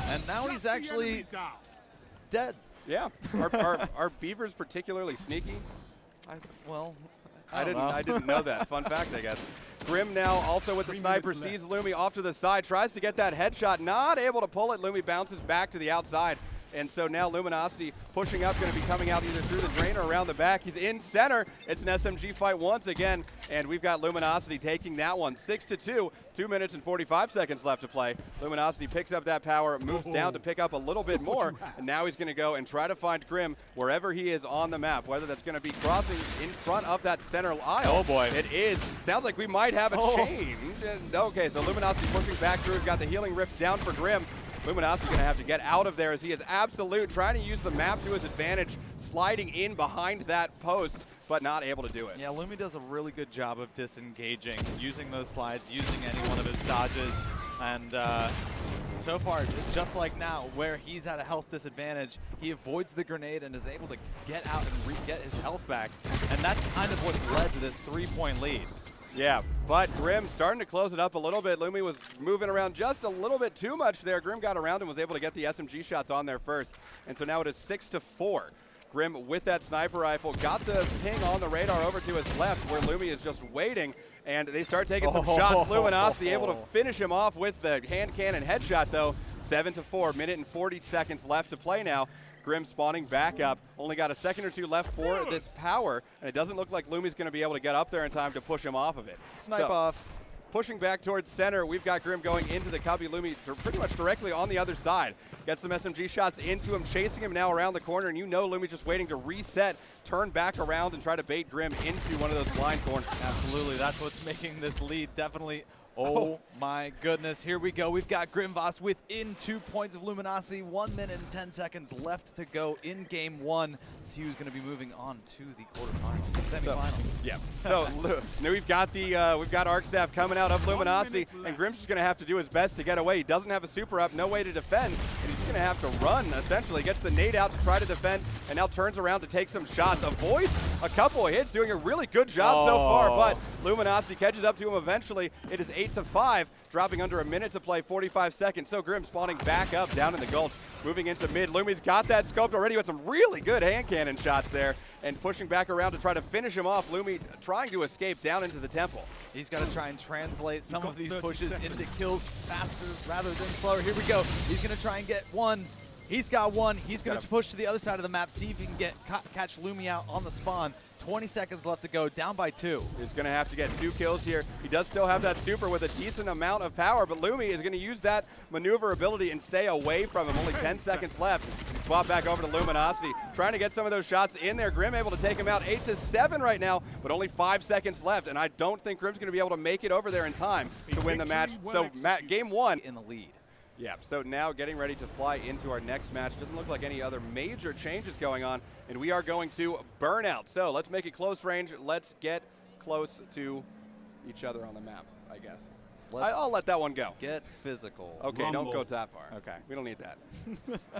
And now he's actually dead. Yeah. Are beavers particularly sneaky? I didn't know that. Fun fact, I guess. Grim now also with the sniper, sees Lumi off to the side, tries to get that headshot, not able to pull it. Lumi bounces back to the outside. And so now Luminosity pushing up, going to be coming out either through the drain or around the back. He's in center. It's an SMG fight once again, and we've got Luminosity taking that one 6-2. 2 minutes and 45 seconds left to play. Luminosity picks up that power, moves down to pick up a little bit more, and now he's going to go and try to find Grim wherever he is on the map, whether that's going to be crossing in front of that center aisle. Oh boy. It is. Sounds like we might have a change. Okay, so Luminosity pushing back through. Got the healing rift down for Grim. Luminosity going to have to get out of there as he is absolute, trying to use the map to his advantage, sliding in behind that post, but not able to do it. Yeah, Lumi does a really good job of disengaging, using those slides, using any one of his dodges, and so far, just like now, where he's at a health disadvantage, he avoids the grenade and is able to get out and get his health back, and that's kind of what's led to this 3-point lead. Yeah, but Grim starting to close it up a little bit. Lumi was moving around just a little bit too much there. Grim got around and was able to get the SMG shots on there first. And so now it is 6-4. Grim with that sniper rifle got the ping on the radar over to his left where Lumi is just waiting. And they start taking some shots. Luminosity able to finish him off with the hand cannon headshot though. 7-4, minute and 40 seconds left to play now. Grim spawning back up. Only got a second or two left for this power, and it doesn't look like Lumi's going to be able to get up there in time to push him off of it. Snipe off. Pushing back towards center, we've got Grim going into the cubby. Lumi pretty much directly on the other side. Gets some SMG shots into him, chasing him now around the corner, and you know Lumi's just waiting to reset, turn back around, and try to bait Grim into one of those blind corners. Absolutely, that's what's making this lead definitely. Oh my goodness, here we go. We've got Grim Vs within 2 points of Luminosity. 1 minute and 10 seconds left to go in game one. See who's going to be moving on to the quarterfinals, semifinals. So now we've got Arcstaff coming out of Luminosity, and Grim's just going to have to do his best to get away. He doesn't have a super up, no way to defend, and he's going to have to run essentially. Gets the nade out to try to defend, and now turns around to take some shots. Avoids a couple of hits, doing a really good job so far, but Luminosity catches up to him eventually. It is 8-5, dropping under a minute to play, 45 seconds. So Grim spawning back up down in the gulch, moving into mid. Lumi's got that scoped already with some really good hand cannon shots there and pushing back around to try to finish him off. Lumi trying to escape down into the temple. He's got to try and translate some of these pushes into kills faster rather than slower. Here we go. He's going to try and get one. He's got one. He's going to push to the other side of the map, see if he can catch Lumi out on the spawn. 20 seconds left to go, down by 2. He's going to have to get 2 kills here. He does still have that super with a decent amount of power, but Lumi is going to use that maneuverability and stay away from him. Only 10 seconds left. Swap back over to Luminosity, trying to get some of those shots in there. Grim able to take him out 8-7 right now, but only 5 seconds left, and I don't think Grim's going to be able to make it over there in time to win the match. So game 1 in the lead. Yeah, so now getting ready to fly into our next match. Doesn't look like any other major changes going on, and we are going to Burnout. So let's make it close range. Let's get close to each other on the map, I guess. I'll let that one go. Get physical. Okay, Rumble. don't go that far. Okay, we don't need that.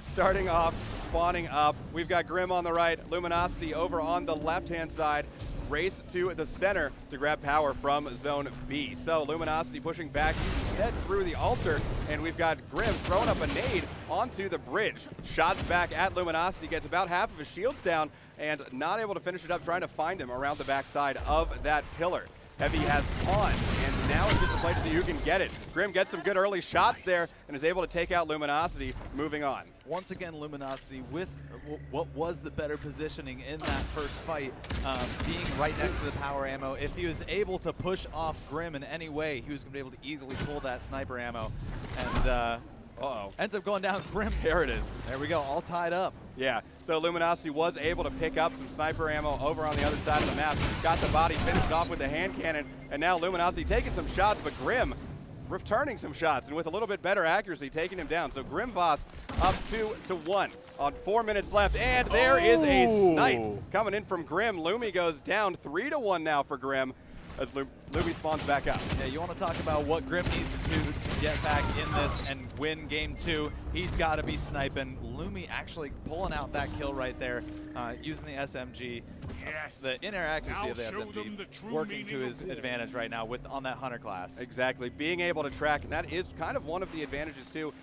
Starting off, spawning up, we've got Grim on the right, Luminosity over on the left-hand side. Race to the center to grab power from Zone B. So Luminosity pushing back, head through the altar, and we've got Grim throwing up a nade onto the bridge. Shots back at Luminosity, gets about half of his shields down, and not able to finish it up, trying to find him around the backside of that pillar. Heavy has on, and now it's just a play to see who can get it. Grim gets some good early shots there and is able to take out Luminosity, moving on. Once again, Luminosity with what was the better positioning in that first fight, being right next to the power ammo. If he was able to push off Grim in any way, he was going to be able to easily pull that sniper ammo. And ends up going down Grim. There it is. There we go, all tied up. Yeah, so Luminosity was able to pick up some sniper ammo over on the other side of the map. Got the body finished off with the hand cannon, and now Luminosity taking some shots, but Grim returning some shots, and with a little bit better accuracy, taking him down. So Grim Boss up 2-1 on 4 minutes left, and there is a snipe coming in from Grim. Lumi goes down 3-1 now for Grim as Lumi spawns back up. Yeah, you want to talk about what Grim needs to do to get back in this and win game 2. He's got to be sniping. Lumi actually pulling out that kill right there, using the SMG. Yes. The inner accuracy of the Now show them SMG the true working to meaning his of war. advantage right now on that Hunter class. Exactly, being able to track, and that is kind of one of the advantages too.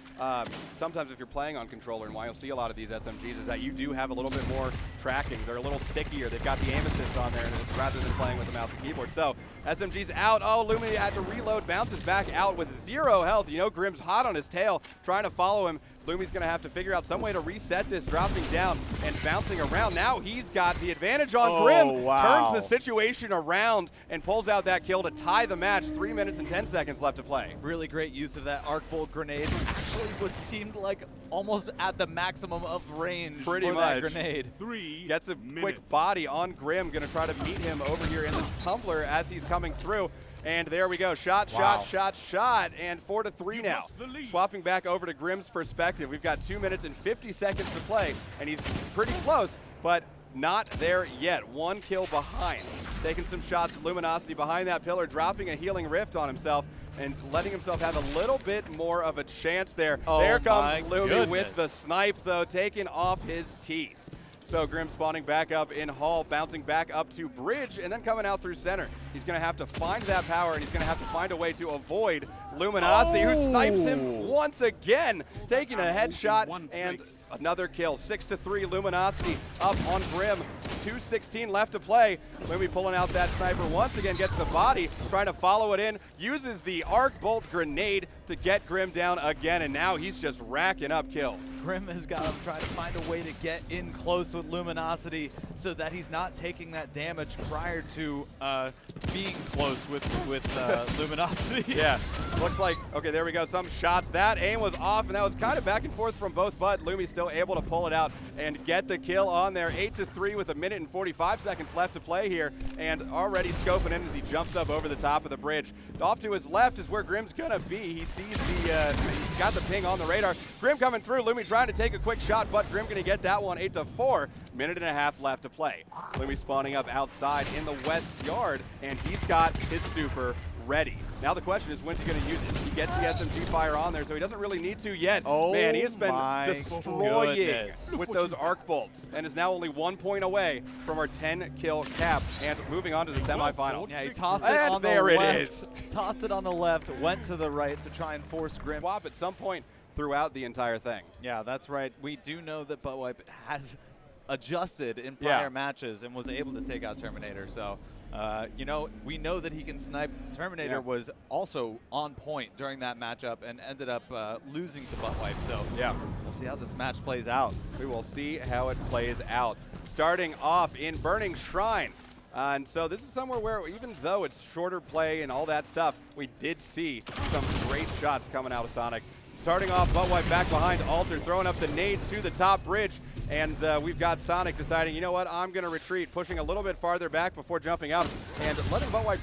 Sometimes if you're playing on controller, and why you'll see a lot of these SMGs is that you do have a little bit more tracking. They're a little stickier. They've got the aim assist on there, and it's rather than playing with the mouse and keyboard. So SMG's out. Oh, Lumi had to reload, bounces back out with 0 health. You know Grim's hot on his tail, trying to follow him. Lumi's going to have to figure out some way to reset this, dropping down and bouncing around. Now he's got the advantage on Grim. Wow. Turns the situation around and pulls out that kill to tie the match. 3 minutes and 10 seconds left to play. Really great use of that arc bolt grenade. Actually, what seemed like almost at the maximum of range Pretty for much. that grenade. 3 Gets a minutes. quick body on Grim. Going to try to meet him over here in this tumbler as he's coming through. And there we go. Shot, Wow. shot. And 4-3 now. lost the lead. Swapping back over to Grim's perspective. We've got 2 minutes and 50 seconds to play. And he's pretty close, but not there yet. 1 kill behind. Taking some shots at Luminosity behind that pillar, dropping a healing rift on himself and letting himself have a little bit more of a chance there. Oh, there my comes Lumi goodness. with the snipe, though, taking off his teeth. So Grim spawning back up in Hall, bouncing back up to Bridge, and then coming out through center. He's going to have to find that power, and he's going to have to find a way to avoid Luminosity, who snipes him once again, taking a headshot and another kill. 6-3, Luminosity up on Grim. 2:16 left to play. Lumi pulling out that sniper once again, gets the body, trying to follow it in, uses the arc bolt grenade to get Grim down again, and now he's just racking up kills. Grim has got to try to find a way to get in close with Luminosity so that he's not taking that damage prior to being close with Luminosity. Yeah, looks like, okay, there we go, some shots. That aim was off, and that was kind of back and forth from both, but Lumi's still able to pull it out and get the kill on there. 8-3 with 1 minute and 45 seconds left to play here, and already scoping in as he jumps up over the top of the bridge. Off to his left is where Grim's gonna be. He sees he's got the ping on the radar. Grim coming through, Lumi trying to take a quick shot, but Grim gonna get that one. 8-4, minute and a half left to play. Lumi spawning up outside in the west yard, and he's got his super ready. Now the question is, when's he going to use it? He gets the SMG fire on there, so he doesn't really need to yet. Oh, man, he has been my destroying goodness. with those arc bolts, and is now only 1 point away from our 10-kill cap, and moving on to the semifinal. Yeah, he tossed it And on the there it left. is. Tossed it on the left, went to the right to try and force Grim. Swap at some point throughout the entire thing. Yeah, that's right. We do know that Buttwipe has adjusted in prior matches and was able to take out Terminator. So, you know, we know that he can snipe. Terminator was also on point during that matchup and ended up losing to Buttwipe. So, Yeah. we'll see how this match plays out. We will see how it plays out. Starting off in Burning Shrine. And so this is somewhere where, even though it's shorter play and all that stuff, we did see some great shots coming out of Sonic. Starting off, Buttwipe back behind Alter, throwing up the nade to the top bridge. And we've got Sonic deciding, you know what, I'm going to retreat, pushing a little bit farther back before jumping up. And letting Buttwipe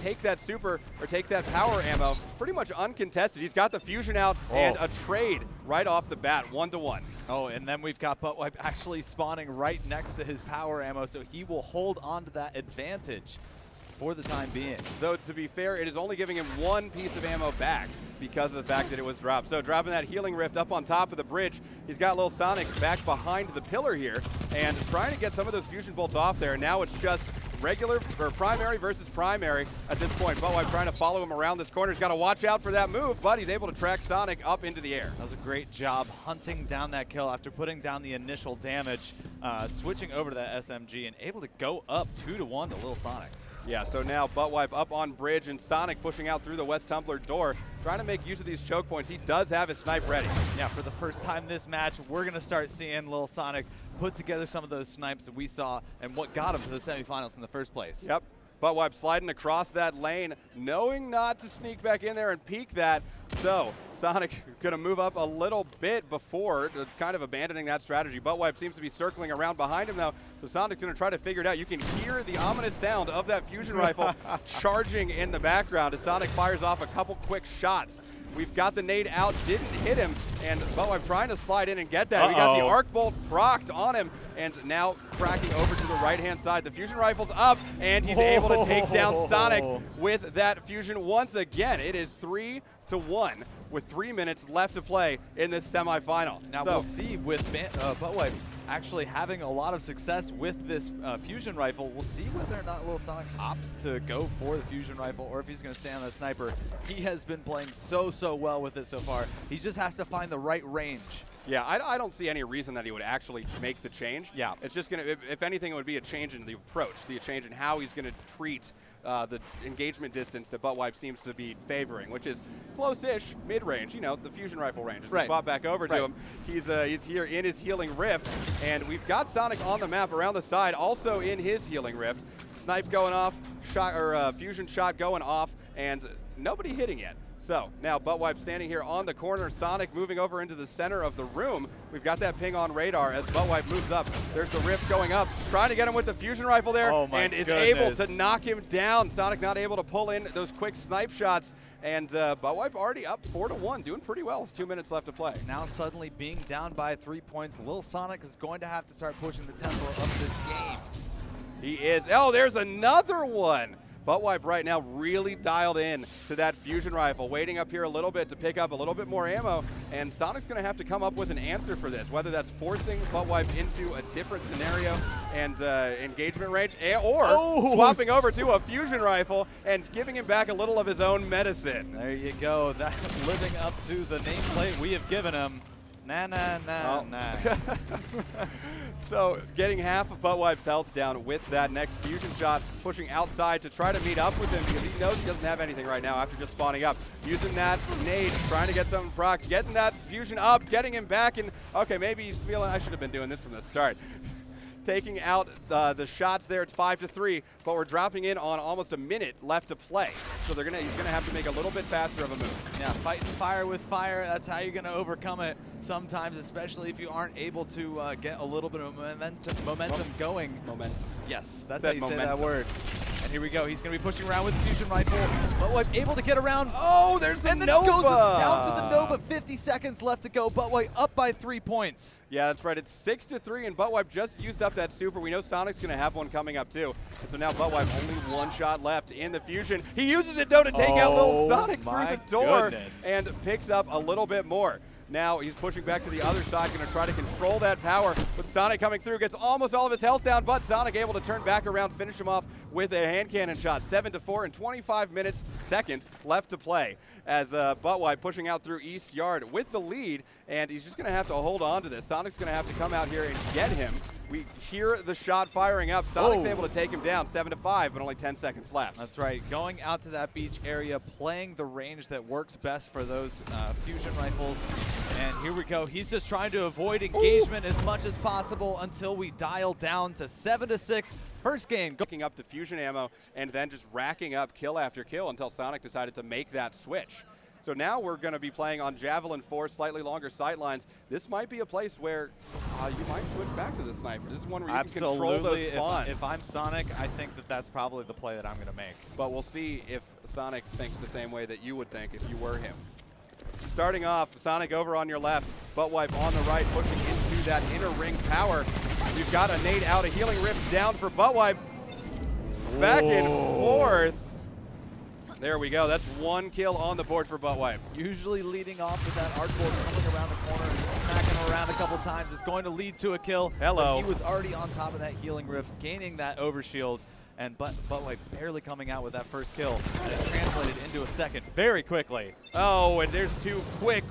take that super, or take that power ammo, pretty much uncontested. He's got the fusion out and a trade right off the bat, 1-to-1. Oh, and then we've got Buttwipe actually spawning right next to his power ammo, so he will hold on to that advantage for the time being. Though, to be fair, it is only giving him 1 piece of ammo back because of the fact that it was dropped. So dropping that healing rift up on top of the bridge. He's got little Sonic back behind the pillar here and trying to get some of those fusion bolts off there. Now it's just regular, or primary versus primary at this point. Buttwipe trying to follow him around this corner. He's got to watch out for that move, but he's able to track Sonic up into the air. That was a great job hunting down that kill after putting down the initial damage, switching over to that SMG and able to go up 2-to-1 to Lil Sonic. Yeah, so now Buttwipe up on bridge and Sonic pushing out through the West Tumbler door, trying to make use of these choke points. He does have his snipe ready. Yeah, for the first time this match, we're going to start seeing Lil Sonic put together some of those snipes that we saw and what got him to the semifinals in the first place. Yep. Buttwipe sliding across that lane, knowing not to sneak back in there and peek that. So Sonic going to move up a little bit before kind of abandoning that strategy. Buttwipe seems to be circling around behind him now, so Sonic's going to try to figure it out. You can hear the ominous sound of that fusion rifle charging in the background as Sonic fires off a couple quick shots. We've got the nade out, didn't hit him, and Buttwipe trying to slide in and get that. We got the arc bolt procced on him, and now cracking over to the right-hand side. The fusion rifle's up, and he's able to take down Sonic with that fusion once again. It is 3-to-1 with 3 minutes left to play in this semifinal. Now we'll see with Buttwipe actually having a lot of success with this fusion rifle. We'll see whether or not Lil Sonic opts to go for the fusion rifle or if he's going to stay on the sniper. He has been playing so well with it so far. He just has to find the right range. Yeah, I don't see any reason that he would actually make the change. Yeah. It's just going to, if anything, it would be a change in the approach, the change in how he's going to treat the engagement distance that Buttwipe seems to be favoring, which is close-ish, mid-range, you know, the fusion rifle range. As we swap back over to him, he's here in his healing rift, and we've got Sonic on the map around the side, also in his healing rift. Snipe going off, fusion shot going off, and nobody hitting yet. So now Buttwipe standing here on the corner, Sonic moving over into the center of the room. We've got that ping on radar as Buttwipe moves up. There's the rift going up, trying to get him with the fusion rifle there, and is able to knock him down. Sonic not able to pull in those quick snipe shots, and Buttwipe already up 4-to-1, doing pretty well with 2 minutes left to play. Now suddenly being down by 3 points, Lil Sonic is going to have to start pushing the tempo of this game. He is. Oh, there's another one. Buttwipe right now really dialed in to that fusion rifle, waiting up here a little bit to pick up a little bit more ammo, and Sonic's going to have to come up with an answer for this, whether that's forcing Buttwipe into a different scenario and engagement range, or swapping over to a fusion rifle and giving him back a little of his own medicine. There you go. That's living up to the nameplate we have given him. Nah. So getting half of Buttwipe's health down with that next fusion shot, pushing outside to try to meet up with him because he knows he doesn't have anything right now after just spawning up. Using that nade, trying to get something proc, getting that fusion up, getting him back, and okay, maybe he's feeling, I should have been doing this from the start. Taking out the shots there, it's 5-3, but we're dropping in on almost a minute left to play. So he's gonna have to make a little bit faster of a move. Yeah, fighting fire with fire, that's how you're gonna overcome it sometimes, especially if you aren't able to get a little bit of momentum going. Momentum. Yes, that's Said how you say momentum. that word. And here we go. He's going to be pushing around with the fusion rifle. Buttwipe able to get around. Oh, there's the and then Nova. goes down to the Nova. 50 seconds left to go. Buttwipe up by 3 points. Yeah, that's right. It's 6-3, and Buttwipe just used up that super. We know Sonic's going to have one coming up, too. And so now Buttwipe only 1 shot left in the fusion. He uses it, though, to take out Lil Sonic through the door and picks up a little bit more. Now he's pushing back to the other side, going to try to control that power. With Sonic coming through, gets almost all of his health down, but Sonic able to turn back around, finish him off with a hand cannon shot. 7-4 and 25 seconds left to play as Buttwipe pushing out through East Yard with the lead, and he's just going to have to hold on to this. Sonic's going to have to come out here and get him. We hear the shot firing up. Sonic's able to take him down 7-5, but only 10 seconds left. That's right. Going out to that beach area, playing the range that works best for those fusion rifles. And here we go. He's just trying to avoid engagement as much as possible until we dial down to 7-6. First game. Cooking up the fusion ammo and then just racking up kill after kill until Sonic decided to make that switch. So now we're going to be playing on Javelin 4, slightly longer sightlines. This might be a place where you might switch back to the sniper. This is one where you can control those spawns. If I'm Sonic, I think that that's probably the play that I'm going to make. But we'll see if Sonic thinks the same way that you would think if you were him. Starting off, Sonic over on your left, Buttwipe on the right, pushing into that inner ring power. You've got a nade out, a healing rift down for Buttwipe. Back and forth. There we go. That's 1 kill on the board for Buttwipe. Usually leading off with that arc bolt coming around the corner and smacking him around a couple times is going to lead to a kill. Hello. But he was already on top of that healing rift, gaining that overshield, and Buttwipe barely coming out with that first kill, and it translated into a second very quickly. Oh, and there's 2 quick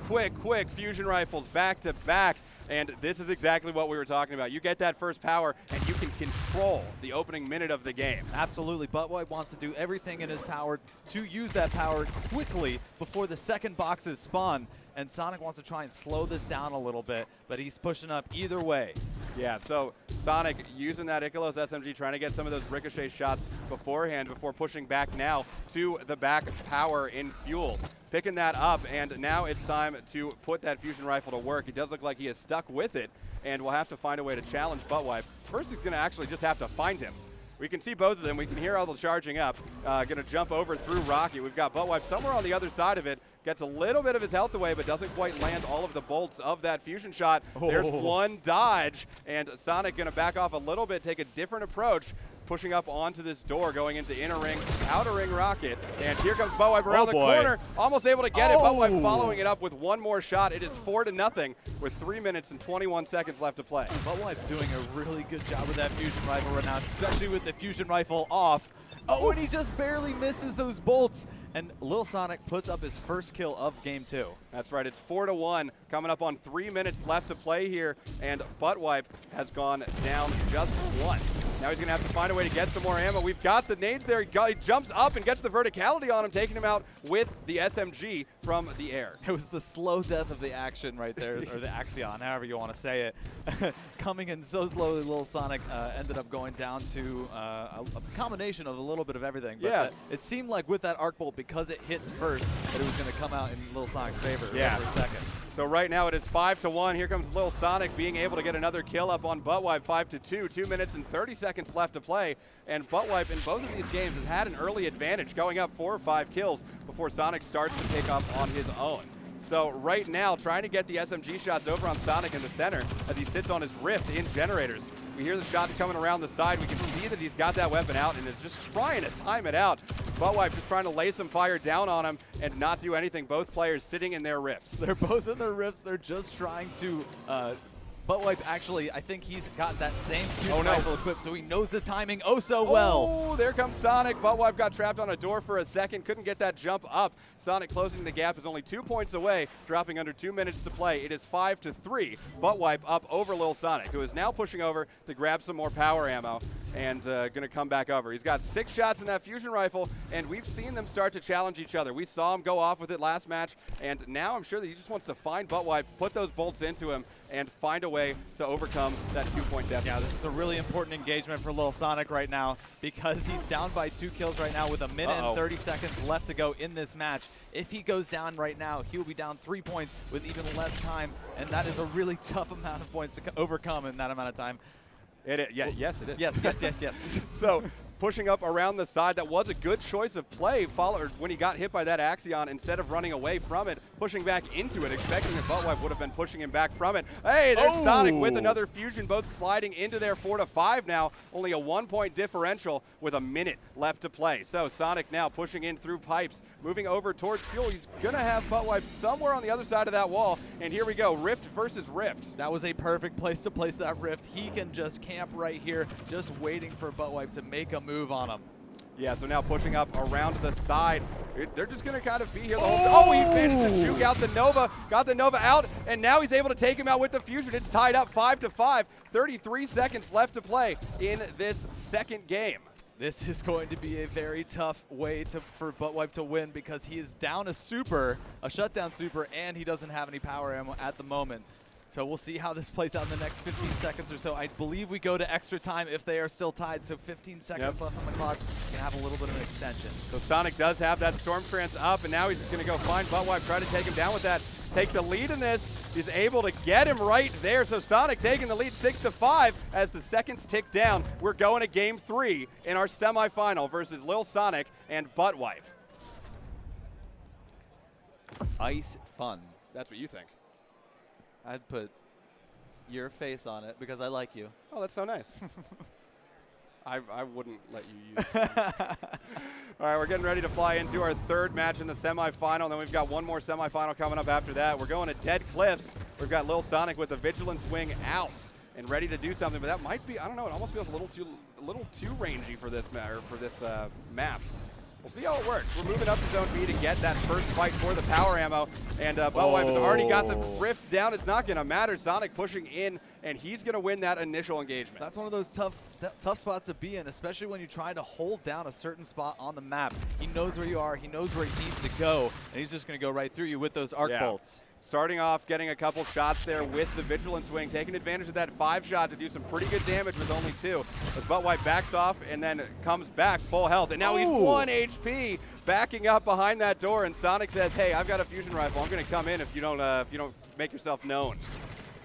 fusion rifles back to back. And this is exactly what we were talking about. You get that first power, and you can control the opening minute of the game. Absolutely. Buttwipe wants to do everything in his power to use that power quickly before the second boxes spawn. And Sonic wants to try and slow this down a little bit, but he's pushing up either way. Yeah, so Sonic using that Ikelos SMG, trying to get some of those ricochet shots beforehand before pushing back now to the back power in fuel. Picking that up, and now it's time to put that fusion rifle to work. It does look like he is stuck with it, and we'll have to find a way to challenge Buttwipe. First, he's going to actually just have to find him. We can see both of them. We can hear all the charging up. Going to jump over through Rocky. We've got Buttwipe somewhere on the other side of it. Gets a little bit of his health away, but doesn't quite land all of the bolts of that fusion shot. There's 1 dodge, and Sonic going to back off a little bit, take a different approach, pushing up onto this door, going into inner ring, outer ring rocket. And here comes Buttwipe around the corner, almost able to get it. Buttwipe following it up with 1 more shot. It is 4-0 with 3 minutes and 21 seconds left to play. Buttwipe doing a really good job with that fusion rifle right now, especially with the fusion rifle off. Oh, and he just barely misses those bolts. And Lil Sonic puts up his first kill of game 2. That's right. It's 4-1, coming up on 3 minutes left to play here, and Buttwipe has gone down just once. Now he's going to have to find a way to get some more ammo. We've got the nades there. He jumps up and gets the verticality on him, taking him out with the SMG from the air. It was the slow death of the action right there, or the axion, however you want to say it. Coming in so slowly, Lil Sonic ended up going down to a combination of a little bit of everything. But it seemed like with that arc bolt, because it hits first, that it was going to come out in Lil Sonic's favor for a second. So right now it is 5-1. Here comes Lil Sonic being able to get another kill up on Buttwipe, 5-2. 2 minutes and 30 seconds left to play. And Buttwipe in both of these games has had an early advantage, going up 4 or 5 kills before Sonic starts to pick up on his own. So right now, trying to get the SMG shots over on Sonic in the center as he sits on his rift in generators. We hear the shots coming around the side. We can see that he's got that weapon out and is just trying to time it out. Buttwipe just trying to lay some fire down on him and not do anything. Both players sitting in their rifts. They're both in their rifts. They're just trying to Buttwipe actually, I think he's got that same fusion rifle equipped, so he knows the timing so well. Oh, there comes Sonic. Buttwipe got trapped on a door for a second, couldn't get that jump up. Sonic closing the gap is only 2 points away, dropping under 2 minutes to play. It is 5-3. Buttwipe up over Lil Sonic, who is now pushing over to grab some more power ammo and going to come back over. He's got 6 shots in that fusion rifle, and we've seen them start to challenge each other. We saw him go off with it last match, and now I'm sure that he just wants to find Buttwipe, put those bolts into him, and find a way to overcome that 2-point deficit. Yeah, this is a really important engagement for Lil Sonic right now because he's down by 2 kills right now with a minute and 30 seconds left to go in this match. If he goes down right now, he will be down 3 points with even less time, and that is a really tough amount of points to overcome in that amount of time. Yes, it is. Yes. So pushing up around the side. That was a good choice of play. When he got hit by that Axion, instead of running away from it, pushing back into it, expecting that Buttwipe would have been pushing him back from it. Hey, there's Sonic with another fusion, both sliding into their 4-5 now. Only a 1-point differential with a minute left to play. So Sonic now pushing in through pipes, moving over towards fuel. He's going to have Buttwipe somewhere on the other side of that wall. And here we go, Rift versus Rift. That was a perfect place to place that Rift. He can just camp right here, just waiting for Buttwipe to make a move on him. Yeah, so now pushing up around the side. They're just going to kind of be here the whole time. Oh, he managed to juke out the Nova, got the Nova out, and now he's able to take him out with the fusion. It's tied up 5-5, 33 seconds left to play in this second game. This is going to be a very tough way for Buttwipe to win because he is down a super, a shutdown super, and he doesn't have any power ammo at the moment. So we'll see how this plays out in the next 15 seconds or so. I believe we go to extra time if they are still tied, so 15 seconds left on the clock. Can have a little bit of an extension. So Sonic does have that Storm Trance up, and now he's going to go find Buttwipe, try to take him down with that. Take the lead in this. He's able to get him right there. So Sonic taking the lead 6-5 as the seconds tick down. We're going to game 3 in our semifinal versus Lil Sonic and Buttwipe. Ice fun. That's what you think. I'd put your face on it because I like you. Oh, that's so nice. I wouldn't let you use it. All right, we're getting ready to fly into our third match in the semifinal, and then we've got one more semifinal coming up after that. We're going to Dead Cliffs. We've got Lil Sonic with the Vigilance Wing out and ready to do something, but that might be, I don't know, it almost feels a little too rangy for this map. We'll see how it works. We're moving up to Zone B to get that first fight for the power ammo. And Buttwipe has already got the Rift down. It's not going to matter. Sonic pushing in, and he's going to win that initial engagement. That's one of those tough spots to be in, especially when you try to hold down a certain spot on the map. He knows where you are. He knows where he needs to go, and he's just going to go right through you with those arc bolts. Starting off, getting a couple shots there with the Vigilance Wing, taking advantage of that 5-shot to do some pretty good damage with only 2. As Buttwipe backs off and then comes back full health, and now he's 1 HP, backing up behind that door. And Sonic says, "Hey, I've got a fusion rifle. I'm going to come in if you don't make yourself known."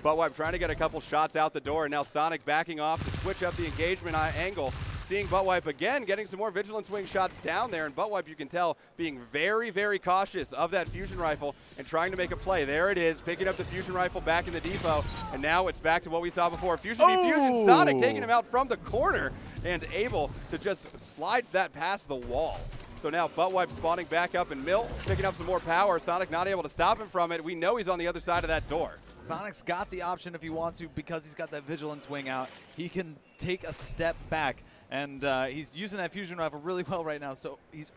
Buttwipe trying to get a couple shots out the door, and now Sonic backing off to switch up the engagement angle. Seeing Buttwipe again, getting some more Vigilance Wing shots down there, and Buttwipe, you can tell, being very, very cautious of that fusion rifle and trying to make a play. There it is, picking up the fusion rifle back in the depot, and now it's back to what we saw before. Fusion defusion, Sonic taking him out from the corner and able to just slide that past the wall. So now Buttwipe spawning back up in Mill, picking up some more power. Sonic not able to stop him from it. We know he's on the other side of that door. Sonic's got the option if he wants to because he's got that Vigilance Wing out. He can take a step back. And he's using that fusion rifle really well right now. So he's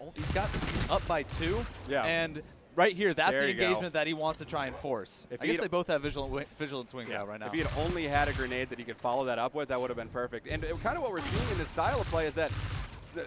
up by 2. Yeah. And right here, that's the engagement that he wants to try and force. I guess they both have Vigilance Wings out right now. If he had only had a grenade that he could follow that up with, that would have been perfect. And kind of what we're seeing in this style of play is that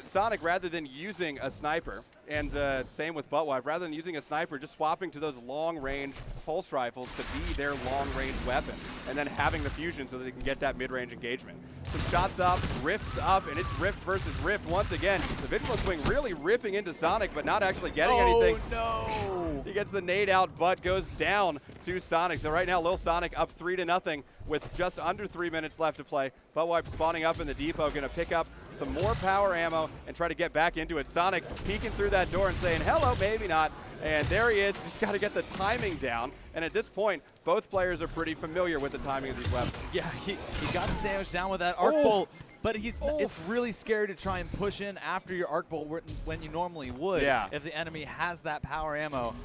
Sonic, rather than using a sniper, and same with Buttwipe, rather than using a sniper, just swapping to those long-range pulse rifles to be their long-range weapon, and then having the fusion so that they can get that mid-range engagement. Some shots up, Rifts up, and it's Rift versus Rift once again. The Vigilance Wing really ripping into Sonic, but not actually getting anything. Oh, no! He gets the nade out, but goes down to Sonic. So right now, Lil Sonic up 3-0 with just under 3 minutes left to play. Buttwipe spawning up in the depot, going to pick up some more power ammo and try to get back into it. Sonic peeking through that door and saying, "Hello, maybe not." And there he is. Just got to get the timing down. And at this point, both players are pretty familiar with the timing of these weapons. Yeah, he got the damage down with that arc bolt. But it's really scary to try and push in after your arc bolt when you normally would if the enemy has that power ammo.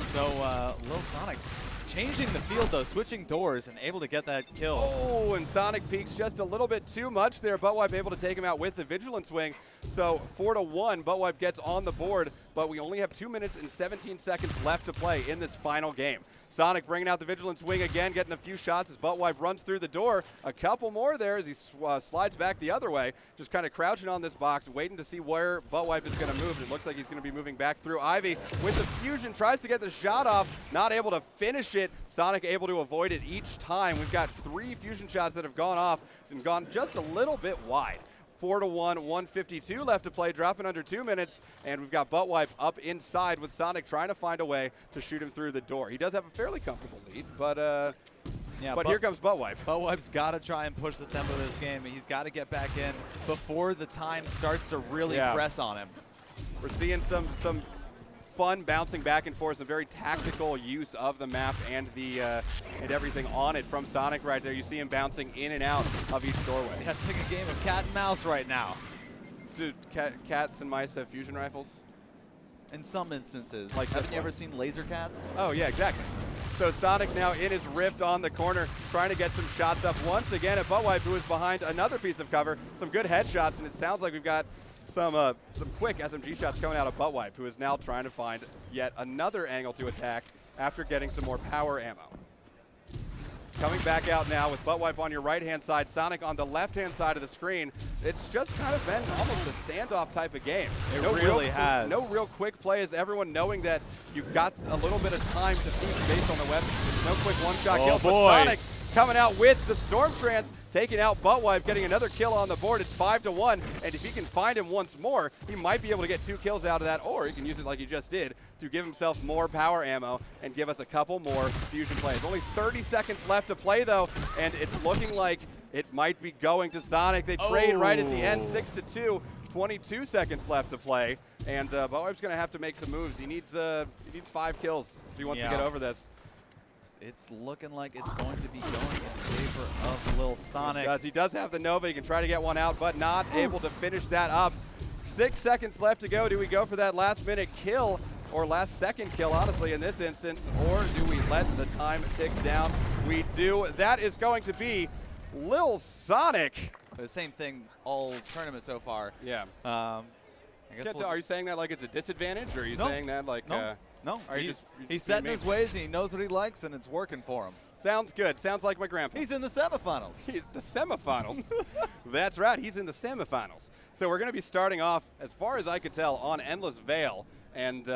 So Lil Sonic's changing the field though, switching doors and able to get that kill. Oh, and Sonic peaks just a little bit too much there. Buttwipe able to take him out with the Vigilance Wing. So 4-1, Buttwipe gets on the board, but we only have 2 minutes and 17 seconds left to play in this final game. Sonic bringing out the Vigilance Wing again, getting a few shots as Buttwipe runs through the door. A couple more there as he slides back the other way, just kind of crouching on this box, waiting to see where Buttwipe is going to move. It looks like he's going to be moving back through Ivy with the fusion, tries to get the shot off, not able to finish it. Sonic able to avoid it each time. We've got 3 fusion shots that have gone off and gone just a little bit wide. 4-1, 1:52 left to play, dropping under 2 minutes, and we've got Buttwipe up inside with Sonic trying to find a way to shoot him through the door. He does have a fairly comfortable lead, but Yeah, but here comes Butt Wipe. ButtWipe's got to try and push the tempo of this game. He's got to get back in before the time starts to really press on him. We're seeing some fun bouncing back and forth, some very tactical use of the map and the and everything on it from Sonic right there. You see him bouncing in and out of each doorway. Yeah, it's like a game of cat and mouse right now. Dude, cats and mice have fusion rifles? In some instances. Like, haven't you ever seen laser cats? Oh, yeah, exactly. So Sonic now in his rift on the corner, trying to get some shots up once again at Butt Wipe, who is behind another piece of cover. Some good headshots, and it sounds like we've got some quick SMG shots coming out of Butt Wipe, who is now trying to find yet another angle to attack after getting some more power ammo. Coming back out now with Butt Wipe on your right-hand side, Sonic on the left-hand side of the screen. It's just kind of been almost a standoff type of game. It really has. No real quick plays, everyone knowing that you've got a little bit of time to feed based on the weapon. No quick one-shot kills, but Sonic coming out with the Storm Trance, taking out Butt Wipe, getting another kill on the board. It's 5-1, and if he can find him once more, he might be able to get 2 kills out of that, or he can use it like he just did to give himself more power ammo and give us a couple more fusion plays. Only 30 seconds left to play, though, and it's looking like it might be going to Sonic. They trade right at the end, 6-2, 22 seconds left to play, and Butt Wipe's going to have to make some moves. He needs 5 kills if he wants to get over this. It's looking like it's going to be going in favor of Lil Sonic. He does have the Nova. He can try to get one out, but not able to finish that up. 6 seconds left to go. Do we go for that last-minute kill or last-second kill, honestly, in this instance, or do we let the time tick down? We do. That is going to be Lil Sonic. The same thing all tournament so far. Yeah. I guess Are you saying that like it's a disadvantage, or are you saying that like... No, Are you he's setting his ways, and he knows what he likes, and it's working for him. Sounds good. Sounds like my grandpa. He's in the semifinals. He's the semifinals. That's right. He's in the semifinals. So we're going to be starting off, as far as I could tell, on Endless Veil. And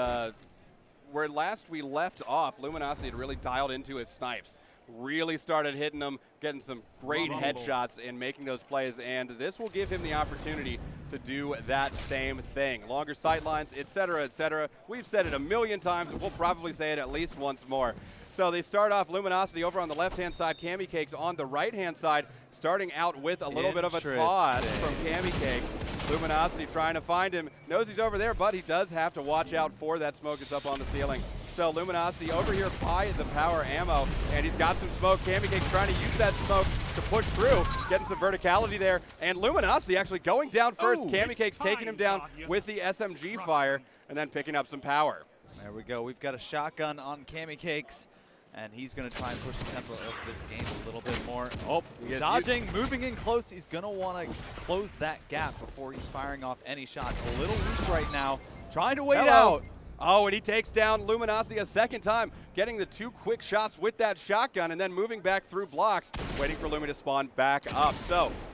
where last we left off, Luminosity had really dialed into his snipes. Really started hitting them, getting some great headshots and making those plays. And this will give him the opportunity to do that same thing. Longer sight lines, et cetera, et cetera. We've said it a million times, and we'll probably say it at least once more. So they start off Luminosity over on the left-hand side, CammyCakes on the right-hand side, starting out with a little bit of a toss from CammyCakes. Luminosity trying to find him. Knows he's over there, but he does have to watch out for that smoke that's up on the ceiling. So Luminosity over here by the power ammo, and he's got some smoke. CammyCakes trying to use that smoke to push through, getting some verticality there. And Luminosity actually going down first. CammyCakes taking him down with the SMG fire, and then picking up some power. There we go. We've got a shotgun on CammyCakes, and he's going to try and push the tempo of this game a little bit more. Oh, dodging, moving in close. He's going to want to close that gap before he's firing off any shots. A little weak right now, trying to wait out. Oh, and he takes down Luminosity a second time, getting the 2 quick shots with that shotgun and then moving back through blocks, waiting for Lumi to spawn back up.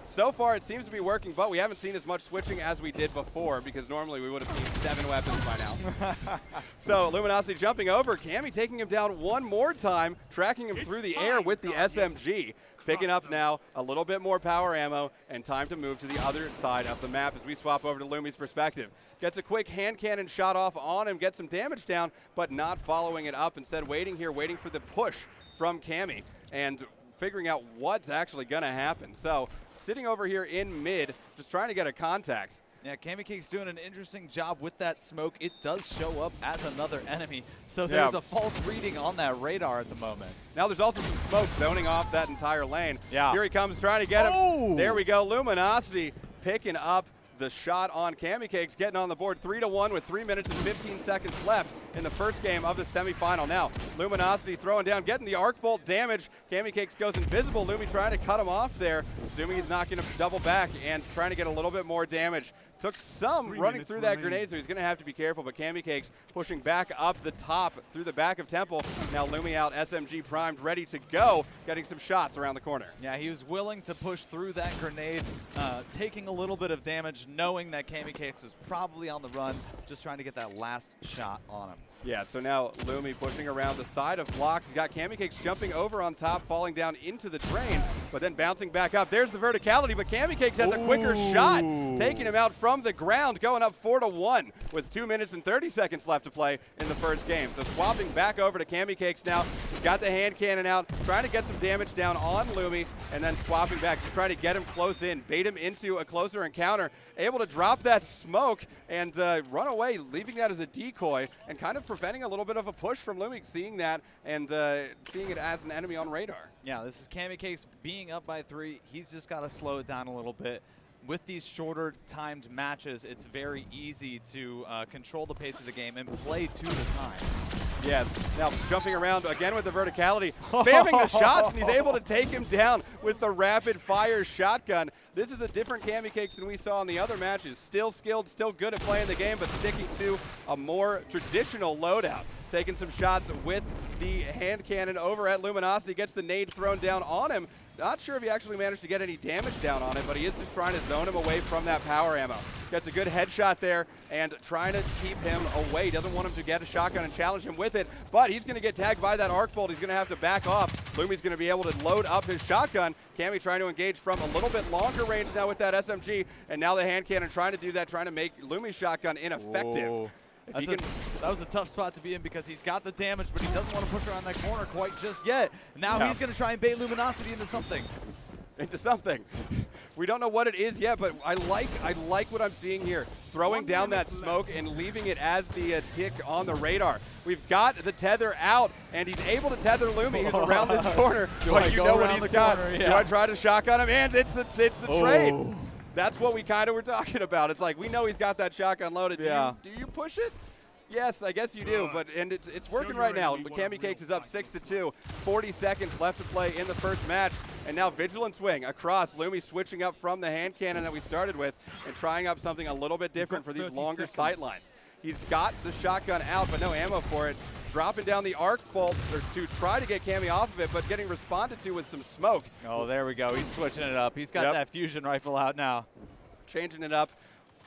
So far it seems to be working, but we haven't seen as much switching as we did before, because normally we would have seen 7 weapons by now. So Luminosity jumping over, Cammy taking him down one more time, tracking him through the air with the SMG. Picking up now a little bit more power ammo, and time to move to the other side of the map as we swap over to Lumi's perspective. Gets a quick hand cannon shot off on him, gets some damage down, but not following it up. Instead, waiting here, waiting for the push from Cammy and figuring out what's actually going to happen. So sitting over here in mid, just trying to get a contact. Yeah, CammyCakes doing an interesting job with that smoke. It does show up as another enemy, so there's a false reading on that radar at the moment. Now there's also some smoke zoning off that entire lane. Yeah. Here he comes trying to get him. There we go, Luminosity picking up the shot on CammyCakes, getting on the board 3-1 with 3 minutes and 15 seconds left in the first game of the semifinal. Now, Luminosity throwing down, getting the arc bolt damage. CammyCakes goes invisible. Lumi trying to cut him off there, assuming he's not going to double back and trying to get a little bit more damage. Took some running through that grenade, so he's going to have to be careful, but CammyCakes pushing back up the top through the back of Temple. Now Lumi out, SMG primed, ready to go, getting some shots around the corner. Yeah, he was willing to push through that grenade, taking a little bit of damage, knowing that CammyCakes is probably on the run, just trying to get that last shot on him. Yeah, so now Lumi pushing around the side of blocks. He's got CammyCakes jumping over on top, falling down into the drain. but then bouncing back up. There's the verticality, but CammyCakes had the quicker shot, taking him out from the ground, going up 4-1 with 2 minutes and 30 seconds left to play in the first game. So swapping back over to CammyCakes now. He's got the hand cannon out, trying to get some damage down on Lumi, and then swapping back, just trying to get him close in, bait him into a closer encounter, able to drop that smoke and run away, leaving that as a decoy, and kind of preventing a little bit of a push from Lumi, seeing that and seeing it as an enemy on radar. Yeah, this is CammyCakes being up by 3. He's just got to slow it down a little bit. With these shorter timed matches, it's very easy to control the pace of the game and play to the time. Yeah, now jumping around again with the verticality, spamming the shots, and he's able to take him down with the rapid fire shotgun. This is a different CammyCakes than we saw in the other matches. Still skilled, still good at playing the game, but sticking to a more traditional loadout. Taking some shots with the hand cannon over at Luminosity, gets the nade thrown down on him. Not sure if he actually managed to get any damage down on it, but he is just trying to zone him away from that power ammo. Gets a good headshot there and trying to keep him away. Doesn't want him to get a shotgun and challenge him with it, but he's going to get tagged by that arc bolt. He's going to have to back off. Lumi's going to be able to load up his shotgun. Cammy trying to engage from a little bit longer range now with that SMG, and now the hand cannon trying to do that, trying to make Lumi's shotgun ineffective. Whoa. That was a tough spot to be in because he's got the damage, but he doesn't want to push around that corner quite just yet. Now he's going to try and bait Luminosity into something. We don't know what it is yet, but I like what I'm seeing here. Throwing down that smoke and leaving it as the tick on the radar. We've got the tether out, and he's able to tether Lumi, who's around this corner. But you know what he's got. Do I try to shotgun him? And it's the trade. That's what we kind of were talking about. It's like, we know he's got that shotgun loaded. Do you push it? Yes, I guess you do, but it's working right now. CammyCakes is up 6-2, 40 seconds left to play in the first match, and now Vigilant Swing across. Lumi switching up from the hand cannon that we started with and trying up something a little bit different for these longer sight lines. He's got the shotgun out, but no ammo for it. Dropping down the arc bolt to try to get Cammy off of it, but getting responded to with some smoke. Oh, there we go. He's switching it up. He's got that fusion rifle out now. Changing it up.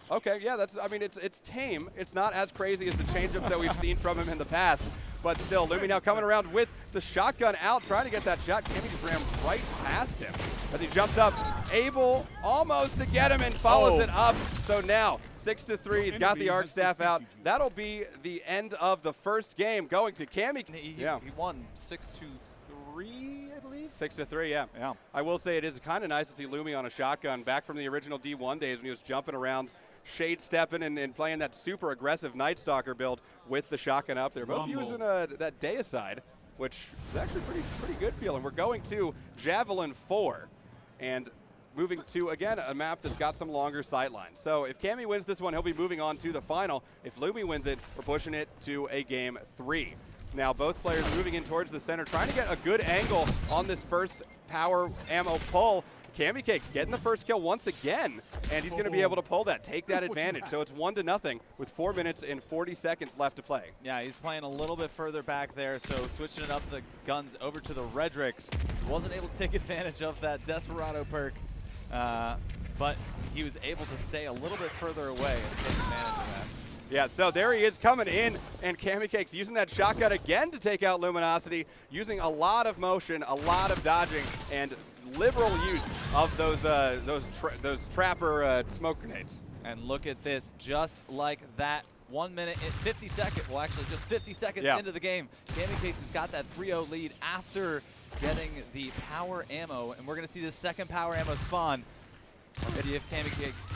Okay, yeah, it's tame. It's not as crazy as the change-ups that we've seen from him in the past, but still, Lumi now coming around with the shotgun out, trying to get that shot. Cammy just ran right past him as he jumped up, able almost to get him and follows it up. So now 6-3, he's got the arc staff out. That'll be the end of the first game, going to Cammy. He won 6-3, I believe. 6-3, yeah. I will say it is kind of nice to see Lumi on a shotgun back from the original D1 days when he was jumping around, shade stepping and playing that super aggressive Night Stalker build with the shotgun up there. Both using that Deicide, which is actually pretty good feeling. We're going to Javelin 4 and moving to, again, a map that's got some longer sight lines. So if Cammy wins this one, he'll be moving on to the final. If Lumi wins it, we're pushing it to a game 3. Now both players moving in towards the center, trying to get a good angle on this first power ammo pull. CammyCakes getting the first kill once again, and he's going to be able to pull that, take that advantage. So it's 1-0 with 4 minutes and 40 seconds left to play. Yeah, he's playing a little bit further back there, so switching it up the guns over to the Redrix. Wasn't able to take advantage of that Desperado perk, but he was able to stay a little bit further away and take advantage of that. Yeah, so there he is coming in, and CammyCakes using that shotgun again to take out Luminosity, using a lot of motion, a lot of dodging, and liberal use of those trapper smoke grenades. And look at this, just like that, 1 minute and 50 seconds, well actually just 50 seconds into the game, CammyCakes has got that 3-0 lead after getting the power ammo, and we're going to see the second power ammo spawn. Let's see if CammyCakes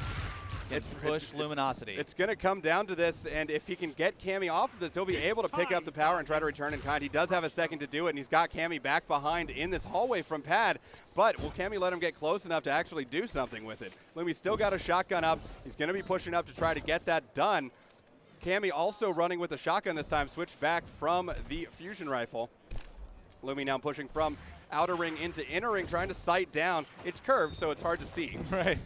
can push Luminosity. It's going to come down to this, and if he can get Cammy off of this, he'll be able to pick up the power and try to return in kind. He does have a second to do it, and he's got Cammy back behind in this hallway from pad, but will Cammy let him get close enough to actually do something with it? Lumi's still got a shotgun up. He's going to be pushing up to try to get that done. Cammy also running with a shotgun this time, switched back from the fusion rifle. Lumi now pushing from outer ring into inner ring, trying to sight down. It's curved, so it's hard to see. Right.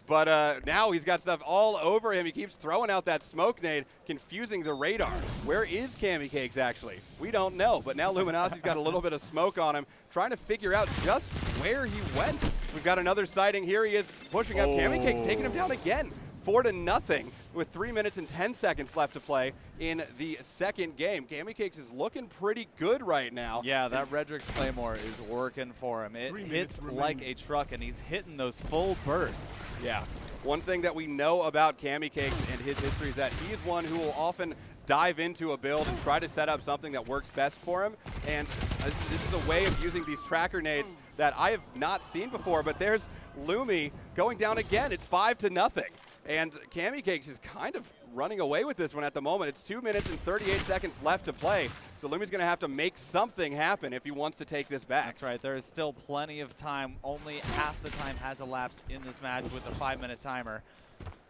But now he's got stuff all over him. He keeps throwing out that smoke nade, confusing the radar. Where is CammyCakes, actually? We don't know, but now Luminosity's got a little bit of smoke on him, trying to figure out just where he went. We've got another sighting. Here he is pushing up. CammyCakes taking him down again. 4-0 with 3 minutes and 10 seconds left to play in the second game. CammyCakes is looking pretty good right now. Yeah, that Redrick's Claymore is working for him. It hits like a truck, and he's hitting those full bursts. Yeah. One thing that we know about CammyCakes and his history is that he's one who will often dive into a build and try to set up something that works best for him. And this is a way of using these tracker nades that I have not seen before. But there's Lumi going down again. It's 5-0. And CammyCakes is kind of running away with this one at the moment. It's 2 minutes and 38 seconds left to play. So Lumi's going to have to make something happen if he wants to take this back. That's right. There is still plenty of time. Only half the time has elapsed in this match with a 5-minute timer.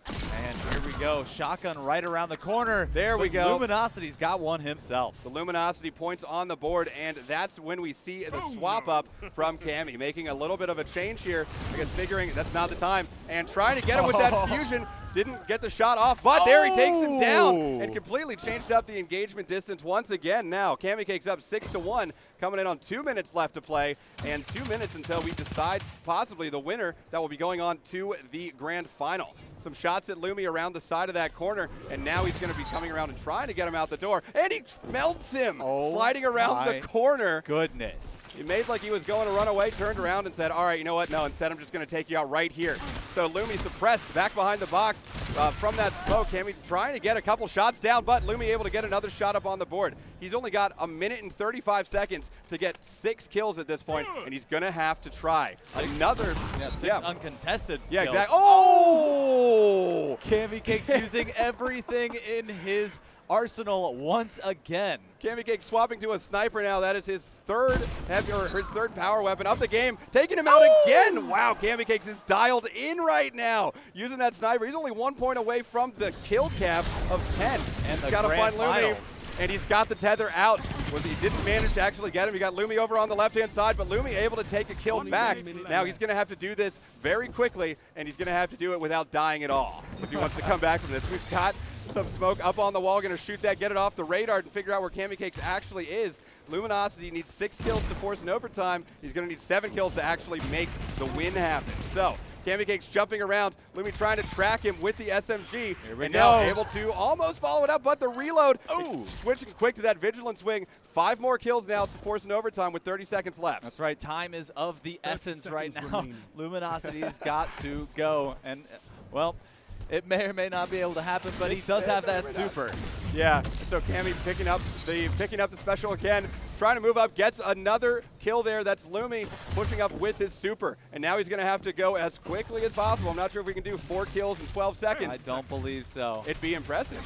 And here we go. Shotgun right around the corner. There we go. Luminosity's got one himself. The Luminosity points on the board, and that's when we see the swap up from Cammy, making a little bit of a change here. I guess figuring that's not the time, and trying to get him with that fusion. Didn't get the shot off, but there he takes him down and completely changed up the engagement distance once again now. CammyCakes up 6-1, coming in on 2 minutes left to play, and 2 minutes until we decide possibly the winner that will be going on to the grand final. Some shots at Lumi around the side of that corner, and now he's going to be coming around and trying to get him out the door, and he melts him, sliding around the corner. Goodness. He made like he was going to run away, turned around and said, all right, you know what? No, instead I'm just going to take you out right here. So Lumi suppressed back behind the box from that smoke. Cammy trying to get a couple shots down, but Lumi able to get another shot up on the board. He's only got 1 minute and 35 seconds to get 6 kills at this point, and he's going to have to try. Another. Six uncontested Yeah, kills. exactly. Oh! CammyCakes using everything in his arsenal once again. CammyCakes swapping to a sniper now. That is his third power weapon of the game. Taking him out again. Wow, CammyCakes is dialed in right now. Using that sniper. He's only 1 point away from the kill cap of 10. And he's got to find Lumi. And he's got the tether out. He didn't manage to actually get him. He got Lumi over on the left-hand side, but Lumi able to take a kill back. Now he's going to have to do this very quickly, and he's going to have to do it without dying at all if he wants to come back from this. We've got some smoke up on the wall, going to shoot that, get it off the radar, and figure out where CammyCakes actually is. Luminosity needs 6 kills to force an overtime. He's going to need 7 kills to actually make the win happen. So CammyCakes jumping around, Lumi trying to track him with the SMG, and now able to almost follow it up, but the reload, switching quick to that Vigilance Wing. 5 more kills now to force an overtime with 30 seconds left. That's right, time is of the essence right now. Luminosity's got to go, and well, it may or may not be able to happen, but he does have that super. Yeah, so Cammy picking up the special again, trying to move up, gets another kill there. That's Lumi pushing up with his super. And now he's going to have to go as quickly as possible. I'm not sure if we can do 4 kills in 12 seconds. I don't believe so. It'd be impressive.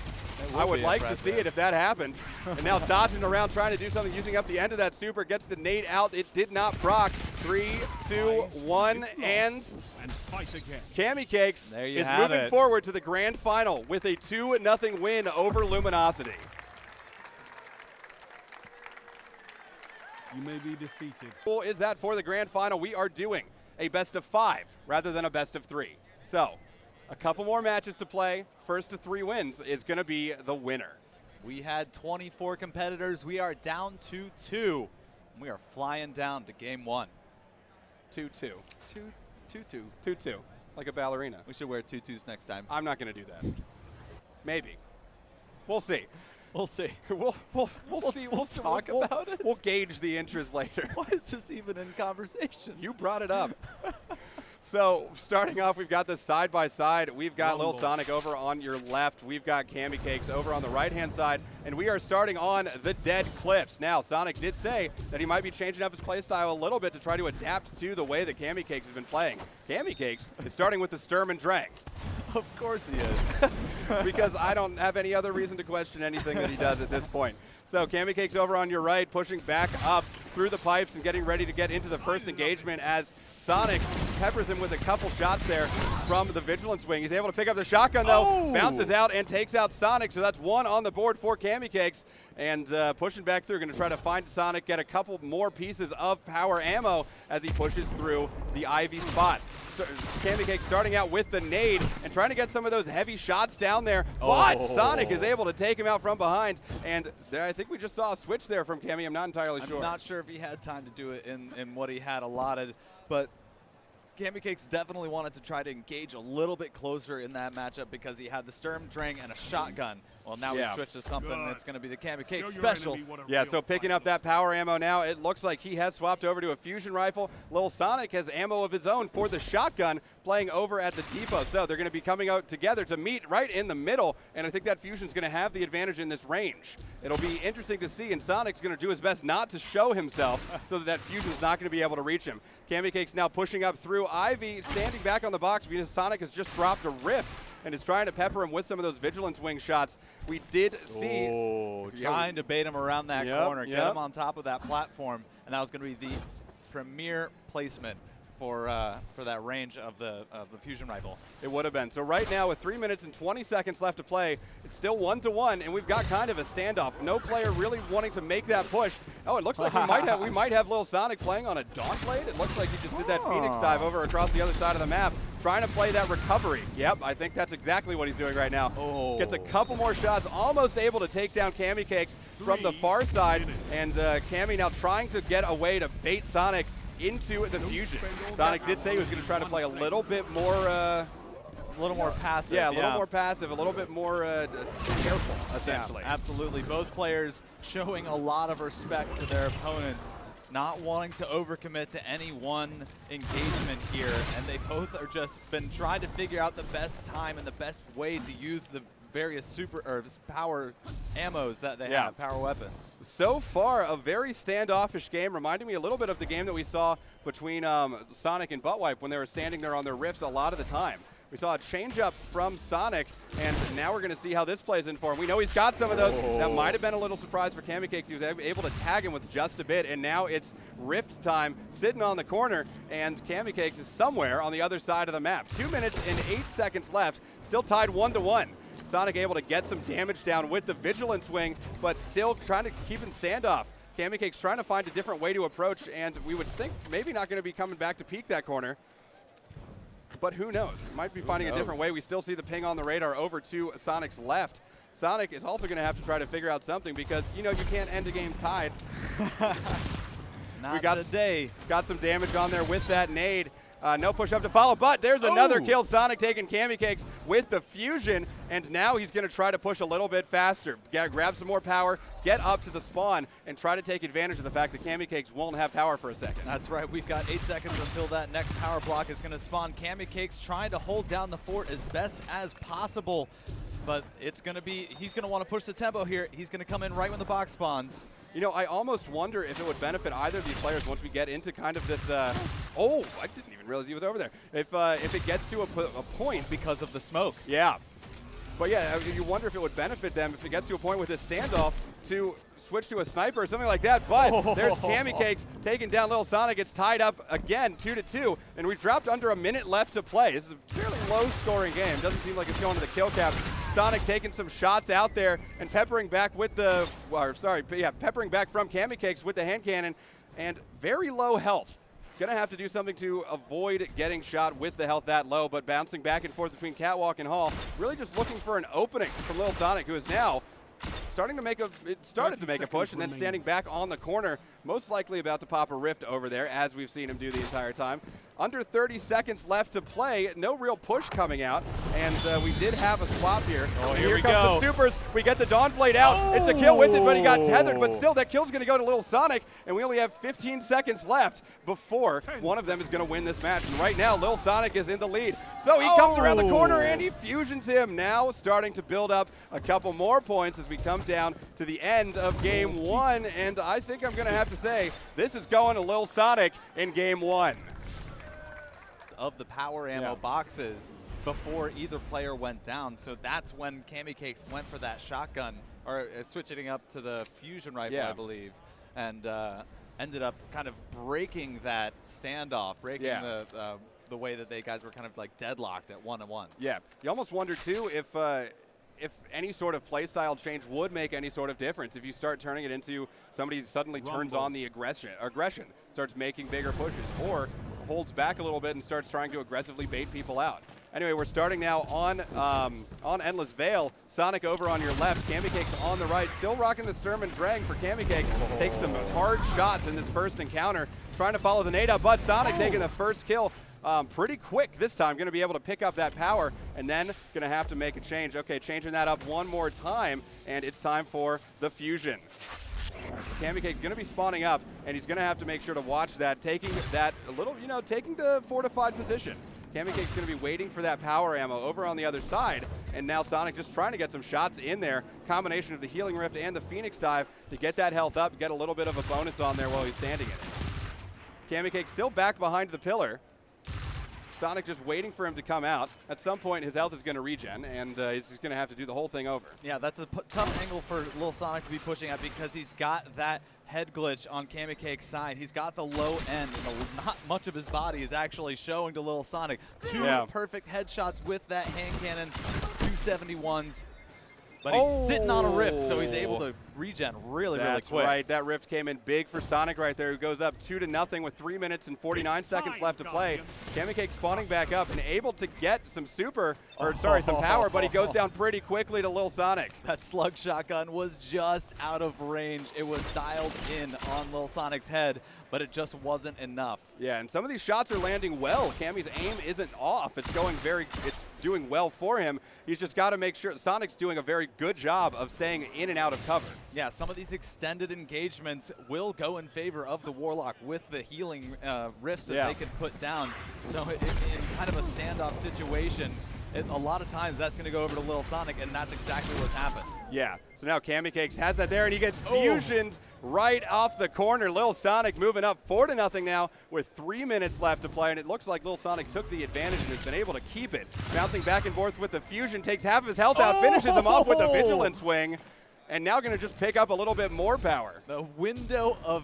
I would like to see it if that happened. And now dodging around, trying to do something, using up the end of that super, gets the nade out. It did not proc. 3, 2, 1, and CammyCakes is moving forward to the grand final with a 2-0 win over Luminosity. You may be defeated. Cool is that for the grand final? We are doing a best of 5 rather than a best of 3. So a couple more matches to play. First to 3 wins is going to be the winner. We had 24 competitors. We are down to 2. We are flying down to game 1. 2-2. 2-2. 2-2. Like a ballerina. We should wear tutus next time. I'm not going to do that. Maybe. We'll see. We'll see. We'll see. We'll talk about it. We'll gauge the interest later. Why is this even in conversation? You brought it up. So starting off, we've got the side-by-side. We've got Lil Sonic over on your left. We've got CammyCakes over on the right-hand side. And we are starting on the Dead Cliffs. Now, Sonic did say that he might be changing up his playstyle a little bit to try to adapt to the way that CammyCakes has been playing. CammyCakes is starting with the Sturm and Drang. Of course he is. Because I don't have any other reason to question anything that he does at this point. So CammyCakes over on your right, pushing back up through the pipes and getting ready to get into the first engagement as Sonic peppers him with a couple shots there from the Vigilance Wing. He's able to pick up the shotgun, though, bounces out and takes out Sonic. So that's 1 on the board for CammyCakes. And pushing back through, going to try to find Sonic, get a couple more pieces of power ammo as he pushes through the Ivy spot. CammyCakes starting out with the nade and trying to get some of those heavy shots down there, but Sonic is able to take him out from behind. And there, I think we just saw a switch there from Cammy. I'm not entirely sure. I'm not sure if he had time to do it in what he had allotted, but CammyCakes definitely wanted to try to engage a little bit closer in that matchup because he had the Sturm Drang and a shotgun. Well, now we switched to something, and it's going to be the CammyCakes special. Yeah, so picking up that power ammo now, it looks like he has swapped over to a fusion rifle. Lil Sonic has ammo of his own for the shotgun, playing over at the depot. So they're going to be coming out together to meet right in the middle, and I think that fusion's going to have the advantage in this range. It'll be interesting to see, and Sonic's going to do his best not to show himself so that fusion's not going to be able to reach him. CammyCakes now pushing up through Ivy, standing back on the box because Sonic has just dropped a rift and is trying to pepper him with some of those Vigilance Wing shots. We did see... Trying to bait him around that corner, get him on top of that platform, and that was going to be the premier placement for that range of the fusion rifle. It would have been. So right now, with 3 minutes and 20 seconds left to play, it's still 1-1, and we've got kind of a standoff. No player really wanting to make that push. Oh, it looks like we might have Lil Sonic playing on a Dawnblade. It looks like he just did that Phoenix dive over across the other side of the map, trying to play that recovery. Yep, I think that's exactly what he's doing right now. Gets a couple more shots, almost able to take down CammyCakes from the far side, and Cammy now trying to get a way to bait Sonic into the fusion. Sonic did say he was going to try to play a little bit more passive. Yeah, a little more passive, a little bit more careful, essentially. Yeah, absolutely. Both players showing a lot of respect to their opponents, not wanting to overcommit to any one engagement here, and they both are just been trying to figure out the best time and the best way to use the various power ammos that they have, power weapons. So far, a very standoffish game, reminding me a little bit of the game that we saw between Sonic and Buttwipe when they were standing there on their rifts a lot of the time. We saw a change-up from Sonic, and now we're going to see how this plays in for him. We know he's got some of those. That might have been a little surprise for CammyCakes. He was able to tag him with just a bit, and now it's rift time, sitting on the corner, and CammyCakes is somewhere on the other side of the map. 2 minutes and 8 seconds left, still tied 1-1. Sonic able to get some damage down with the Vigilance Wing, but still trying to keep in standoff. CammyCakes trying to find a different way to approach, and we would think maybe not going to be coming back to peek that corner. But who knows? Might be finding a different way. We still see the ping on the radar over to Sonic's left. Sonic is also going to have to try to figure out something because, you know, you can't end a game tied. Not today. Got some damage on there with that nade. No push up to follow, but there's another kill. Sonic taking CammyCakes with the fusion, and now he's going to try to push a little bit faster. Grab some more power, get up to the spawn, and try to take advantage of the fact that CammyCakes won't have power for a second. That's right. We've got 8 seconds until that next power block is going to spawn. CammyCakes trying to hold down the fort as best as possible, but it's going to be, he's going to want to push the tempo here. He's going to come in right when the box spawns. You know, I almost wonder if it would benefit either of these players once we get into kind of this, oh, I didn't even realize he was over there. If it gets to a point. Because of the smoke. Yeah. But yeah, you wonder if it would benefit them if it gets to a point with this standoff to switch to a sniper or something like that. But there's CammyCakes taking down Lil Sonic. It's tied up again, 2-2, and we've dropped under a minute left to play. This is a fairly low-scoring game. Doesn't seem like it's going to the kill cap. Sonic taking some shots out there and peppering back with the, peppering back from CammyCakes with the hand cannon, and very low health. Gonna have to do something to avoid getting shot with the health that low, but bouncing back and forth between Catwalk and Hall, really just looking for an opening from Lil Sonic, who is now started to make a push and then standing back on the corner, most likely about to pop a rift over there, as we've seen him do the entire time. Under 30 seconds left to play, no real push coming out, and we did have a swap here. Oh, here we comes go. the supers. We get the Dawnblade out. It's a kill with it, but he got tethered, but still that kill's going to go to Lil Sonic, and we only have 15 seconds left before one of them is going to win this match. And right now, Lil Sonic is in the lead. So he comes around the corner and he fusions him, now starting to build up a couple more points as we come down to the end of game one. And I think I'm going to have to say, this is going to Lil Sonic in game one. Of the power ammo boxes before either player went down. So that's when CammyCakes went for that shotgun, or switching up to the fusion rifle, I believe, and ended up kind of breaking that standoff, breaking the way that they guys were kind of like deadlocked at 1-1. Yeah, you almost wonder too if any sort of play style change would make any sort of difference. If you start turning it into somebody suddenly turns on the aggression, starts making bigger pushes, or holds back a little bit and starts trying to aggressively bait people out. Anyway, we're starting now on Endless Veil. Sonic over on your left, CammyCakes on the right, still rocking the Sturm and Drang for CammyCakes. Takes some hard shots in this first encounter, trying to follow the nade up, but Sonic taking the first kill. pretty quick this time. Going to be able to pick up that power, and then going to have to make a change. Okay, changing that up one more time, and it's time for the fusion. So CammyCakes going to be spawning up, and he's going to have to make sure to watch that, taking that a little, taking the fortified position. CammyCakes going to be waiting for that power ammo over on the other side, and now Sonic just trying to get some shots in there. Combination of the Healing Rift and the Phoenix Dive to get that health up, get a little bit of a bonus on there while he's standing in it. CammyCakes still back behind the pillar. Sonic just waiting for him to come out. At some point, his health is going to regen, and he's just going to have to do the whole thing over. Yeah, that's a tough angle for Lil Sonic to be pushing at because he's got that head glitch on CammyCake's side. He's got the low end, and not much of his body is actually showing to Lil Sonic. Two perfect headshots with that hand cannon, 271s. But he's sitting on a rift, so he's able to regen really quick. That's right. That rift came in big for Sonic right there, who goes up 2-0 with 3 minutes and 49 seconds left to play. CammyCake spawning back up and able to get some some power, but he goes down pretty quickly to Lil Sonic. That slug shotgun was just out of range. It was dialed in on Lil Sonic's head, but it just wasn't enough. Yeah, and some of these shots are landing well. Cammy's aim isn't off. It's doing well for him. He's just got to make sure Sonic's doing a very good job of staying in and out of cover. Yeah, some of these extended engagements will go in favor of the Warlock with the healing rifts that they can put down. So in kind of a standoff situation, a lot of times that's going to go over to Lil Sonic, and that's exactly what's happened. Yeah, so now CammyCakes has that there, and he gets fusioned right off the corner. Lil Sonic moving up 4-0 now with 3 minutes left to play, and it looks like Lil Sonic took the advantage and has been able to keep it. Bouncing back and forth with the fusion, takes half of his health out, finishes him off with a Vigilance Wing, and now going to just pick up a little bit more power. The window of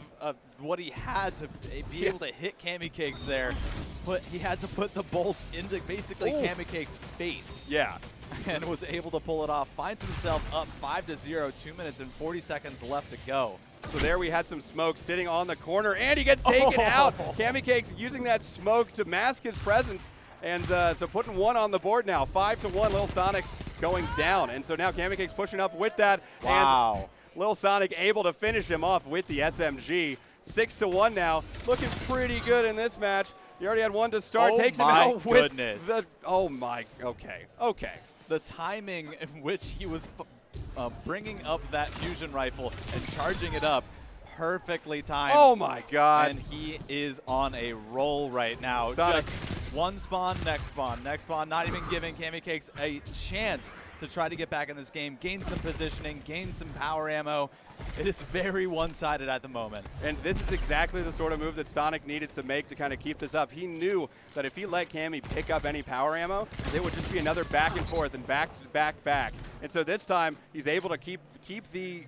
what he had to be able to hit CammyCakes there, but he had to put the bolts into basically CammyCakes' face. Yeah. And was able to pull it off. Finds himself up 5-0, 2 minutes and 40 seconds left to go. So there we had some smoke sitting on the corner, and he gets taken out. CammyCakes using that smoke to mask his presence, and so putting one on the board now. 5-1, Lil Sonic going down. And so now CammyCakes pushing up with that. Wow. And Lil Sonic able to finish him off with the SMG. 6-1 now. Looking pretty good in this match. He already had one to start. Takes him out with the... Oh, my... Okay. The timing in which he was bringing up that fusion rifle and charging it up, perfectly timed. Oh, my God. And he is on a roll right now. Sonic. Just one spawn, next spawn, not even giving CammyCakes a chance to try to get back in this game, gain some positioning, gain some power ammo. It is very one-sided at the moment. And this is exactly the sort of move that Sonic needed to make to kind of keep this up. He knew that if he let Cammy pick up any power ammo, it would just be another back and forth and back. And so this time, he's able to keep the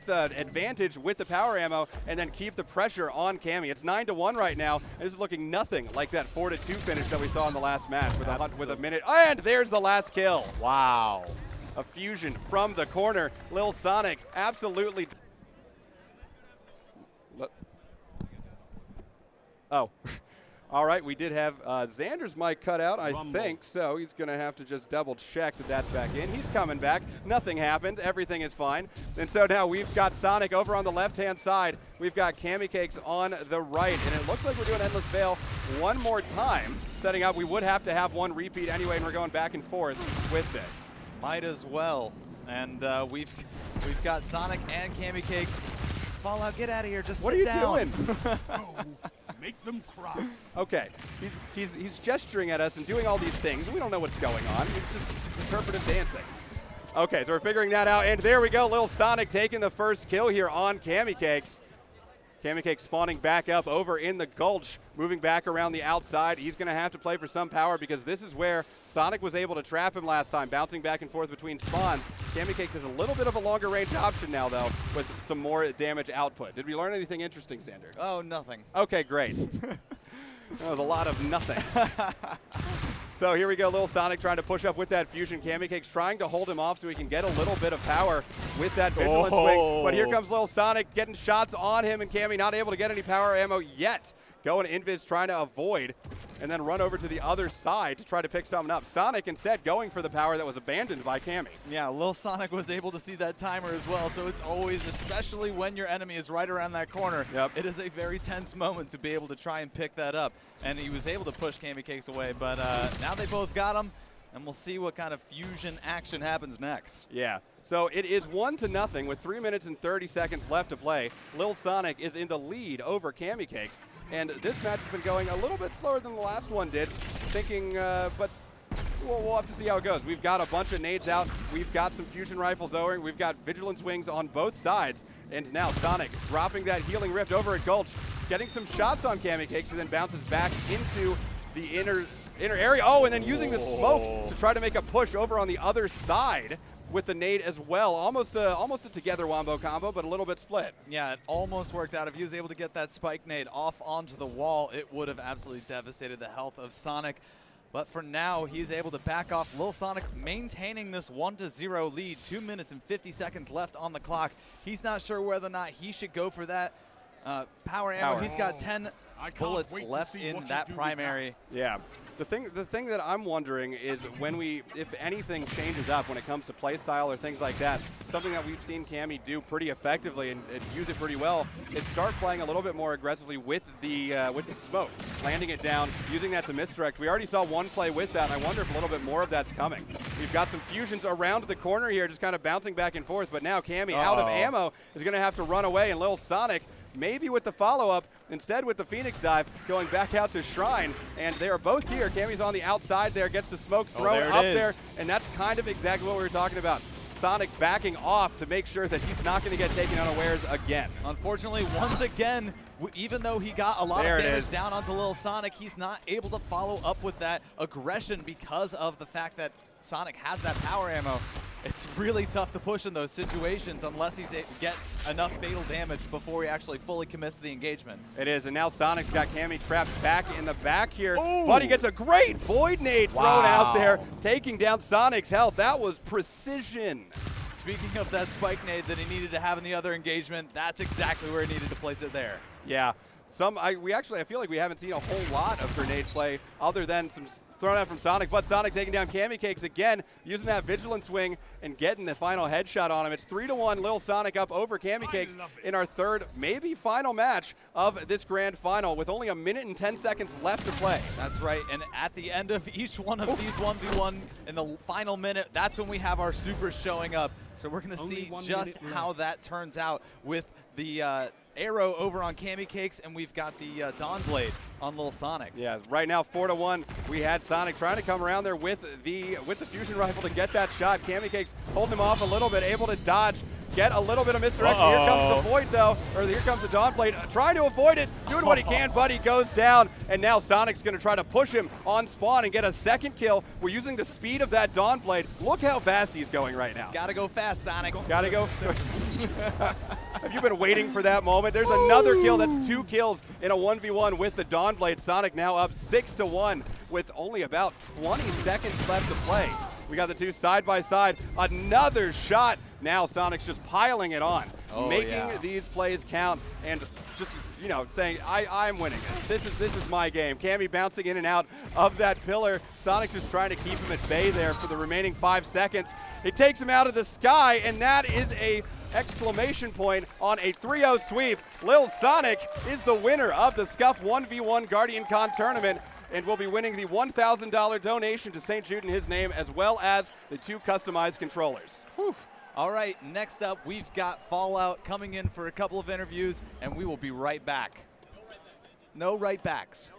advantage with the power ammo and then keep the pressure on Cammy. It's 9-1 right now. This is looking nothing like that 4-2 finish that we saw in the last match with a minute. And there's the last kill. Wow. A fusion from the corner. Lil Sonic absolutely. Oh. All right, we did have Xander's mic cut out, I think, so he's going to have to just double check that that's back in. He's coming back. Nothing happened. Everything is fine. And so now we've got Sonic over on the left-hand side. We've got CammyCakes on the right, and it looks like we're doing Endless Veil one more time. Setting up, we would have to have one repeat anyway, and we're going back and forth with this. Might as well. And we've got Sonic and CammyCakes. Fallout, get out of here. Just sit down. What are you doing? Oh, make them cry. Okay, he's gesturing at us and doing all these things. We don't know what's going on. It's just interpretive dancing. Okay, so we're figuring that out, and there we go. Lil Sonic taking the first kill here on CammyCakes. CammyCakes spawning back up over in the Gulch, moving back around the outside. He's going to have to play for some power because this is where Sonic was able to trap him last time, bouncing back and forth between spawns. CammyCakes has a little bit of a longer range option now, though, with some more damage output. Did we learn anything interesting, Xander? Oh, nothing. Okay, great. That was a lot of nothing. So here we go, Lil Sonic trying to push up with that fusion. CammyCakes trying to hold him off so he can get a little bit of power with that Vigilance Wing. But here comes Lil Sonic getting shots on him, and Cammy not able to get any power ammo yet. Going Invis trying to avoid and then run over to the other side to try to pick something up. Sonic instead going for the power that was abandoned by Cammy. Yeah, Lil Sonic was able to see that timer as well, so it's always, especially when your enemy is right around that corner, it is a very tense moment to be able to try and pick that up. And he was able to push CammyCakes away, but now they both got him, and we'll see what kind of fusion action happens next. Yeah, so it is 1-0 with 3 minutes and 30 seconds left to play. Lil Sonic is in the lead over CammyCakes. And this match has been going a little bit slower than the last one did. Thinking, but we'll have to see how it goes. We've got a bunch of nades out. We've got some fusion rifles owing. We've got vigilance wings on both sides. And now Sonic dropping that healing rift over at Gulch, getting some shots on CammyCakes, and then bounces back into the inner area. Oh, and then using the smoke to try to make a push over on the other side with the nade as well. Almost a together wombo combo, but a little bit split. Yeah, it almost worked out. If he was able to get that spike nade off onto the wall, it would have absolutely devastated the health of Sonic. But for now, he's able to back off. Lil Sonic maintaining this 1-0 lead. 2 minutes and 50 seconds left on the clock. He's not sure whether or not he should go for that power ammo. He's got 10 bullets left in that primary. Yeah. The thing that I'm wondering is if anything changes up when it comes to play style or things like that, something that we've seen Cammy do pretty effectively and use it pretty well, is start playing a little bit more aggressively with the smoke, landing it down, using that to misdirect. We already saw one play with that, and I wonder if a little bit more of that's coming. We've got some fusions around the corner here, just kind of bouncing back and forth, but now Cammy out of ammo is going to have to run away, and Lil Sonic maybe with the follow-up, instead with the Phoenix dive, going back out to Shrine, and they are both here. Cammy's on the outside there, gets the smoke thrown up there, and that's kind of exactly what we were talking about. Sonic backing off to make sure that he's not going to get taken unawares again. Unfortunately, once again, even though he got a lot of damage down onto Lil Sonic, he's not able to follow up with that aggression because of the fact that Sonic has that power ammo. It's really tough to push in those situations unless he's able to get enough fatal damage before he actually fully commits to the engagement. It is, and now Sonic's got Cammy trapped back in the back here. Ooh. But he gets a great Void Nade thrown out there, taking down Sonic's health. That was precision. Speaking of that spike nade that he needed to have in the other engagement, that's exactly where he needed to place it there. Yeah. I feel like we haven't seen a whole lot of grenade play other than some thrown out from Sonic, but Sonic taking down CammyCakes again, using that vigilance wing and getting the final headshot on him. It's 3-1, Lil Sonic up over CammyCakes in our third, maybe final match of this grand final with only 1 minute and 10 seconds left to play. That's right, and at the end of each one of these 1v1 in the final minute, that's when we have our supers showing up. So we're going to see just how that turns out with the arrow over on CammyCakes, and we've got the Dawn Blade on Lil Sonic. Yeah, right now 4-1. We had Sonic trying to come around there with the fusion rifle to get that shot. CammyCakes holding him off a little bit, able to dodge, get a little bit of misdirection. Here comes the Void though, or here comes the Dawn Blade, trying to avoid it, doing what he can, but he goes down, and now Sonic's going to try to push him on spawn and get a second kill. We're using the speed of that Dawn Blade. Look how fast he's going right now. Gotta go fast, Sonic. Gotta go. Have you been waiting for that moment? There's another kill. That's 2 kills in a 1v1 with the Dawn Blade. Sonic now up 6-1 with only about 20 seconds left to play. We got the two side by side. Another shot. Now Sonic's just piling it on, making these plays count, and just, you know, saying, I'm winning this. This is my game. Cammy bouncing in and out of that pillar. Sonic just trying to keep him at bay there for the remaining 5 seconds. It takes him out of the sky, and that is a exclamation point on a 3-0 sweep. Lil Sonic is the winner of the Scuff 1v1 GuardianCon tournament, and will be winning the $1,000 donation to St. Jude in his name, as well as the 2 customized controllers. Whew. All right, next up, we've got Fallout coming in for a couple of interviews, and we will be right back. No right backs.